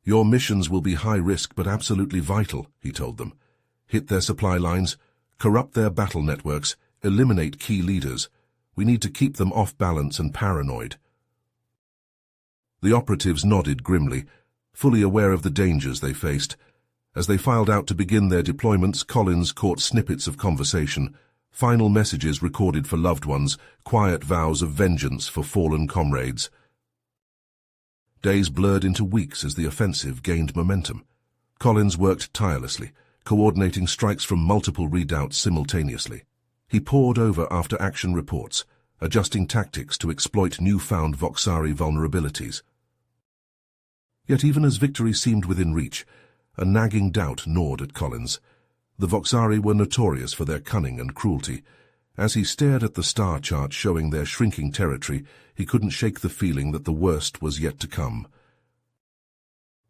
"Your missions will be high risk but absolutely vital," he told them. "Hit their supply lines, corrupt their battle networks, eliminate key leaders. We need to keep them off balance and paranoid." The operatives nodded grimly, fully aware of the dangers they faced. As they filed out to begin their deployments, Collins caught snippets of conversation, final messages recorded for loved ones, quiet vows of vengeance for fallen comrades. Days blurred into weeks as the offensive gained momentum. Collins worked tirelessly, coordinating strikes from multiple redoubts simultaneously. He pored over after-action reports, adjusting tactics to exploit newfound Voxari vulnerabilities. Yet even as victory seemed within reach, a nagging doubt gnawed at Collins. The Voxari were notorious for their cunning and cruelty. As he stared at the star chart showing their shrinking territory, he couldn't shake the feeling that the worst was yet to come.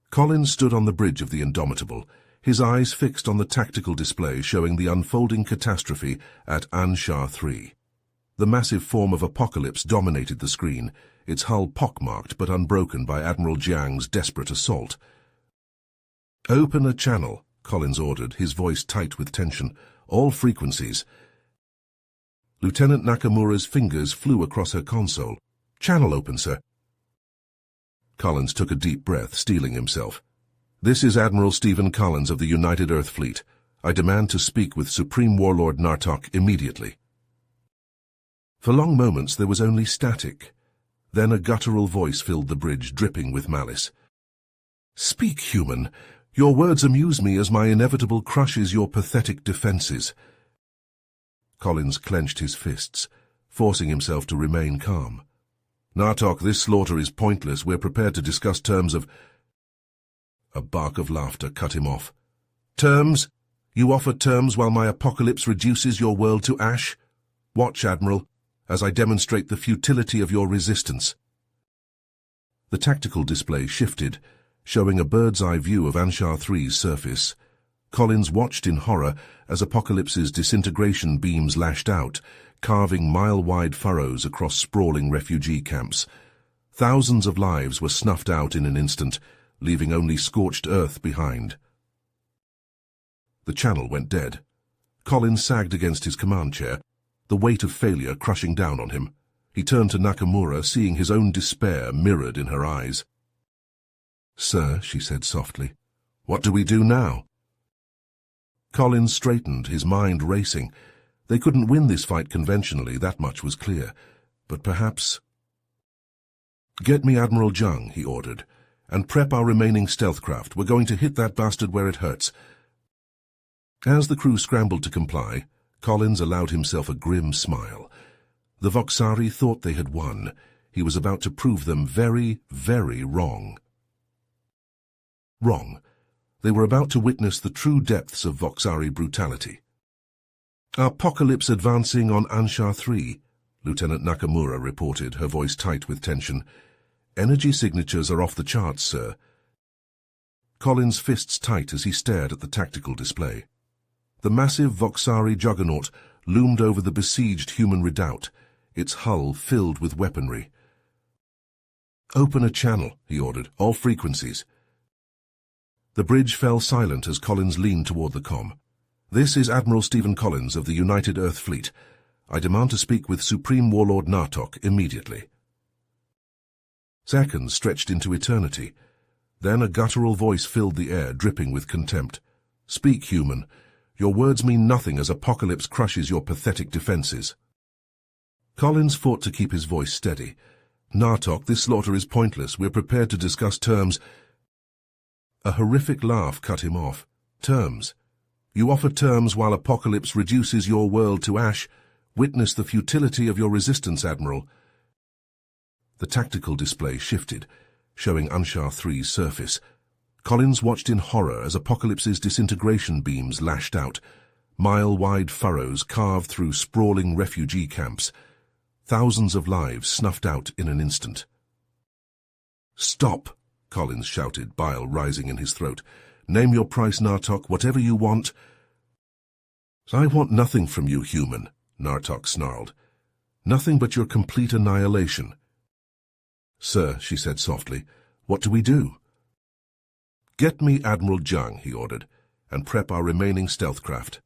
Collins stood on the bridge of the Indomitable, his eyes fixed on the tactical display showing the unfolding catastrophe at Anshar 3. The massive form of Apocalypse dominated the screen, its hull pockmarked but unbroken by Admiral Jiang's desperate assault. "Open a channel," Collins ordered, his voice tight with tension. "All frequencies." Lieutenant Nakamura's fingers flew across her console. "Channel open, sir." Collins took a deep breath, steeling himself. "This is Admiral Stephen Collins of the United Earth Fleet. I demand to speak with Supreme Warlord Nartok immediately." For long moments there was only static. Then a guttural voice filled the bridge, dripping with malice. "Speak, human. Your words amuse me as my inevitable crushes your pathetic defenses." Collins clenched his fists, forcing himself to remain calm. "Nartok, this slaughter is pointless. We're prepared to discuss terms of—" A bark of laughter cut him off. "Terms? You offer terms while my apocalypse reduces your world to ash? Watch, Admiral, as I demonstrate the futility of your resistance." The tactical display shifted, showing a bird's-eye view of Anshar 3's surface. Collins watched in horror as Apocalypse's disintegration beams lashed out, carving mile-wide furrows across sprawling refugee camps. Thousands of lives were snuffed out in an instant, leaving only scorched earth behind. The channel went dead. Collins sagged against his command chair, the weight of failure crushing down on him. He turned to Nakamura, seeing his own despair mirrored in her eyes. "Sir," she said softly, "what do we do now?" Collins straightened, his mind racing. They couldn't win this fight conventionally, that much was clear. But perhaps... "Get me Admiral Jung," he ordered, "and prep our remaining stealth craft. We're going to hit that bastard where it hurts." As the crew scrambled to comply, Collins allowed himself a grim smile. The Voxari thought they had won. He was about to prove them very, very wrong. Wrong. They were about to witness the true depths of Voxari brutality. "Apocalypse advancing on Anshar 3, Lieutenant Nakamura reported, her voice tight with tension. "Energy signatures are off the charts, sir." Collins' fists tight as he stared at the tactical display. The massive Voxari juggernaut loomed over the besieged human redoubt, its hull filled with weaponry. "Open a channel," he ordered, "all frequencies." The bridge fell silent as Collins leaned toward the comm. "This is Admiral Stephen Collins of the United Earth Fleet. I demand to speak with Supreme Warlord Nartok immediately." Seconds stretched into eternity. Then a guttural voice filled the air, dripping with contempt. "Speak, human. Your words mean nothing as Apocalypse crushes your pathetic defenses." Collins fought to keep his voice steady. "Nartok, this slaughter is pointless. We're prepared to discuss terms." A horrific laugh cut him off. "Terms? You offer terms while Apocalypse reduces your world to ash? Witness the futility of your resistance, Admiral." The tactical display shifted, showing Anshar 3's surface. Collins watched in horror as Apocalypse's disintegration beams lashed out, mile-wide furrows carved through sprawling refugee camps. Thousands of lives snuffed out in an instant. "Stop!" Collins shouted, bile rising in his throat. "Name your price, Nartok, whatever you want." "I want nothing from you, human," Nartok snarled. "Nothing but your complete annihilation." "Sir," she said softly, "what do we do?" "Get me Admiral Jung," he ordered, "and prep our remaining stealth craft."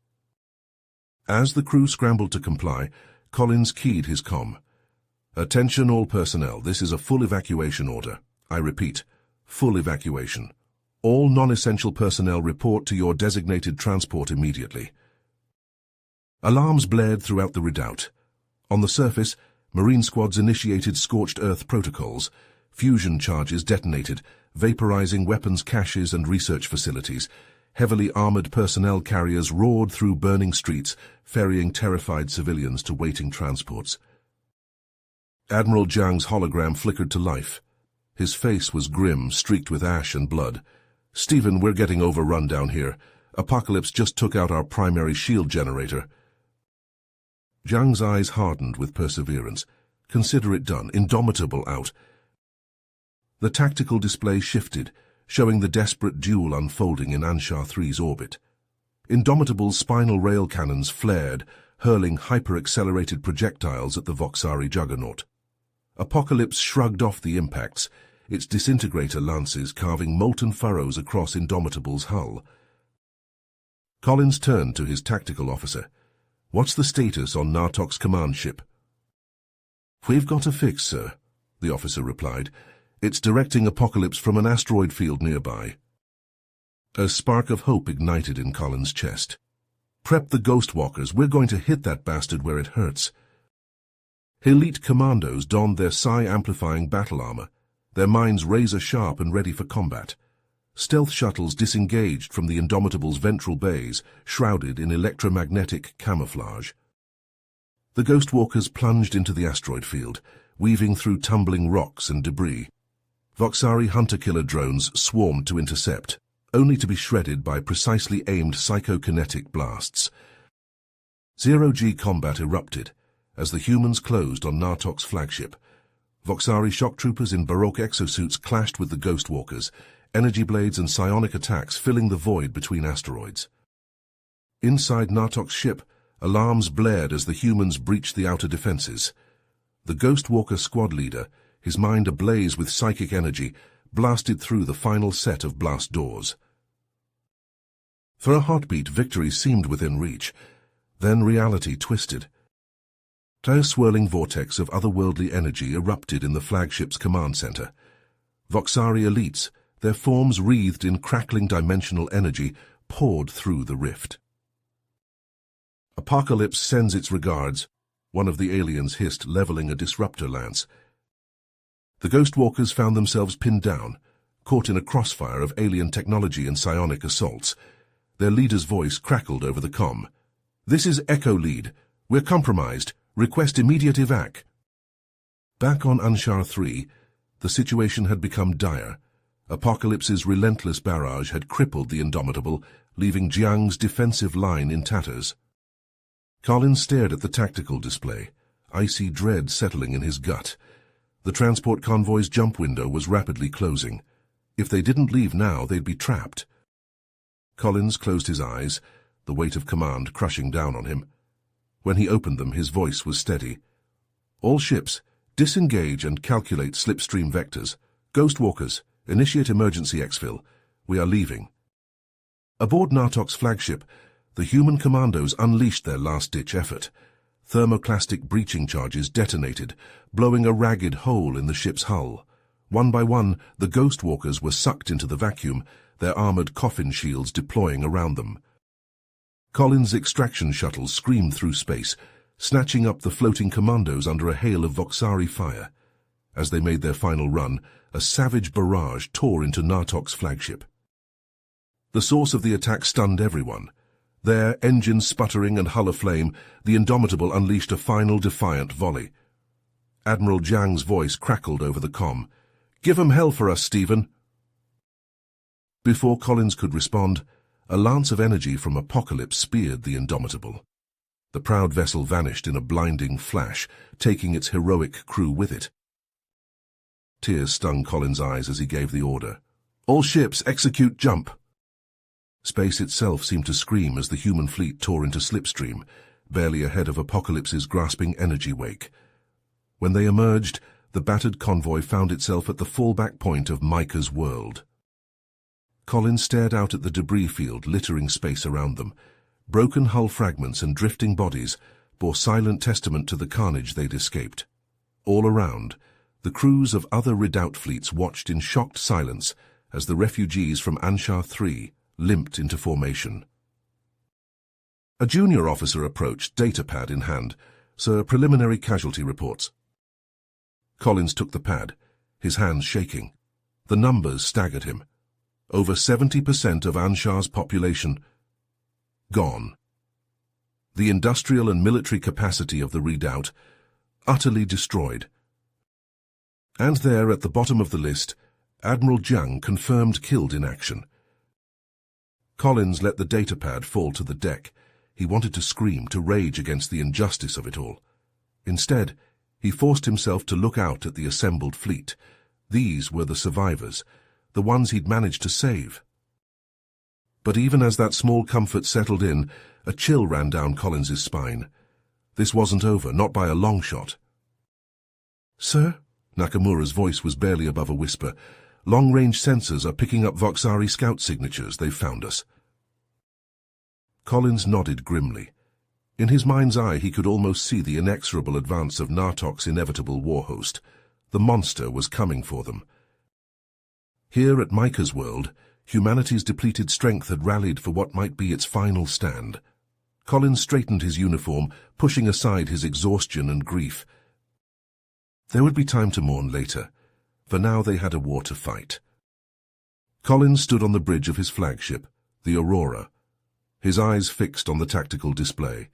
As the crew scrambled to comply, Collins keyed his comm. "Attention all personnel, this is a full evacuation order. I repeat, full evacuation. All non-essential personnel report to your designated transport immediately." Alarms blared throughout the redoubt. On the surface, Marine squads initiated scorched earth protocols. Fusion charges detonated, vaporizing weapons caches and research facilities. Heavily armored personnel carriers roared through burning streets, ferrying terrified civilians to waiting transports. Admiral Jung's hologram flickered to life. His face was grim, streaked with ash and blood. "Stephen, we're getting overrun down here. Apocalypse just took out our primary shield generator." Jung's eyes hardened with perseverance. "Consider it done. Indomitable out." The tactical display shifted, showing the desperate duel unfolding in Anshar 3's orbit. Indomitable's spinal rail cannons flared, hurling hyper-accelerated projectiles at the Voxari juggernaut. Apocalypse shrugged off the impacts, its disintegrator lances carving molten furrows across Indomitable's hull. Collins turned to his tactical officer. "What's the status on Nartok's command ship?" "We've got a fix, sir," the officer replied. "It's directing Apocalypse from an asteroid field nearby." A spark of hope ignited in Collins' chest. "Prep the Ghost Walkers. We're going to hit that bastard where it hurts." Elite commandos donned their psi-amplifying battle armor, their minds razor-sharp and ready for combat. Stealth shuttles disengaged from the Indomitable's ventral bays, shrouded in electromagnetic camouflage. The Ghost Walkers plunged into the asteroid field, weaving through tumbling rocks and debris. Voxari hunter-killer drones swarmed to intercept, only to be shredded by precisely aimed psychokinetic blasts. Zero-G combat erupted as the humans closed on Nartok's flagship. Voxari shock troopers in Baroque exosuits clashed with the Ghost Walkers, energy blades and psionic attacks filling the void between asteroids. Inside Nartok's ship, alarms blared as the humans breached the outer defenses. The Ghostwalker squad leader, his mind ablaze with psychic energy, blasted through the final set of blast doors. For a heartbeat, victory seemed within reach. Then reality twisted. A swirling vortex of otherworldly energy erupted in the flagship's command center. Voxari elites, their forms wreathed in crackling dimensional energy, poured through the rift. "Apocalypse sends its regards," one of the aliens hissed, leveling a disruptor lance. The Ghostwalkers found themselves pinned down, caught in a crossfire of alien technology and psionic assaults. Their leader's voice crackled over the comm. "This is Echo Lead. We're compromised. Request immediate evac." Back on Anshar 3, the situation had become dire. Apocalypse's relentless barrage had crippled the Indomitable, leaving Jiang's defensive line in tatters. Collins stared at the tactical display, icy dread settling in his gut. The transport convoy's jump window was rapidly closing. If they didn't leave now, they'd be trapped. Collins closed his eyes, the weight of command crushing down on him. When he opened them, his voice was steady. "All ships, disengage and calculate slipstream vectors. Ghostwalkers, initiate emergency exfil. We are leaving." Aboard Nartok's flagship, the human commandos unleashed their last-ditch effort. Thermoclastic breaching charges detonated, blowing a ragged hole in the ship's hull. One by one, the Ghostwalkers were sucked into the vacuum, their armored coffin shields deploying around them. Collins' extraction shuttles screamed through space, snatching up the floating commandos under a hail of Voxari fire. As they made their final run, a savage barrage tore into Nartok's flagship. The source of the attack stunned everyone. There, engines sputtering and hull aflame, the Indomitable unleashed a final defiant volley. Admiral Jiang's voice crackled over the comm. "Give 'em hell for us, Stephen." Before Collins could respond, a lance of energy from Apocalypse speared the Indomitable. The proud vessel vanished in a blinding flash, taking its heroic crew with it. Tears stung Collins' eyes as he gave the order. "All ships, execute jump." Space itself seemed to scream as the human fleet tore into slipstream, barely ahead of Apocalypse's grasping energy wake. When they emerged, the battered convoy found itself at the fallback point of Micah's world. Collins stared out at the debris field littering space around them. Broken hull fragments and drifting bodies bore silent testament to the carnage they'd escaped. All around, the crews of other redoubt fleets watched in shocked silence as the refugees from Anshar 3 limped into formation. A junior officer approached, datapad in hand. "Sir, preliminary casualty reports." Collins took the pad, his hands shaking. The numbers staggered him. Over 70% of Anshar's population gone. The industrial and military capacity of the redoubt utterly destroyed. And there, at the bottom of the list, Admiral Jiang confirmed killed in action. Collins let the datapad fall to the deck. He wanted to scream, to rage against the injustice of it all. Instead, he forced himself to look out at the assembled fleet. These were the survivors, the ones he'd managed to save. But even as that small comfort settled in, a chill ran down Collins's spine. This wasn't over, not by a long shot. "Sir?" Nakamura's voice was barely above a whisper. "Long-range sensors are picking up Voxari scout signatures. They've found us." Collins nodded grimly. In his mind's eye, he could almost see the inexorable advance of Nartok's inevitable war host. The monster was coming for them. Here at Micah's world, humanity's depleted strength had rallied for what might be its final stand. Collins straightened his uniform, pushing aside his exhaustion and grief. There would be time to mourn later. For now they had a war to fight. Collins stood on the bridge of his flagship, the Aurora, his eyes fixed on the tactical display.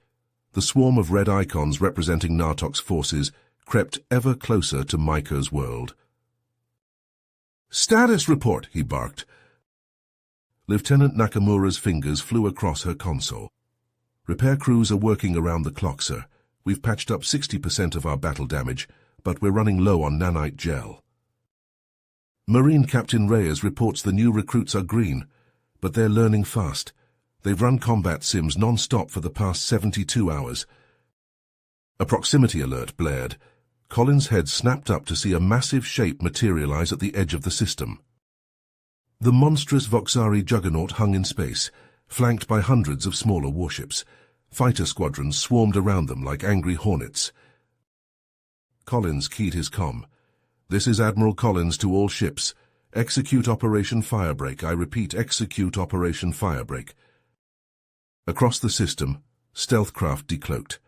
The swarm of red icons representing Nartok's forces crept ever closer to Micah's world. "Status report," he barked. Lieutenant Nakamura's fingers flew across her console. "Repair crews are working around the clock, sir. We've patched up 60% of our battle damage, but we're running low on nanite gel." Marine Captain Reyes reports the new recruits are green, but they're learning fast. They've run combat sims non-stop for the past 72 hours. A proximity alert blared. Colin's head snapped up to see a massive shape materialize at the edge of the system. The monstrous Voxari juggernaut hung in space, flanked by hundreds of smaller warships. Fighter squadrons swarmed around them like angry hornets. Collins keyed his comm. "This is Admiral Collins to all ships. Execute Operation Firebreak. I repeat, execute Operation Firebreak." Across the system, stealth craft decloaked.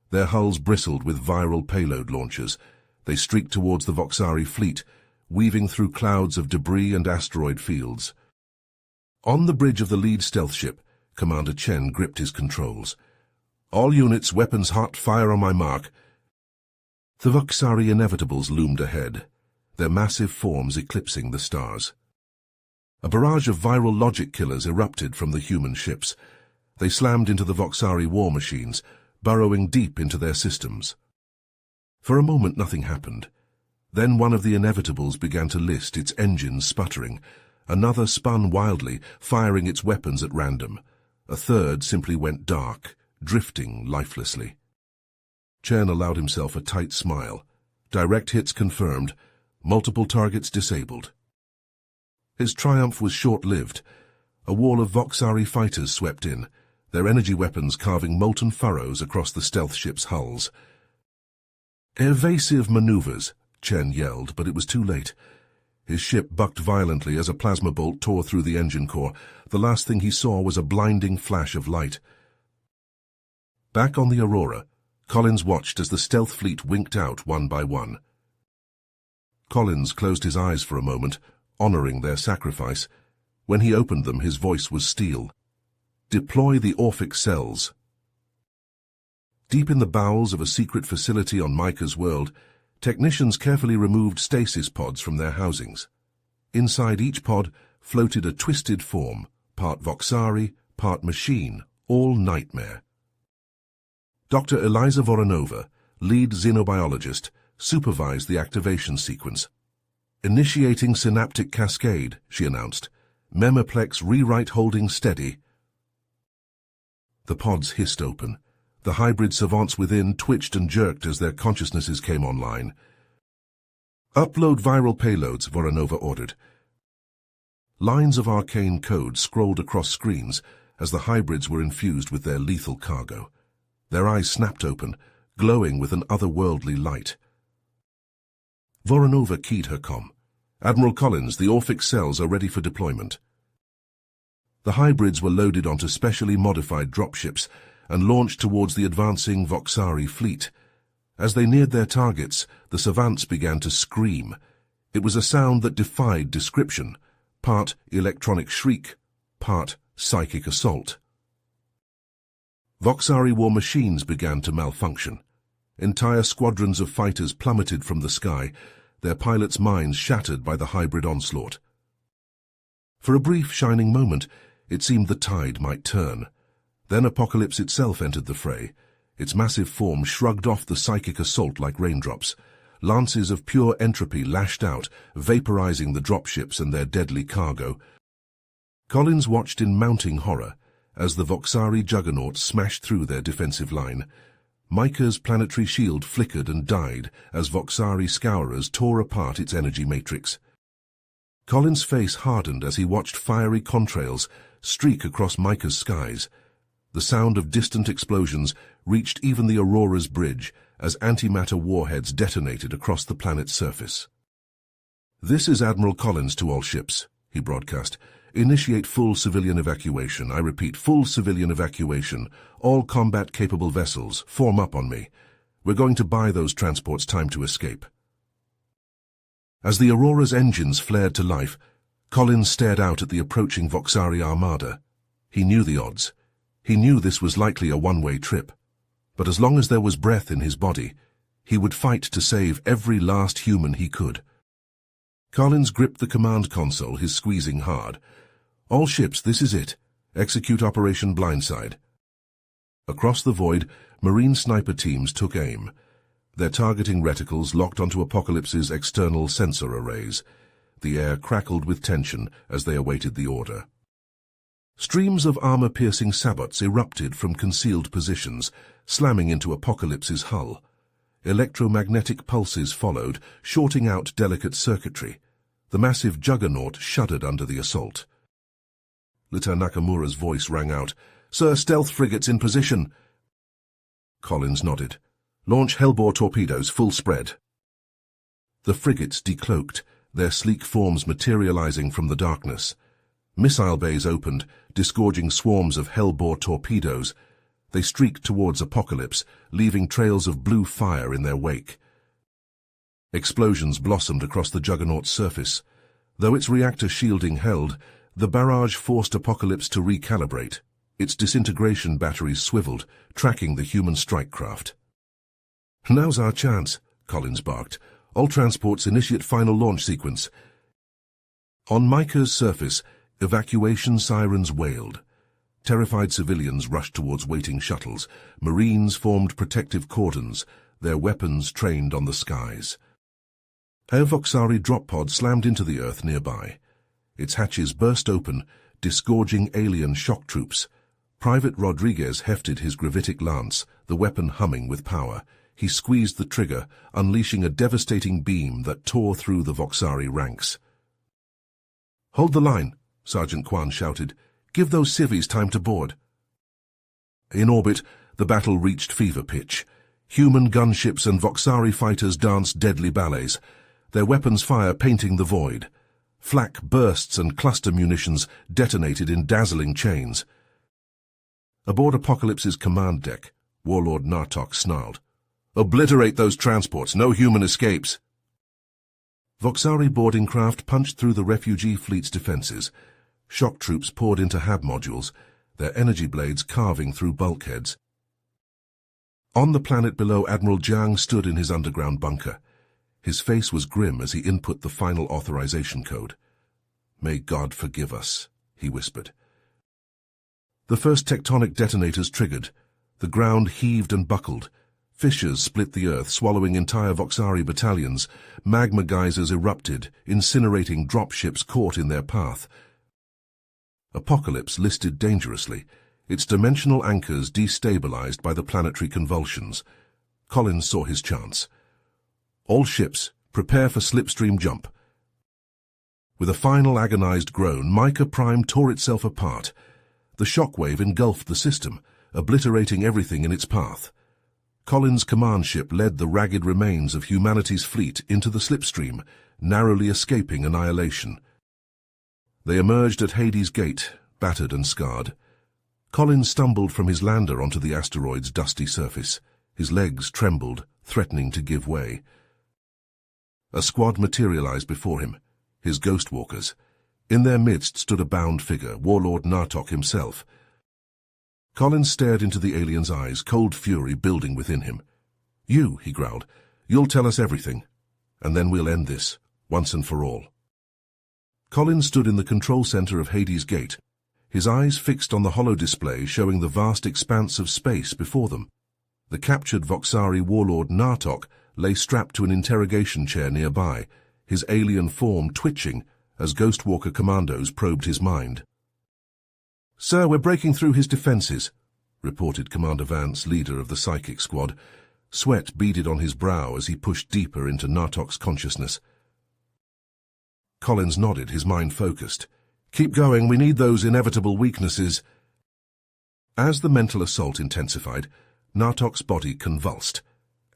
Their hulls bristled with viral payload launchers. They streaked towards the Voxari fleet, weaving through clouds of debris and asteroid fields. On the bridge of the lead stealth ship, Commander Chen gripped his controls. "All units, weapons hot, fire on my mark." The Voxari inevitables loomed ahead, their massive forms eclipsing the stars. A barrage of viral logic killers erupted from the human ships. They slammed into the Voxari war machines, burrowing deep into their systems. For a moment nothing happened. Then one of the inevitables began to list, its engines sputtering. Another spun wildly, firing its weapons at random. A third simply went dark, drifting lifelessly. Chen allowed himself a tight smile. Direct hits confirmed, multiple targets disabled. His triumph was short-lived. A wall of Voxari fighters swept in, their energy weapons carving molten furrows across the stealth ship's hulls. "Evasive maneuvers," Chen yelled, but it was too late. His ship bucked violently as a plasma bolt tore through the engine core. The last thing he saw was a blinding flash of light. Back on the Aurora, Collins watched as the stealth fleet winked out one by one. Collins closed his eyes for a moment, honoring their sacrifice. When he opened them, his voice was steel. "Deploy the Orphic cells." Deep in the bowels of a secret facility on Micah's world, technicians carefully removed stasis pods from their housings. Inside each pod floated a twisted form, part Voxari, part machine, all nightmare. Dr. Eliza Voronova, lead xenobiologist, supervised the activation sequence. "Initiating synaptic cascade," she announced. "Memoplex rewrite holding steady." The pods hissed open. The hybrid savants within twitched and jerked as their consciousnesses came online. "Upload viral payloads," Voronova ordered. Lines of arcane code scrolled across screens as the hybrids were infused with their lethal cargo. Their eyes snapped open, glowing with an otherworldly light. Voronova keyed her comm. "Admiral Collins, the Orphic cells are ready for deployment." The hybrids were loaded onto specially modified dropships and launched towards the advancing Voxari fleet. As they neared their targets, the savants began to scream. It was a sound that defied description, part electronic shriek, part psychic assault. Voxari war machines began to malfunction. Entire squadrons of fighters plummeted from the sky, their pilots' minds shattered by the hybrid onslaught. For a brief shining moment, it seemed the tide might turn. Then Apocalypse itself entered the fray. Its massive form shrugged off the psychic assault like raindrops. Lances of pure entropy lashed out, vaporizing the dropships and their deadly cargo. Collins watched in mounting horror as the Voxari juggernaut smashed through their defensive line. Micah's planetary shield flickered and died as Voxari scourers tore apart its energy matrix. Collins' face hardened as he watched fiery contrails streak across Micah's skies. The sound of distant explosions reached even the Aurora's bridge as antimatter warheads detonated across the planet's surface. "This is Admiral Collins to all ships," he broadcast. "Initiate full civilian evacuation. I repeat, full civilian evacuation. All combat-capable vessels, form up on me. We're going to buy those transports time to escape." As the Aurora's engines flared to life, Collins stared out at the approaching Voxari armada. He knew the odds. He knew this was likely a one-way trip. But as long as there was breath in his body, he would fight to save every last human he could. Collins gripped the command console, his squeezing hard. "All ships, this is it. Execute Operation Blindside." Across the void, Marine sniper teams took aim. Their targeting reticles locked onto Apocalypse's external sensor arrays. The air crackled with tension as they awaited the order. Streams of armor-piercing sabots erupted from concealed positions, slamming into Apocalypse's hull. Electromagnetic pulses followed, shorting out delicate circuitry. The massive juggernaut shuddered under the assault. Lieutenant Nakamura's voice rang out, "Sir, stealth frigates in position." Collins nodded. "Launch Hellbore torpedoes, full spread." The frigates decloaked, their sleek forms materializing from the darkness. Missile bays opened, disgorging swarms of Hellbore torpedoes. They streaked towards Apocalypse, leaving trails of blue fire in their wake. Explosions blossomed across the Juggernaut's surface. Though its reactor shielding held, the barrage forced Apocalypse to recalibrate. Its disintegration batteries swiveled, tracking the human strike craft. "Now's our chance," Collins barked. "All transports initiate final launch sequence." On Micah's surface, evacuation sirens wailed. Terrified civilians rushed towards waiting shuttles. Marines formed protective cordons, their weapons trained on the skies. A Voxari drop pod slammed into the earth nearby. Its hatches burst open, disgorging alien shock troops. Private Rodriguez hefted his gravitic lance, the weapon humming with power. He squeezed the trigger, unleashing a devastating beam that tore through the Voxari ranks. "Hold the line," Sergeant Kwan shouted. "Give those civvies time to board." In orbit, the battle reached fever pitch. Human gunships and Voxari fighters danced deadly ballets, their weapons fire painting the void. Flak bursts and cluster munitions detonated in dazzling chains. Aboard Apocalypse's command deck, Warlord Nartok snarled, "Obliterate those transports, no human escapes." Voxari boarding craft punched through the refugee fleet's defenses. Shock troops poured into HAB modules, their energy blades carving through bulkheads. On the planet below, Admiral Jiang stood in his underground bunker. His face was grim as he input the final authorization code. "May God forgive us," he whispered. The first tectonic detonators triggered. The ground heaved and buckled. Fissures split the earth, swallowing entire Voxari battalions. Magma geysers erupted, incinerating dropships caught in their path. Apocalypse listed dangerously, its dimensional anchors destabilized by the planetary convulsions. Collins saw his chance. "All ships, prepare for slipstream jump." With a final agonized groan, Micah Prime tore itself apart. The shockwave engulfed the system, obliterating everything in its path. Collins' command ship led the ragged remains of humanity's fleet into the slipstream, narrowly escaping annihilation. They emerged at Hades' Gate, battered and scarred. Collins stumbled from his lander onto the asteroid's dusty surface. His legs trembled, threatening to give way. A squad materialized before him, his ghost walkers. In their midst stood a bound figure, Warlord Nartok himself. Collins stared into the alien's eyes, cold fury building within him. "You," he growled, "you'll tell us everything, and then we'll end this, once and for all." Collins stood in the control center of Hades' Gate, his eyes fixed on the holodisplay showing the vast expanse of space before them. The captured Voxari warlord Nartok lay strapped to an interrogation chair nearby, his alien form twitching as Ghostwalker commandos probed his mind. "Sir, we're breaking through his defenses," reported Commander Vance, leader of the psychic squad. Sweat beaded on his brow as he pushed deeper into Nartok's consciousness. Collins nodded, his mind focused. "Keep going, we need those inevitable weaknesses." As the mental assault intensified, Nartok's body convulsed.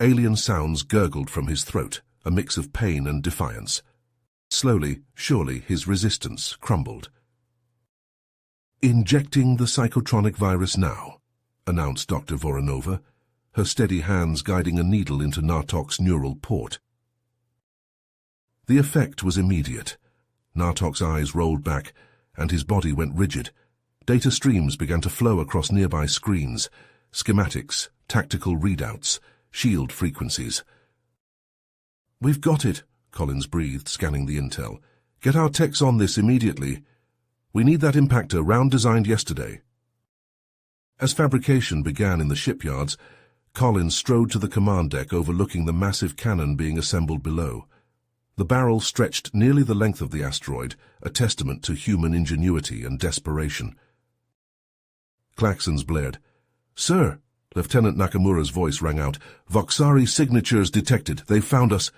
Alien sounds gurgled from his throat, a mix of pain and defiance. Slowly, surely, his resistance crumbled. "Injecting the psychotronic virus now," announced Dr. Voronova, her steady hands guiding a needle into Nartok's neural port. The effect was immediate. Nartok's eyes rolled back, and his body went rigid. Data streams began to flow across nearby screens, schematics, tactical readouts, shield frequencies. "We've got it," Collins breathed, scanning the intel. "Get our techs on this immediately. We need that impactor, round designed yesterday." As fabrication began in the shipyards, Collins strode to the command deck overlooking the massive cannon being assembled below. The barrel stretched nearly the length of the asteroid, a testament to human ingenuity and desperation. Klaxons blared. "Sir," Lieutenant Nakamura's voice rang out, "Voxari signatures detected. They've found us."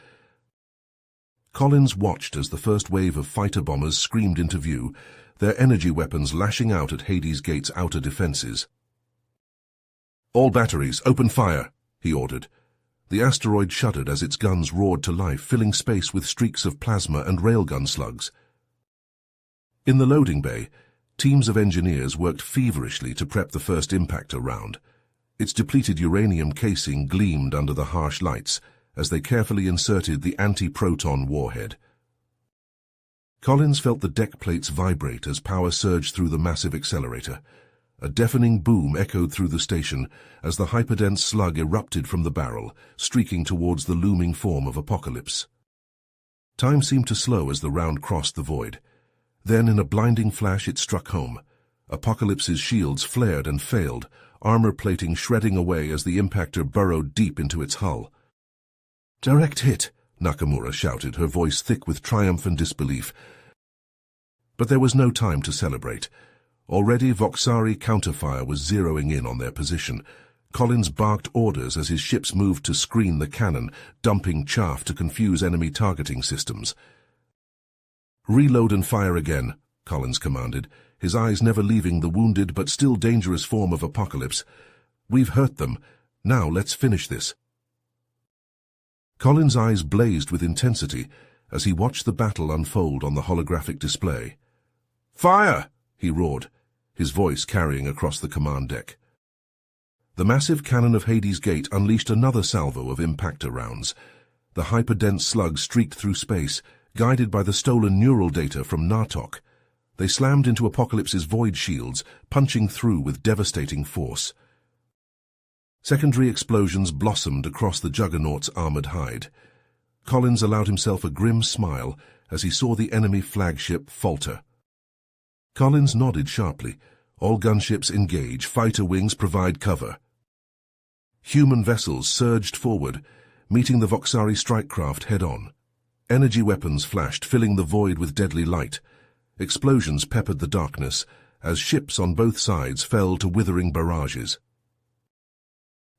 Collins watched as the first wave of fighter bombers screamed into view, their energy weapons lashing out at Hades Gate's outer defenses. "All batteries, open fire," he ordered. The asteroid shuddered as its guns roared to life, filling space with streaks of plasma and railgun slugs. In the loading bay, teams of engineers worked feverishly to prep the first impactor round. Its depleted uranium casing gleamed under the harsh lights as they carefully inserted the anti-proton warhead. Collins felt the deck plates vibrate as power surged through the massive accelerator. A deafening boom echoed through the station as the hyperdense slug erupted from the barrel, streaking towards the looming form of Apocalypse. Time seemed to slow as the round crossed the void. Then, in a blinding flash, it struck home. Apocalypse's shields flared and failed, armor plating shredding away as the impactor burrowed deep into its hull. "Direct hit," Nakamura shouted, her voice thick with triumph and disbelief. But there was no time to celebrate. Already Voxari counterfire was zeroing in on their position. Collins barked orders as his ships moved to screen the cannon, dumping chaff to confuse enemy targeting systems. "Reload and fire again," Collins commanded, his eyes never leaving the wounded but still dangerous form of Apocalypse. "We've hurt them. Now let's finish this." Collins' eyes blazed with intensity as he watched the battle unfold on the holographic display. "Fire!" he roared, his voice carrying across the command deck. The massive cannon of Hades Gate unleashed another salvo of impactor rounds. The hyperdense slugs streaked through space, guided by the stolen neural data from Nartok. They slammed into Apocalypse's void shields, punching through with devastating force. Secondary explosions blossomed across the Juggernaut's armored hide. Collins allowed himself a grim smile as he saw the enemy flagship falter. Collins nodded sharply. "All gunships engage. Fighter wings provide cover." Human vessels surged forward, meeting the Voxari strike craft head-on. Energy weapons flashed, filling the void with deadly light. Explosions peppered the darkness as ships on both sides fell to withering barrages.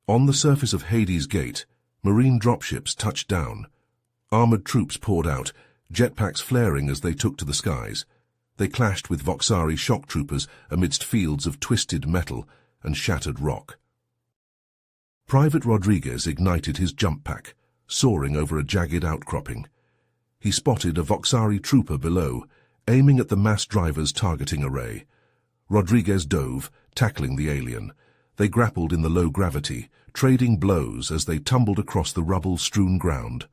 On the surface of Hades Gate, marine dropships touched down. Armored troops poured out, jetpacks flaring as they took to the skies. They clashed with Voxari shock troopers amidst fields of twisted metal and shattered rock. Private Rodriguez ignited his jump pack, soaring over a jagged outcropping. He spotted a Voxari trooper below, aiming at the mass driver's targeting array. Rodriguez dove, tackling the alien. They grappled in the low gravity, trading blows as they tumbled across the rubble-strewn ground.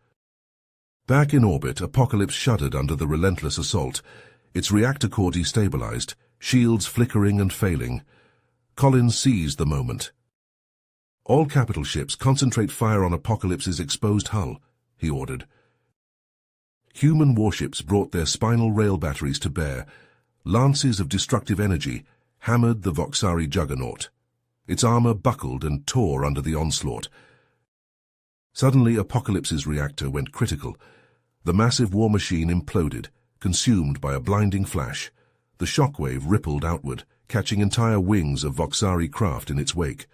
Back in orbit, Apocalypse shuddered under the relentless assault. Its reactor core destabilized, shields flickering and failing. Collins seized the moment. "All capital ships concentrate fire on Apocalypse's exposed hull," he ordered. Human warships brought their spinal rail batteries to bear. Lances of destructive energy hammered the Voxari juggernaut. Its armor buckled and tore under the onslaught. Suddenly, Apocalypse's reactor went critical. The massive war machine imploded, consumed by a blinding flash. The shockwave rippled outward, catching entire wings of Voxari craft in its wake.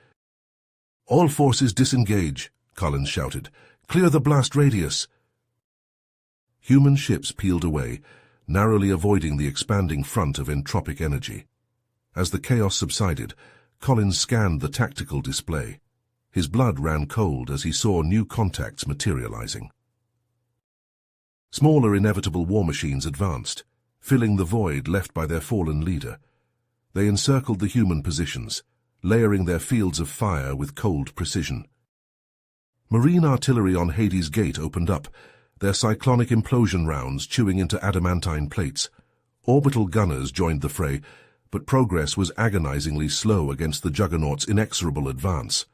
"All forces disengage," Collins shouted. "Clear the blast radius." Human ships peeled away, narrowly avoiding the expanding front of entropic energy. As the chaos subsided, Collins scanned the tactical display. His blood ran cold as he saw new contacts materializing. Smaller inevitable war machines advanced, filling the void left by their fallen leader. They encircled the human positions, layering their fields of fire with cold precision. Marine artillery on Hades Gate opened up, their cyclonic implosion rounds chewing into adamantine plates. Orbital gunners joined the fray, but progress was agonizingly slow against the Juggernaut's inexorable advance.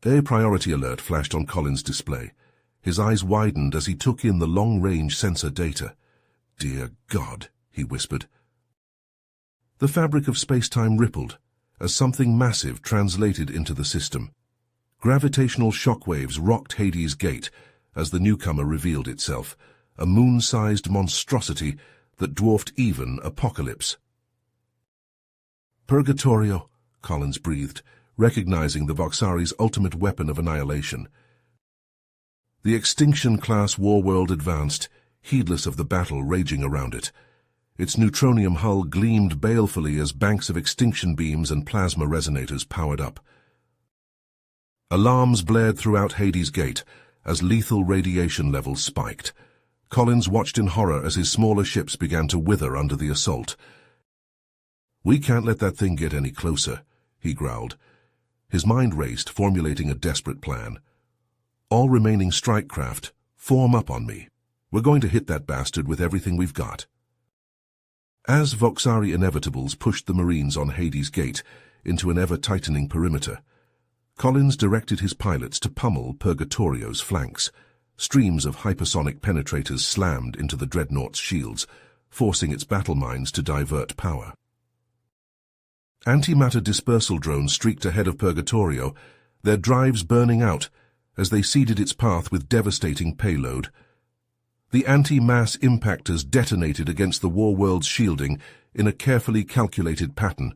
A priority alert flashed on Collins' display. His eyes widened as he took in the long-range sensor data. "Dear God," he whispered. The fabric of space-time rippled as something massive translated into the system. Gravitational shockwaves rocked Hades Gate, as the newcomer revealed itself, a moon-sized monstrosity that dwarfed even Apocalypse. "Purgatorio," Collins breathed, recognizing the Voxari's ultimate weapon of annihilation. The Extinction-class warworld advanced, heedless of the battle raging around it. Its neutronium hull gleamed balefully as banks of extinction beams and plasma resonators powered up. Alarms blared throughout Hades Gate as lethal radiation levels spiked. Collins watched in horror as his smaller ships began to wither under the assault. "We can't let that thing get any closer," he growled. His mind raced, formulating a desperate plan. "All remaining strike craft, form up on me. We're going to hit that bastard with everything we've got." As Voxari inevitables pushed the Marines on Hades Gate into an ever-tightening perimeter, Collins directed his pilots to pummel Purgatorio's flanks. Streams of hypersonic penetrators slammed into the dreadnought's shields, forcing its battle mines to divert power. Antimatter dispersal drones streaked ahead of Purgatorio, their drives burning out as they seeded its path with devastating payload. The anti-mass impactors detonated against the warworld's shielding in a carefully calculated pattern.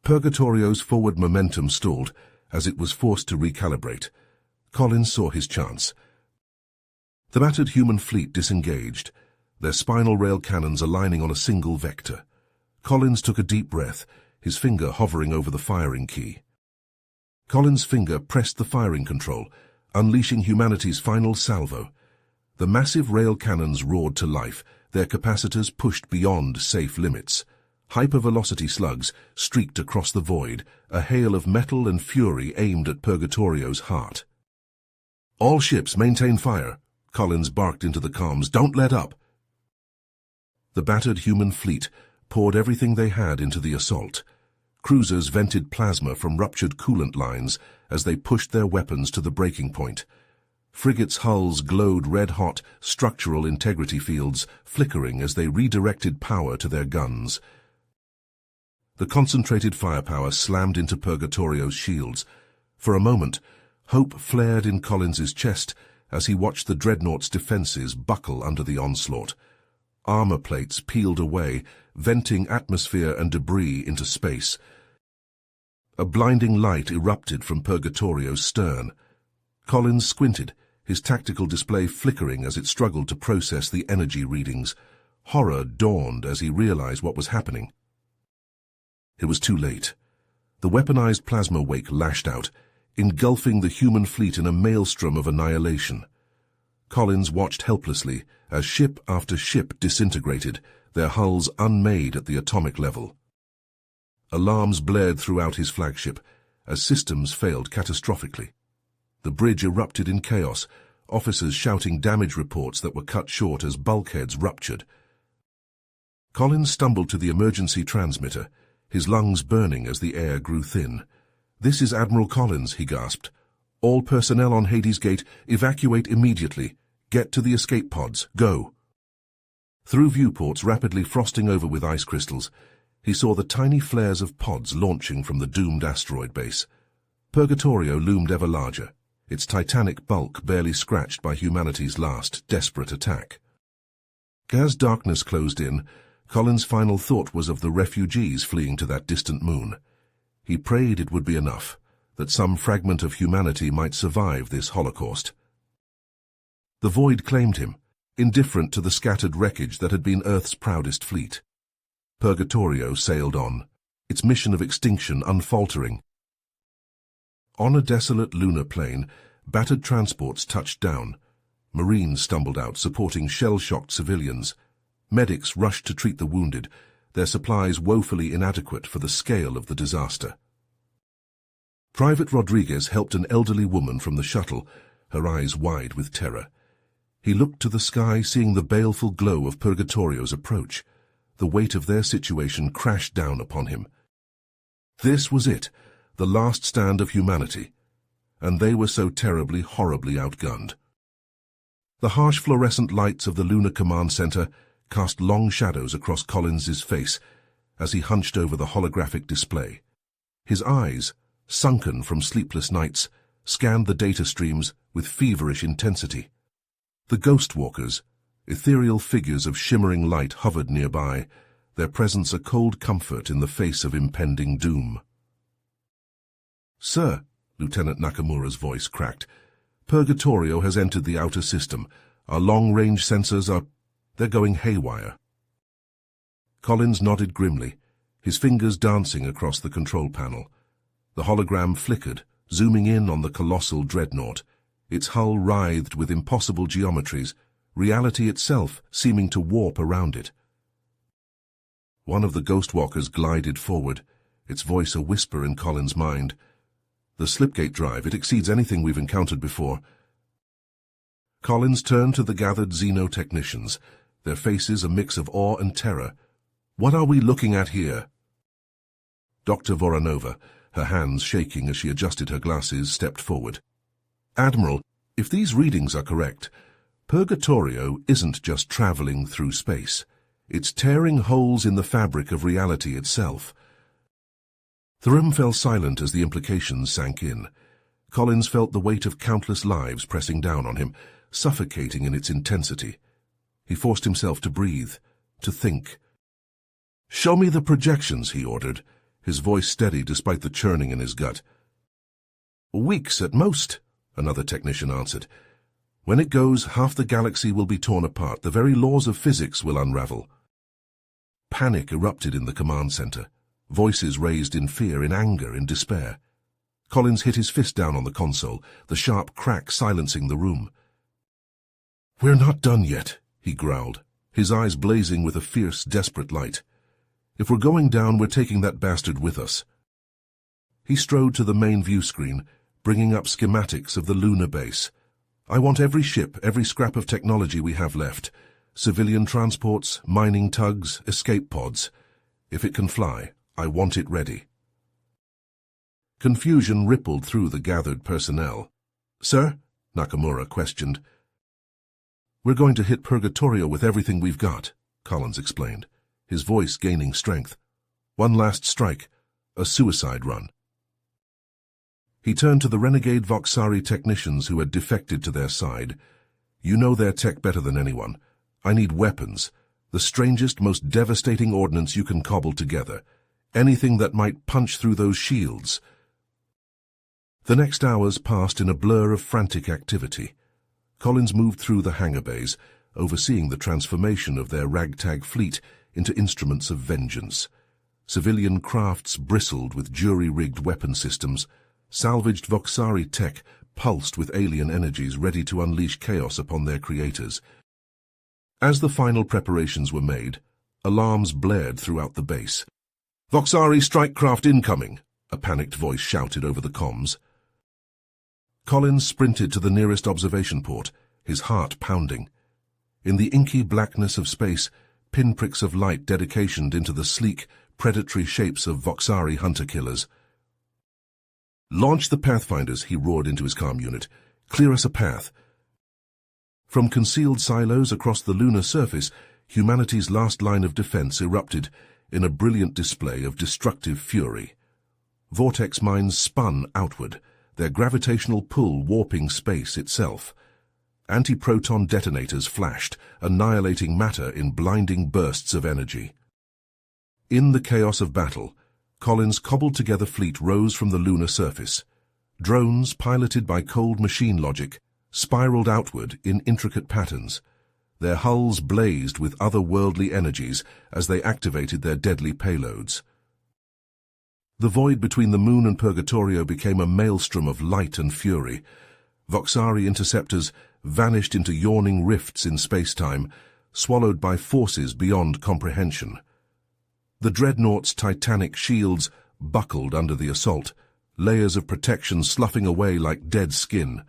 Purgatorio's forward momentum stalled as it was forced to recalibrate. Collins saw his chance. The battered human fleet disengaged, their spinal rail cannons aligning on a single vector. Collins took a deep breath, his finger hovering over the firing key. Collins' finger pressed the firing control, unleashing humanity's final salvo. The massive rail cannons roared to life, their capacitors pushed beyond safe limits. Hypervelocity slugs streaked across the void, a hail of metal and fury aimed at Purgatorio's heart. "All ships maintain fire," Collins barked into the comms. "Don't let up." The battered human fleet poured everything they had into the assault. Cruisers vented plasma from ruptured coolant lines as they pushed their weapons to the breaking point. Frigates' hulls glowed red-hot structural integrity fields, flickering as they redirected power to their guns. The concentrated firepower slammed into Purgatorio's shields. For a moment, hope flared in Collins's chest as he watched the dreadnought's defenses buckle under the onslaught. Armor plates peeled away, venting atmosphere and debris into space. A blinding light erupted from Purgatorio's stern. Collins squinted, his tactical display flickering as it struggled to process the energy readings. Horror dawned as he realized what was happening. It was too late. The weaponized plasma wake lashed out, engulfing the human fleet in a maelstrom of annihilation. Collins watched helplessly as ship after ship disintegrated, their hulls unmade at the atomic level. Alarms blared throughout his flagship as systems failed catastrophically. The bridge erupted in chaos, officers shouting damage reports that were cut short as bulkheads ruptured. Collins stumbled to the emergency transmitter, his lungs burning as the air grew thin. "This is Admiral Collins," he gasped. "All personnel on Hades Gate, evacuate immediately. Get to the escape pods. Go." Through viewports rapidly frosting over with ice crystals, he saw the tiny flares of pods launching from the doomed asteroid base. Purgatorio loomed ever larger, its titanic bulk barely scratched by humanity's last desperate attack. As darkness closed in, Collins' final thought was of the refugees fleeing to that distant moon. He prayed it would be enough, that some fragment of humanity might survive this holocaust. The void claimed him, indifferent to the scattered wreckage that had been Earth's proudest fleet. Purgatorio sailed on, its mission of extinction unfaltering. On a desolate lunar plain, battered transports touched down. Marines stumbled out, supporting shell-shocked civilians. Medics rushed to treat the wounded, their supplies woefully inadequate for the scale of the disaster. Private Rodriguez helped an elderly woman from the shuttle, her eyes wide with terror. He looked to the sky, seeing the baleful glow of Purgatorio's approach. The weight of their situation crashed down upon him. This was it, the last stand of humanity, and they were so terribly, horribly outgunned. The harsh fluorescent lights of the Lunar Command Center cast long shadows across Collins's face as he hunched over the holographic display. His eyes, sunken from sleepless nights, scanned the data streams with feverish intensity. The ghost walkers, ethereal figures of shimmering light, hovered nearby, their presence a cold comfort in the face of impending doom. "Sir," Lieutenant Nakamura's voice cracked, "Purgatorio has entered the outer system. Our long-range sensors are... they're going haywire." Collins nodded grimly, his fingers dancing across the control panel. The hologram flickered, zooming in on the colossal dreadnought. Its hull writhed with impossible geometries, reality itself seeming to warp around it. One of the ghostwalkers glided forward, its voice a whisper in Collins' mind. "The slipgate drive, it exceeds anything we've encountered before." Collins turned to the gathered xenotechnicians, their faces a mix of awe and terror. "What are we looking at here?" Dr. Voronova, her hands shaking as she adjusted her glasses, stepped forward. "Admiral, if these readings are correct, Purgatorio isn't just traveling through space. It's tearing holes in the fabric of reality itself." The room fell silent as the implications sank in. Collins felt the weight of countless lives pressing down on him, suffocating in its intensity. He forced himself to breathe, to think. "Show me the projections," he ordered, his voice steady despite the churning in his gut. "Weeks at most," another technician answered. "When it goes, half the galaxy will be torn apart. The very laws of physics will unravel." Panic erupted in the command center. Voices raised in fear, in anger, in despair. Collins hit his fist down on the console, the sharp crack silencing the room. "We're not done yet," he growled, his eyes blazing with a fierce, desperate light. "If we're going down, we're taking that bastard with us." He strode to the main view screen, bringing up schematics of the lunar base. "I want every ship, every scrap of technology we have left. Civilian transports, mining tugs, escape pods. If it can fly, I want it ready." Confusion rippled through the gathered personnel. "Sir?" Nakamura questioned. "We're going to hit Purgatorio with everything we've got," Collins explained, his voice gaining strength. "One last strike, a suicide run." He turned to the renegade Voxari technicians who had defected to their side. "You know their tech better than anyone. I need weapons, the strangest, most devastating ordnance you can cobble together. Anything that might punch through those shields." The next hours passed in a blur of frantic activity. Collins moved through the hangar bays, overseeing the transformation of their ragtag fleet into instruments of vengeance. Civilian crafts bristled with jury-rigged weapon systems. Salvaged Voxari tech pulsed with alien energies ready to unleash chaos upon their creators. As the final preparations were made, alarms blared throughout the base. "Voxari strike craft incoming," a panicked voice shouted over the comms. Collins sprinted to the nearest observation port, his heart pounding. In the inky blackness of space, pinpricks of light dedicationed into the sleek, predatory shapes of Voxari hunter-killers. "Launch the Pathfinders," he roared into his comm unit. "Clear us a path." From concealed silos across the lunar surface, humanity's last line of defense erupted in a brilliant display of destructive fury. Vortex mines spun outward, their gravitational pull warping space itself. Anti-proton detonators flashed, annihilating matter in blinding bursts of energy. In the chaos of battle, Collins' cobbled-together fleet rose from the lunar surface. Drones, piloted by cold machine logic, spiraled outward in intricate patterns. Their hulls blazed with otherworldly energies as they activated their deadly payloads. The void between the moon and Purgatorio became a maelstrom of light and fury. Voxari interceptors vanished into yawning rifts in space-time, swallowed by forces beyond comprehension. The dreadnought's titanic shields buckled under the assault, layers of protection sloughing away like dead skin.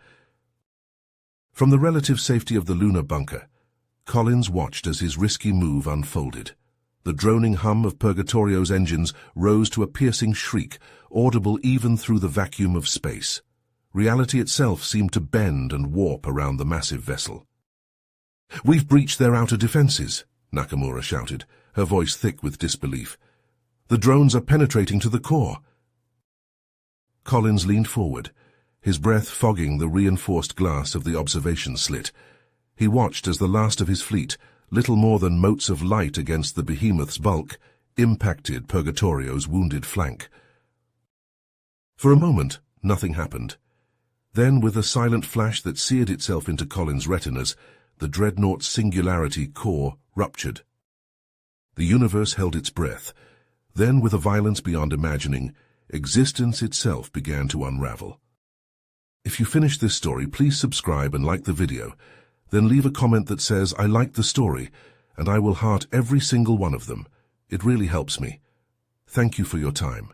From the relative safety of the lunar bunker, Collins watched as his risky move unfolded. The droning hum of Purgatorio's engines rose to a piercing shriek, audible even through the vacuum of space. Reality itself seemed to bend and warp around the massive vessel. "We've breached their outer defenses," Nakamura shouted, her voice thick with disbelief. "The drones are penetrating to the core." Collins leaned forward, his breath fogging the reinforced glass of the observation slit. He watched as the last of his fleet, little more than motes of light against the behemoth's bulk, impacted Purgatorio's wounded flank. For a moment, nothing happened. Then, with a silent flash that seared itself into Colin's retinas, the dreadnought's singularity core ruptured. The universe held its breath. Then, with a violence beyond imagining, existence itself began to unravel. If you finished this story, please subscribe and like the video. Then leave a comment that says, "I liked the story," and I will heart every single one of them. It really helps me. Thank you for your time.